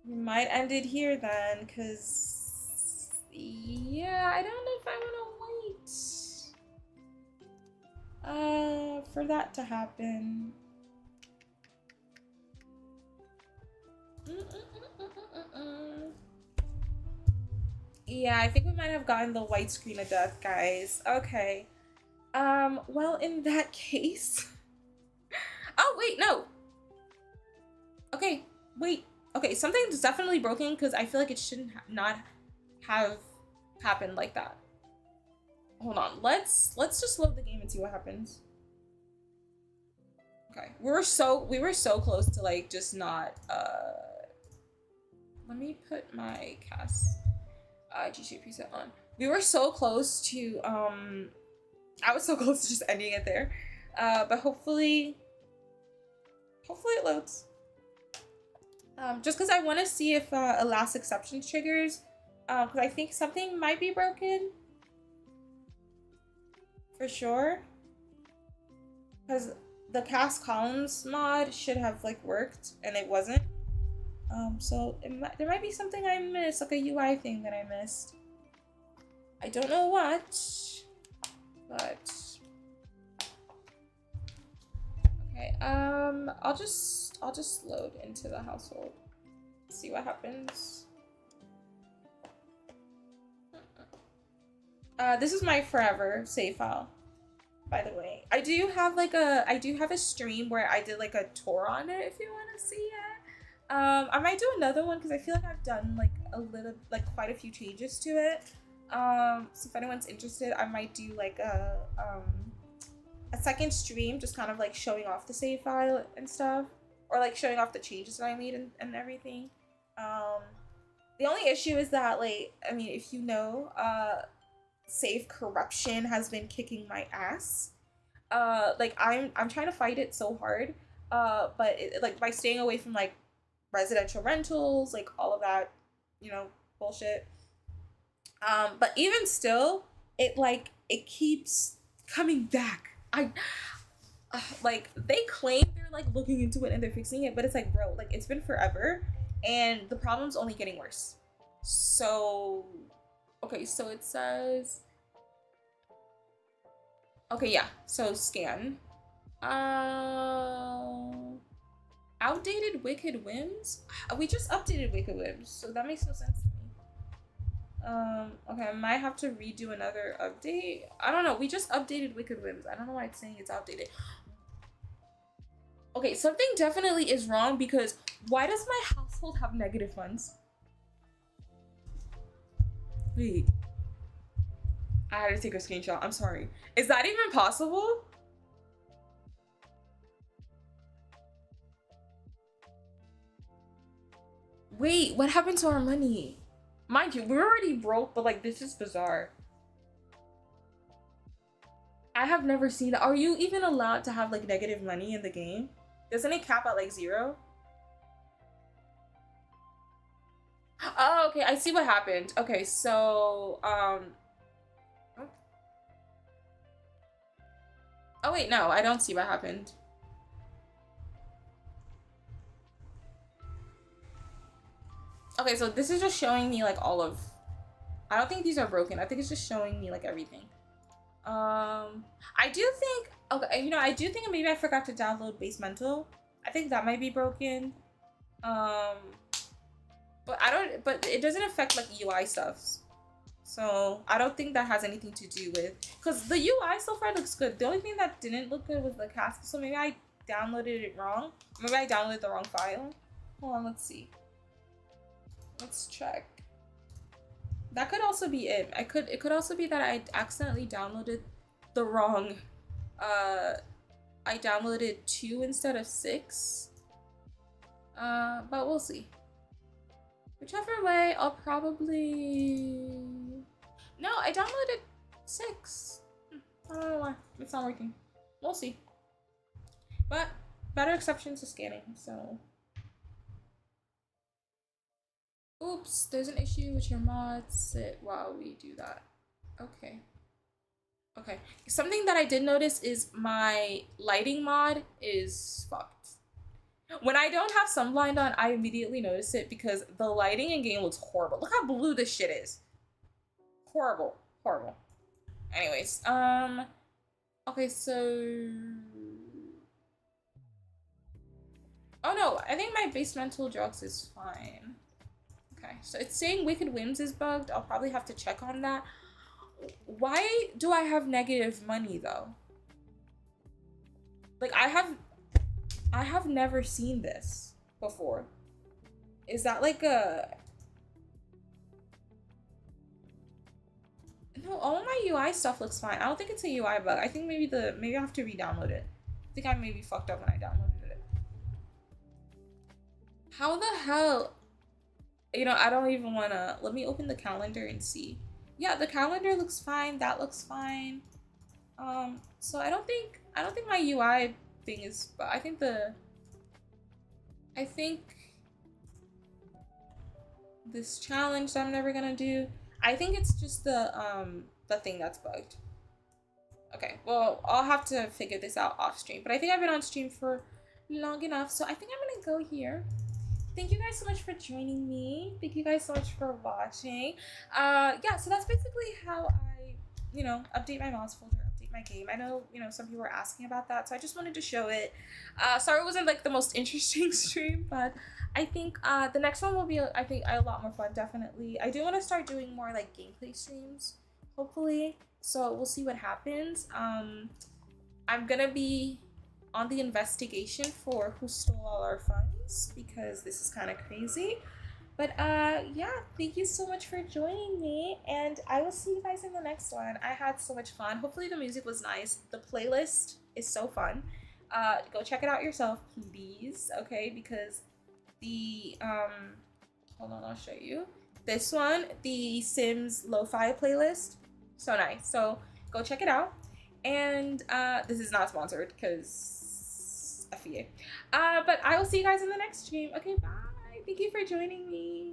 We might end it here then, cause yeah, I don't know if I wanna wait for that to happen. Yeah, I think we might have gotten the white screen of death, guys. Okay. Well, in that case. Oh, wait, no. Okay, wait. Okay, something's definitely broken because I feel like it shouldn't not have happened like that. Hold on. Let's just load the game and see what happens. Okay. We were so close to like just not let me put my cast GC preset on. We were so close to I was so close to just ending it there. But hopefully it loads. Just because I want to see if a last exception triggers. Because I think something might be broken. For sure. Because the cast columns mod should have like worked and it wasn't. So there might be something I missed, like a UI thing that I missed. I don't know what, but okay. I'll just load into the household. See what happens. This is my forever save file, by the way. I do have a stream where I did like a tour on it if you want to see it. I might do another one because I feel like I've done like quite a few changes to it. So if anyone's interested, I might do like a second stream, just kind of like showing off the save file and stuff, or like showing off the changes that I made and everything. The only issue is that, like, I mean, if you know, save corruption has been kicking my ass. Like I'm trying to fight it so hard. But like by staying away from like residential rentals, like all of that, bullshit. But even still, it keeps coming back. Like they claim they're like looking into it and they're fixing it, but it's like, bro, like it's been forever. and the problem's only getting worse. So, okay, so it says, okay, yeah, so scan. Outdated Wicked Whims? We just updated Wicked Whims, so that makes no sense to me. Okay, I might have to redo another update. I don't know. We just updated Wicked Whims. I don't know why it's saying it's outdated. Okay, something definitely is wrong because why does my household have negative funds? Wait. I had to take a screenshot. I'm sorry. Is that even possible? Wait, what happened to our money? Mind you, we're already broke, but like, this is bizarre. I have never seen that. Are you even allowed to have like negative money in the game? Doesn't it cap at like 0? Oh, okay, I see what happened. Okay, so, oh wait, no, I don't see what happened. Okay, so this is just showing me like all of, I don't think these are broken. I think it's just showing me like everything. I do think, okay, you know, I do think maybe I forgot to download Basemental. I think that might be broken. But but it doesn't affect like UI stuff. So I don't think that has anything to do with, because the UI so far looks good. The only thing that didn't look good was the cast. So maybe I downloaded it wrong. Maybe I downloaded the wrong file. Hold on, let's see. Let's check. That could also be it. It could also be that I accidentally downloaded the wrong, I downloaded 2 instead of 6. But we'll see. Whichever way, I'll probably, no, I downloaded 6. I don't know why it's not working. We'll see. But better exceptions to scanning, so. Oops, there's an issue with your mods. Sit while we do that. Okay. Okay. Something that I did notice is my lighting mod is fucked. When I don't have sunblind on, I immediately notice it because the lighting in game looks horrible. Look how blue this shit is. Horrible. Horrible. Anyways, okay, so, oh no, I think my Basemental drugs is fine. Okay, so it's saying Wicked Whims is bugged. I'll probably have to check on that. Why do I have negative money though? Like I have never seen this before. Is that like a, no, all my UI stuff looks fine. I don't think it's a UI bug. I think maybe I have to re-download it. I think I maybe fucked up when I downloaded it. How the hell? You know, I don't even wanna, let me open the calendar and see. Yeah, the calendar looks fine. That looks fine. So I don't think my UI thing is, but I think this challenge that I'm never gonna do, I think it's just the thing that's bugged. Okay, well, I'll have to figure this out off stream, but I think I've been on stream for long enough, so I think I'm gonna go here. Thank you guys so much for joining me. Thank you guys so much for watching. Yeah, so that's basically how I, you know, update my mods folder, update my game. I know, you know, some people were asking about that, so I just wanted to show it. Sorry it wasn't like the most interesting stream, but I think the next one will be, I think, a lot more fun, definitely. I do want to start doing more like gameplay streams, hopefully. So we'll see what happens. I'm gonna be on the investigation for who stole all our funds because this is kind of crazy. But yeah, thank you so much for joining me, and I will see you guys in the next one. I had so much fun. Hopefully the music was nice. The playlist is so fun. Go check it out yourself, please. Okay, because the hold on, I'll show you. This one, the Sims Lo-Fi playlist, so nice. So go check it out. And this is not sponsored because F you. But I will see you guys in the next stream. Okay, bye. Thank you for joining me.